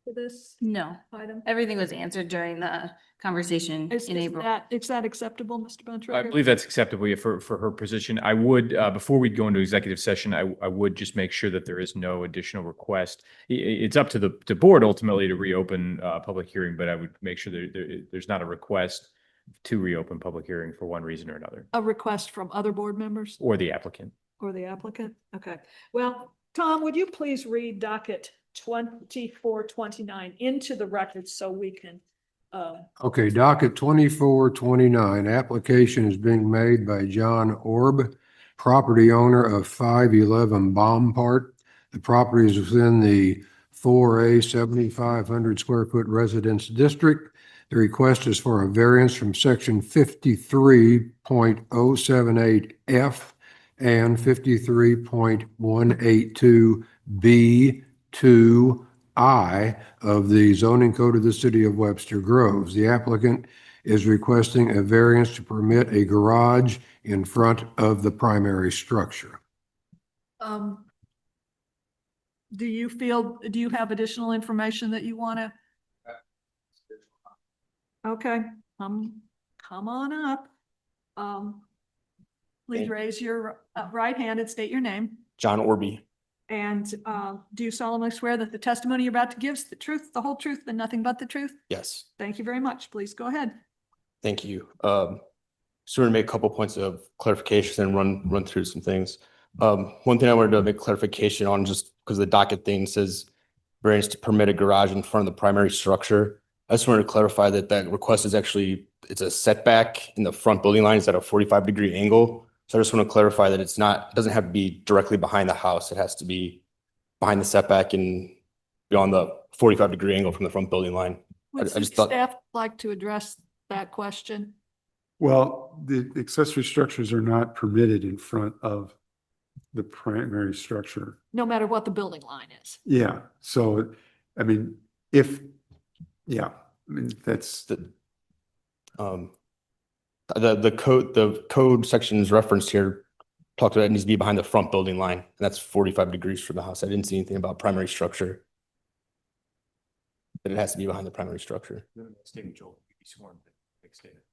for this No. item? Everything was answered during the conversation Is in April. is that acceptable, Mr. Buntrager? I believe that's acceptable for her position. I would, before we go into executive session, I would just make sure that there is no additional request. It's up to the board ultimately to reopen public hearing, but I would make sure there's not a request to reopen public hearing for one reason or another, A request from other board members or the applicant. or the applicant? Okay. Well, Tom, would you please read docket 2429 into the record so we can Okay, docket 2429, application is being made by John Orb, property owner of 511 Bompart. The property is within the 4A 7,500 square foot residence district. The request is for a variance from section 53.078F and 53.182B2I of the zoning code of the city of Webster Groves. The applicant is requesting a variance to permit a garage in front of the primary structure. do you have additional information that you want to? Okay, come on up. Please raise your right hand and state your name. John Orby. And do you solemnly swear that the testimony you're about to give is the truth, the whole truth, and nothing but the truth? Yes, Thank you very much. Please go ahead. thank you. So we're gonna make a couple points of clarification and run through some things. One thing I wanted to make clarification on, just because the docket thing says variance to permit a garage in front of the primary structure. I just wanted to clarify that that request is actually, it's a setback in the front building line. It's at a 45-degree angle. So I just want to clarify that it's not, it doesn't have to be directly behind the house. It has to be behind the setback and beyond the 45-degree angle from the front building line. Would I just city thought, staff like to address that question? Well, the accessory structures are not permitted in front of the primary structure. No matter what the building line is. Yeah, so, I mean, yeah, I mean, that's, the code sections referenced here talked about it needs to be behind the front building line, and that's 45 degrees from the house. I didn't see anything about primary structure. But it has to be behind the primary structure. Statement, Joel, you be sworn. Big statement.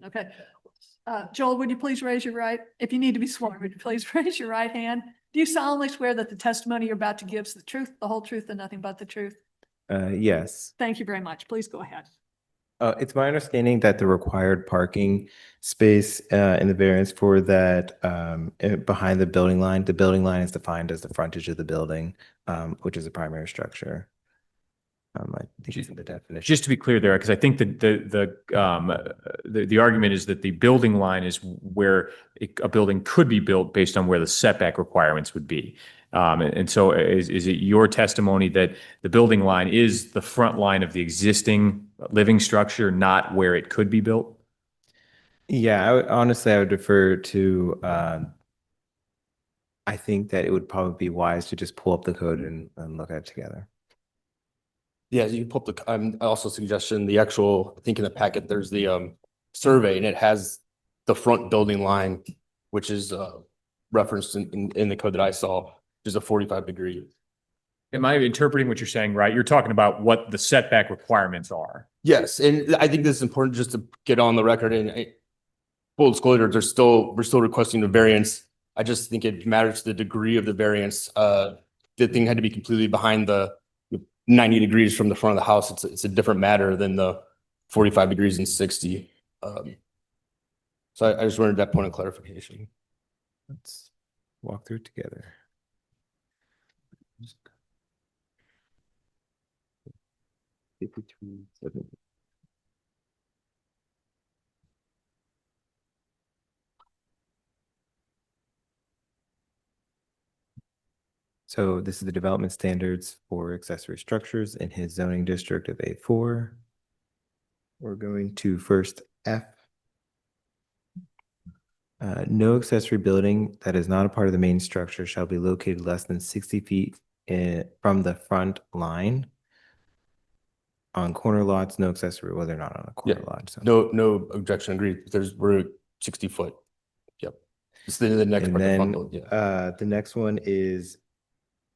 Okay. Joel, would you please raise your right? If you need to be sworn, would you please raise your right hand? Do you solemnly swear that the testimony you're about to give is the truth, the whole truth, and nothing but the truth? Yes. Thank you very much. Please go ahead. It's my understanding that the required parking space in the variance for that behind the building line is defined as the frontage of the building, which is a primary structure. I think it's in the definition. Just to be clear there, because I think that the argument is that the building line is where a building could be built based on where the setback requirements would be. And so is it your testimony that the building line is the front line of the existing living structure, not where it could be built? Yeah, honestly, I would defer to, I think that it would probably be wise to just pull up the code and look at it together. Yeah, you pull up the, also suggestion, the actual, I think in the packet, there's the survey, and it has the front building line, which is referenced in the code that I saw, which is a 45-degree. Am I interpreting what you're saying right? You're talking about what the setback requirements are. Yes, and I think this is important just to get on the record, and full disclosure, we're still requesting the variance. I just think it matters the degree of the variance. The thing had to be completely behind the 90 degrees from the front of the house. It's a different matter than the 45 degrees and 60. So I just wanted that point of clarification. Let's walk through it together. So this is the development standards for accessory structures in his zoning district of A4. We're going to first F. No accessory building that is not a part of the main structure shall be located less than 60 feet from the front line. On corner lots, no accessory, well, they're not on a corner lot. So. No objection, agreed. We're 60 foot. Yep. It's the next And part. then The the next one is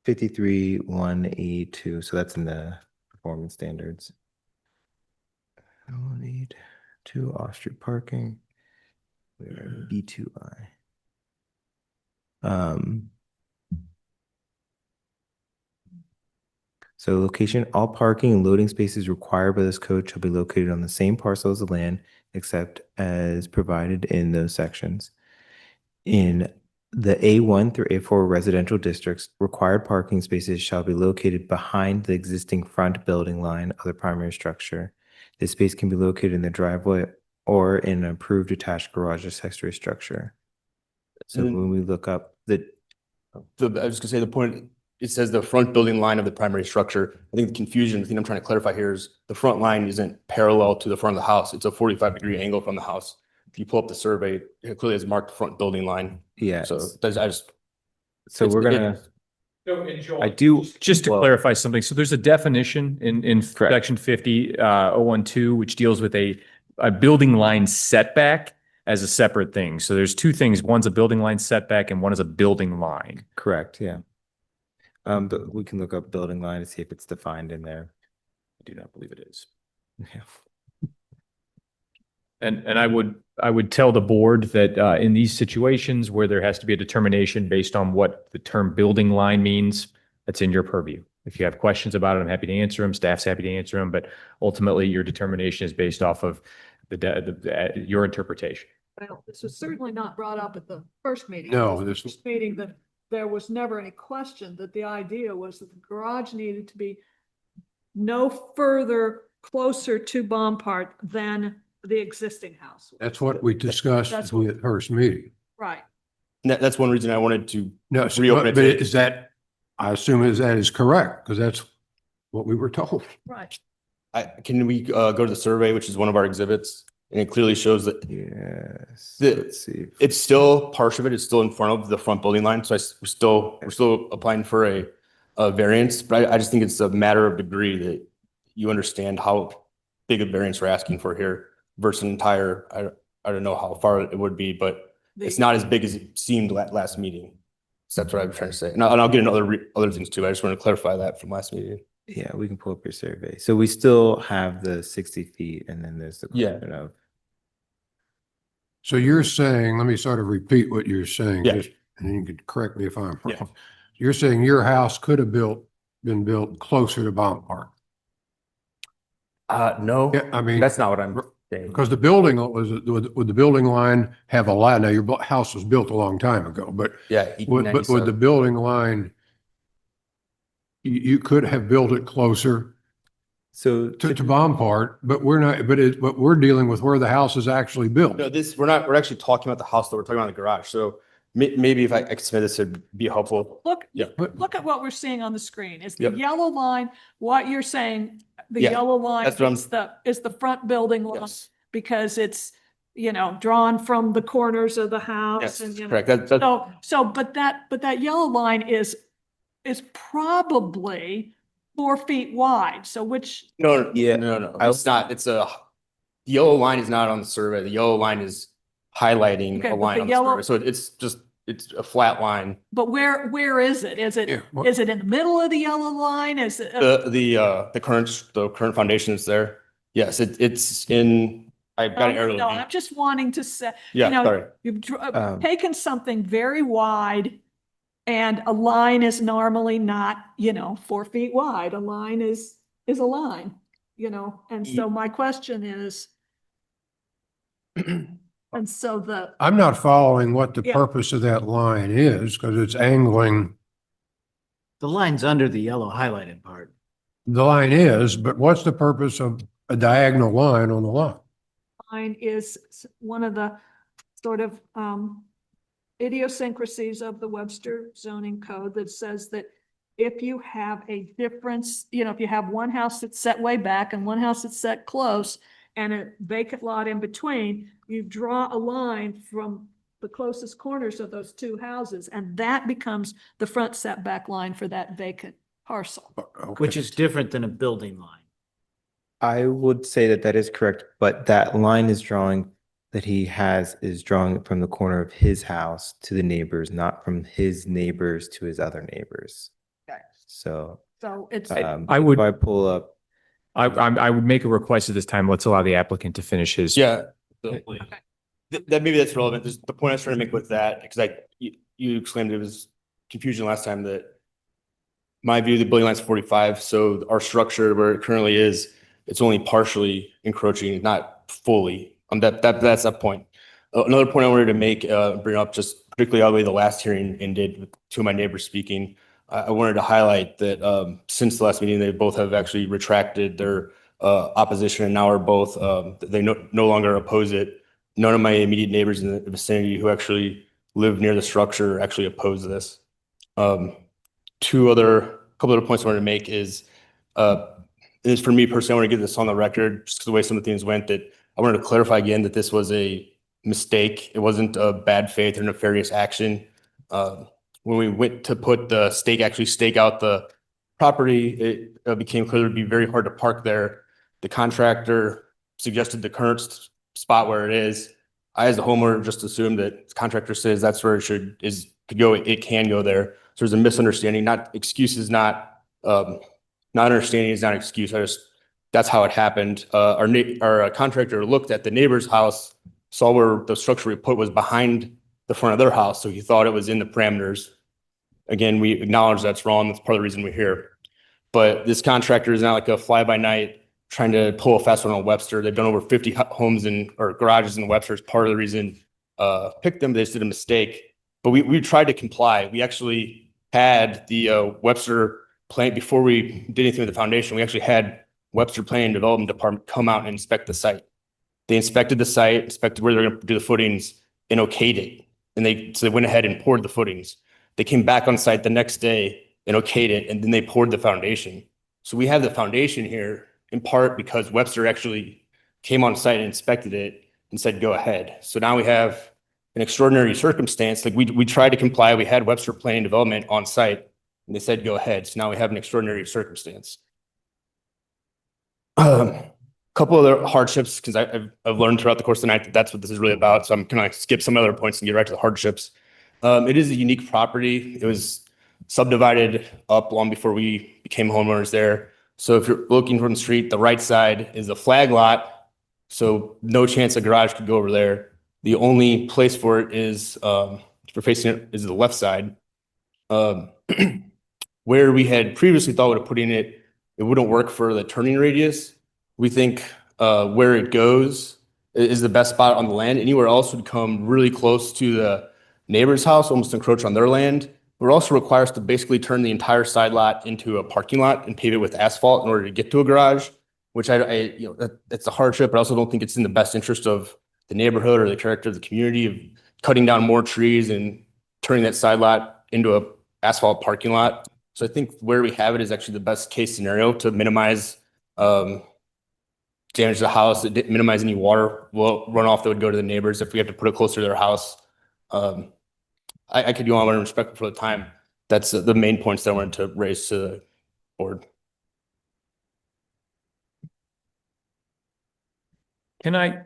53-1E2. So that's in the performance standards. 1E2 off-street parking. We're in B2I. So location, all parking and loading spaces required by this code shall be located on the same parcels of land except as provided in those sections. In the A1 through A4 residential districts, required parking spaces shall be located behind the existing front building line of the primary structure. This space can be located in the driveway or in an approved attached garage accessory structure. So when we look up I was gonna say the point, it says the front building line of the primary structure. I think the confusion, the thing I'm trying to clarify here is the front line isn't parallel to the front of the house. It's a 45-degree angle from the house. If you pull up the survey, it clearly has marked front building line. Yeah. So we're gonna. I do, just to clarify something. So there's a definition in section 50-012, which deals with a building line setback as a separate thing. So there's two things. One's a building line setback and one is a building line. Correct. Yeah. But we can look up building line to see if it's defined in there. I do not believe it is. Yeah. And I would tell the board that in these situations where there has to be a determination based on what the term building line means, that's in your purview. If you have questions about it, I'm happy to answer them. Staff's happy to answer them, but ultimately your determination is based off of your interpretation. Well, this was certainly not brought up at the first meeting. No, The first meeting that there was never any question that the idea was that the garage needed to be no further closer to Bompard than the existing house. That's what we discussed That's at the first meeting. Right. That's one reason I wanted to No, so, reopen it. but to- is that, I assume that is correct, because that's what we were told. Right. Can we go to the survey, which is one of our exhibits? And it clearly shows that Yes. The- Let's see. it's still, partial of it is still in front of the front building line. So we're still applying for a variance, but I just think it's a matter of degree that you understand how big a variance we're asking for here versus an entire, I don't know how far it would be, but it's not as big as it seemed last meeting. So that's what I'm trying to say. And I'll get into other things too. I just want to clarify that from last meeting. Yeah, we can pull up your survey. So we still have the 60 feet and then there's the Yeah. question of. So you're saying, let me sort of repeat what you're saying, Yeah. just- and you could correct me if I'm Yeah. wrong. You're saying your house could have been built closer to Bompard? No, Yeah, I mean, that's not what I'm saying. because the building would the building line have a line? Now, your house was built a long time ago, but Yeah. would the 1897. building line, you could have built it closer So to Bompard, but we're not, but we're dealing with where the house is actually built. No, we're actually talking about the house, though. We're talking about the garage. So maybe if I could submit this, it'd be helpful. Look, Yeah. look at what we're seeing on the screen. Is the Yep. yellow line, what you're saying, the Yeah, yellow line that's what I'm- is the front building line Yes. because it's, drawn from the corners of the house Yes, and, correct. but that yellow line is probably 4 feet wide. So which, No, Yeah, no. It's not. The yellow line is not on the survey. The yellow line is highlighting Okay, a but line the on the yellow- survey. So it's a flat line. but where is it? Is it, Yeah, what- is it in the middle of the yellow line? Is it? The current foundation is there. Yes, it's in, I've got an aerial. No, view. I'm just wanting to say, Yeah, sorry. you've taken something very wide and a line is normally not, 4 feet wide. A line is a line, and so my question is, and so I'm not following what the Yeah. purpose of that line is, because it's angling. The line's under the yellow highlighted part. The line is, but what's the purpose of a diagonal line on the line? line is one of the sort of idiosyncrasies of the Webster zoning code that says that if you have a difference, if you have one house that's set way back and one house that's set close and a vacant lot in between, you draw a line from the closest corners of those two houses, and that becomes the front setback line for that vacant parcel. Which is different than a building line. I would say that that is correct, but that line is drawing that he has is drawing from the corner of his house to the neighbors, not from his neighbors to his other neighbors. Okay. So, So it's, I would- if I pull up, I would make a request at this time. Let's allow the applicant to finish his. Yeah. That maybe that's relevant. The point I was trying to make with that, because you exclaimed it was confusion last time, that my view, the building line's 45. So our structure where it currently is, it's only partially encroaching, not fully. That's that point. Another point I wanted to make, bring up, just particularly all the way the last hearing ended with two of my neighbors speaking. I wanted to highlight that since the last meeting, they both have actually retracted their opposition and now are both, they no longer oppose it. None of my immediate neighbors in the vicinity who actually live near the structure actually oppose this. Couple other points I wanted to make is for me personally, I want to get this on the record, just because the way some of the things went, that I wanted to clarify again that this was a mistake. It wasn't a bad faith or nefarious action. When we went to put the stake out the property, it became clear it would be very hard to park there. The contractor suggested the current spot where it is. I, as a homeowner, just assumed that the contractor says that's where it could go. It can go there. So there's a misunderstanding. Not excuses, not understanding is not an excuse. That's how it happened. Our contractor looked at the neighbor's house, saw where the structure we put was behind the front of their house, so he thought it was in the parameters. Again, we acknowledge that's wrong. That's part of the reason we're here. But this contractor is not like a fly-by-night trying to pull a fast one on Webster. They've done over 50 homes or garages in Webster. It's part of the reason picked them. They just did a mistake. But we tried to comply. We actually had the Webster before we did anything with the foundation, we actually had Webster Planning and Development Department come out and inspect the site. They inspected the site, inspected where they're going to do the footings, and okayed it. And so they went ahead and poured the footings. They came back on site the next day and okayed it, and then they poured the foundation. So we have the foundation here in part because Webster actually came on site and inspected it and said, go ahead. So now we have an extraordinary circumstance. Like we tried to comply. We had Webster Planning and Development on site and they said, go ahead. So now we have an extraordinary circumstance. Couple other hardships, because I've learned throughout the course of the night that that's what this is really about. So I'm going to skip some other points and get right to the hardships. It is a unique property. It was subdivided up long before we became homeowners there. So if you're looking from the street, the right side is a flag lot. So no chance a garage could go over there. The only place for it is, if we're facing it, is the left side. Where we had previously thought of putting it, it wouldn't work for the turning radius. We think where it goes is the best spot on the land. Anywhere else would come really close to the neighbor's house, almost encroach on their land. It would also require us to basically turn the entire side lot into a parking lot and pave it with asphalt in order to get to a garage, which that's a hardship, but I also don't think it's in the best interest of the neighborhood or the character of the community of cutting down more trees and turning that side lot into a asphalt parking lot. So I think where we have it is actually the best case scenario to minimize damage to the house, minimize any water runoff that would go to the neighbors if we have to put it closer to their house. I could go on with respect for the time. That's the main points that I wanted to raise to the board. Can I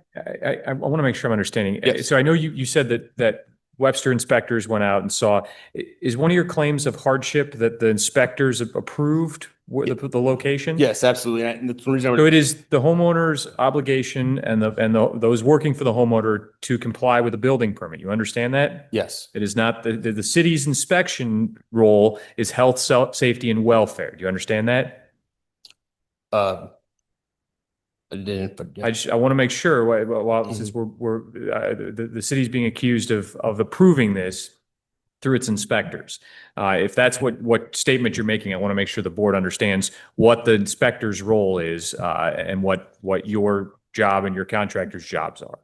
want to make sure I'm understanding. Yes. So I know you said that Webster inspectors went out and saw. Is one of your claims of hardship that the inspectors approved the location? Yes, absolutely. And that's the reason So it is the homeowner's obligation and those working for the homeowner to comply with the building permit. You understand that? Yes. It is not the city's inspection role is health, safety, and welfare. Do you understand that? I didn't, but yeah. I want to make sure since we're the city's being accused of approving this through its inspectors. If that's what statement you're making, I want to make sure the board understands what the inspector's role is and what your job and your contractor's jobs are.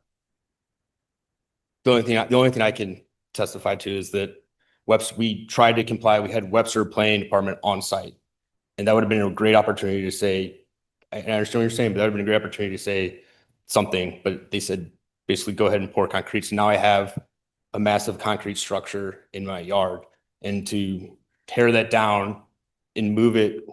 The only thing I can testify to is that we tried to comply. We had Webster Planning Department on site, and that would have been a great opportunity to say, I understand what you're saying, but that would have been a great opportunity to say something, but they said, basically go ahead and pour concrete. So now I have a massive concrete structure in my yard, and to tear that down and move it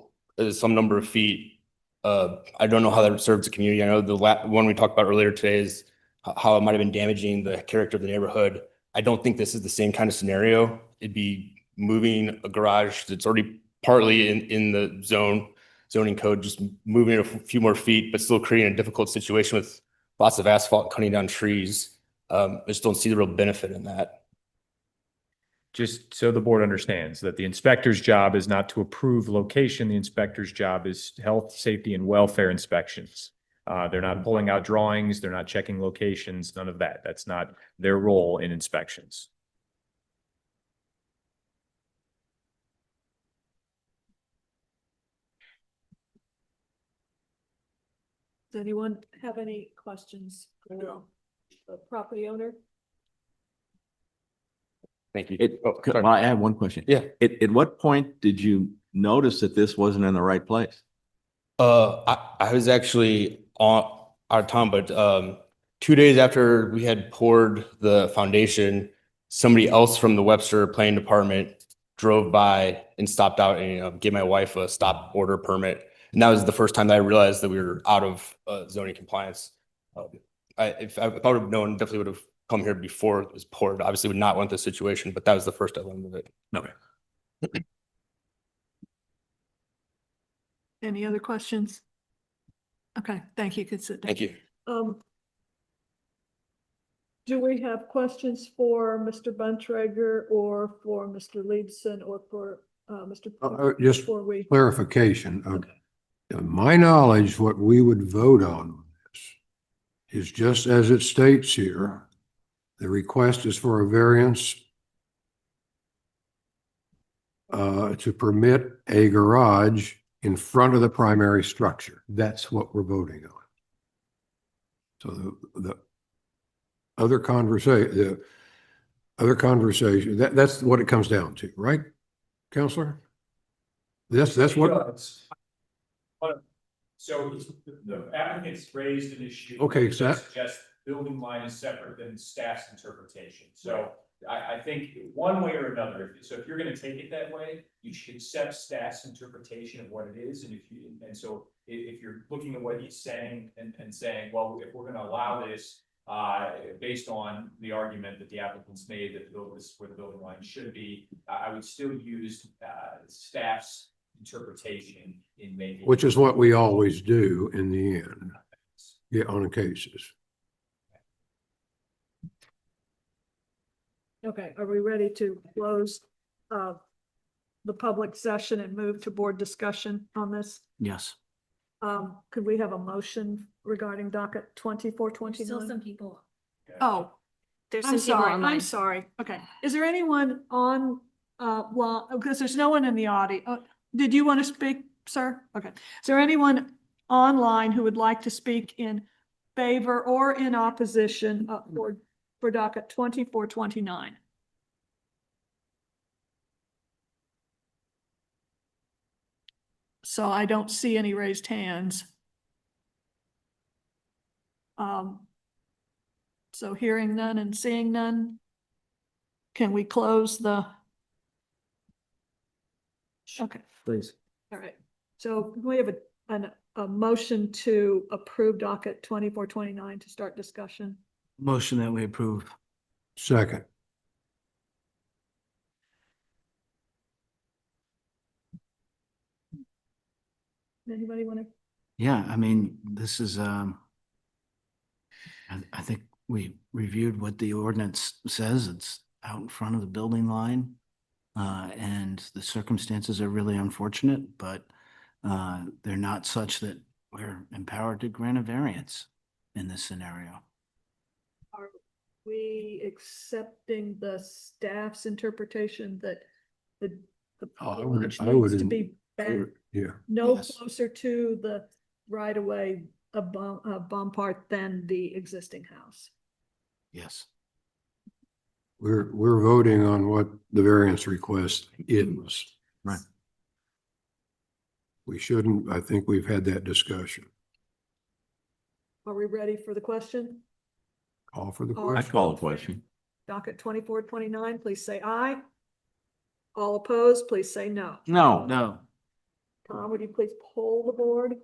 some number of feet, I don't know how that serves the community. I know the one we talked about earlier today is how it might have been damaging the character of the neighborhood. I don't think this is the same kind of scenario. It'd be moving a garage that's already partly in the zoning code, just moving it a few more feet, but still creating a difficult situation with lots of asphalt, cutting down trees. I just don't see the real benefit in that. Just so the board understands that the inspector's job is not to approve location. The inspector's job is health, safety, and welfare inspections. They're not pulling out drawings. They're not checking locations, none of that. That's not their role in inspections. Does anyone have any questions for the property owner? Thank you. Well, I have one question. Yeah. At what point did you notice that this wasn't in the right place? I was actually out of town, but 2 days after we had poured the foundation, somebody else from the Webster Planning Department drove by and stopped out and gave my wife a stop order permit. And that was the first time that I realized that we were out of zoning compliance. If I would have known, definitely would have come here before it was poured. Obviously would not want this situation, but that was the first I learned of it. Okay. Any other questions? Okay, thank you. Could sit down. Thank you. Do we have questions for Mr. Bontrager or for Mr. Liebson or for Mr. Just before we? clarification. To my knowledge, what we would vote on is just as it states here. The request is for a variance to permit a garage in front of the primary structure. That's what we're voting on. So the other conversation, that's what it comes down to, right, Counselor? That's what, So the applicants raised an issue. Okay, so that- Suggest building line is separate than staff's interpretation. So I think one way or another, so if you're gonna take it that way, you should accept staff's interpretation of what it is. And so if you're looking at what he's saying and saying, well, if we're gonna allow this, based on the argument that the applicants made that this is where the building line should be, I would still use staff's interpretation in making. which is what we always do in the end. Yeah, on cases. Okay, are we ready to close the public session and move to board discussion on this? Yes. Could we have a motion regarding docket 2429? Still some people. Oh, There's I'm some people sorry, online. I'm sorry. Okay, is there anyone on, well, because there's no one in the audio. Did you want to speak, sir? Okay. Is there anyone online who would like to speak in favor or in opposition for docket 2429? So I don't see any raised hands. So hearing none and seeing none, can we close the? Okay, Please. all right. So we have a motion to approve docket 2429 to start discussion. Motion that we approve. Second. Anybody want to? Yeah, I mean, this is, I think we reviewed what the ordinance says. It's out in front of the building line. And the circumstances are really unfortunate, but they're not such that we're empowered to grant a variance in this scenario. Are we accepting the staff's interpretation that the I garage would needs to be back Yeah. no Yes. closer to the right of way of Bompard than the existing house? Yes. We're voting on what the variance request is. Right. We shouldn't, I think we've had that discussion. Are we ready for the question? Call for the Call. I question. call a question. Docket 2429, please say aye. All opposed, please say no. No. No. Tom, would you please poll the board?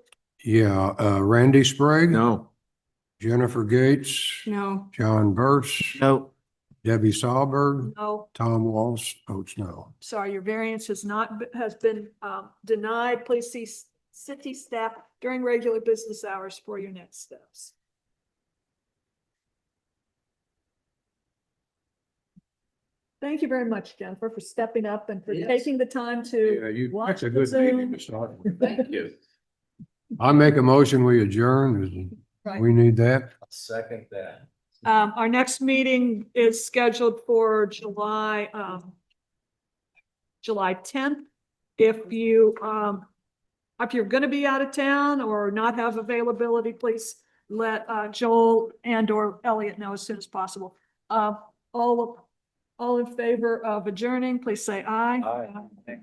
Yeah, Randy Sprague. No. Jennifer Gates. No. John Burse. No. Debbie Sahlberg. No, Tom Walsh votes no. sorry, your variance has been denied. Please see city staff during regular business hours for your next steps. Thank you very much, Jennifer, for stepping up and for taking the time to watch the Zoom. start. Thank you. I make a motion, we adjourn. Right. We need that. Second that. Our next meeting is scheduled for July 10th. If you're going to be out of town or not have availability, please let Joel and or Elliot know as soon as possible. All in favor of adjourning, please say aye. Aye.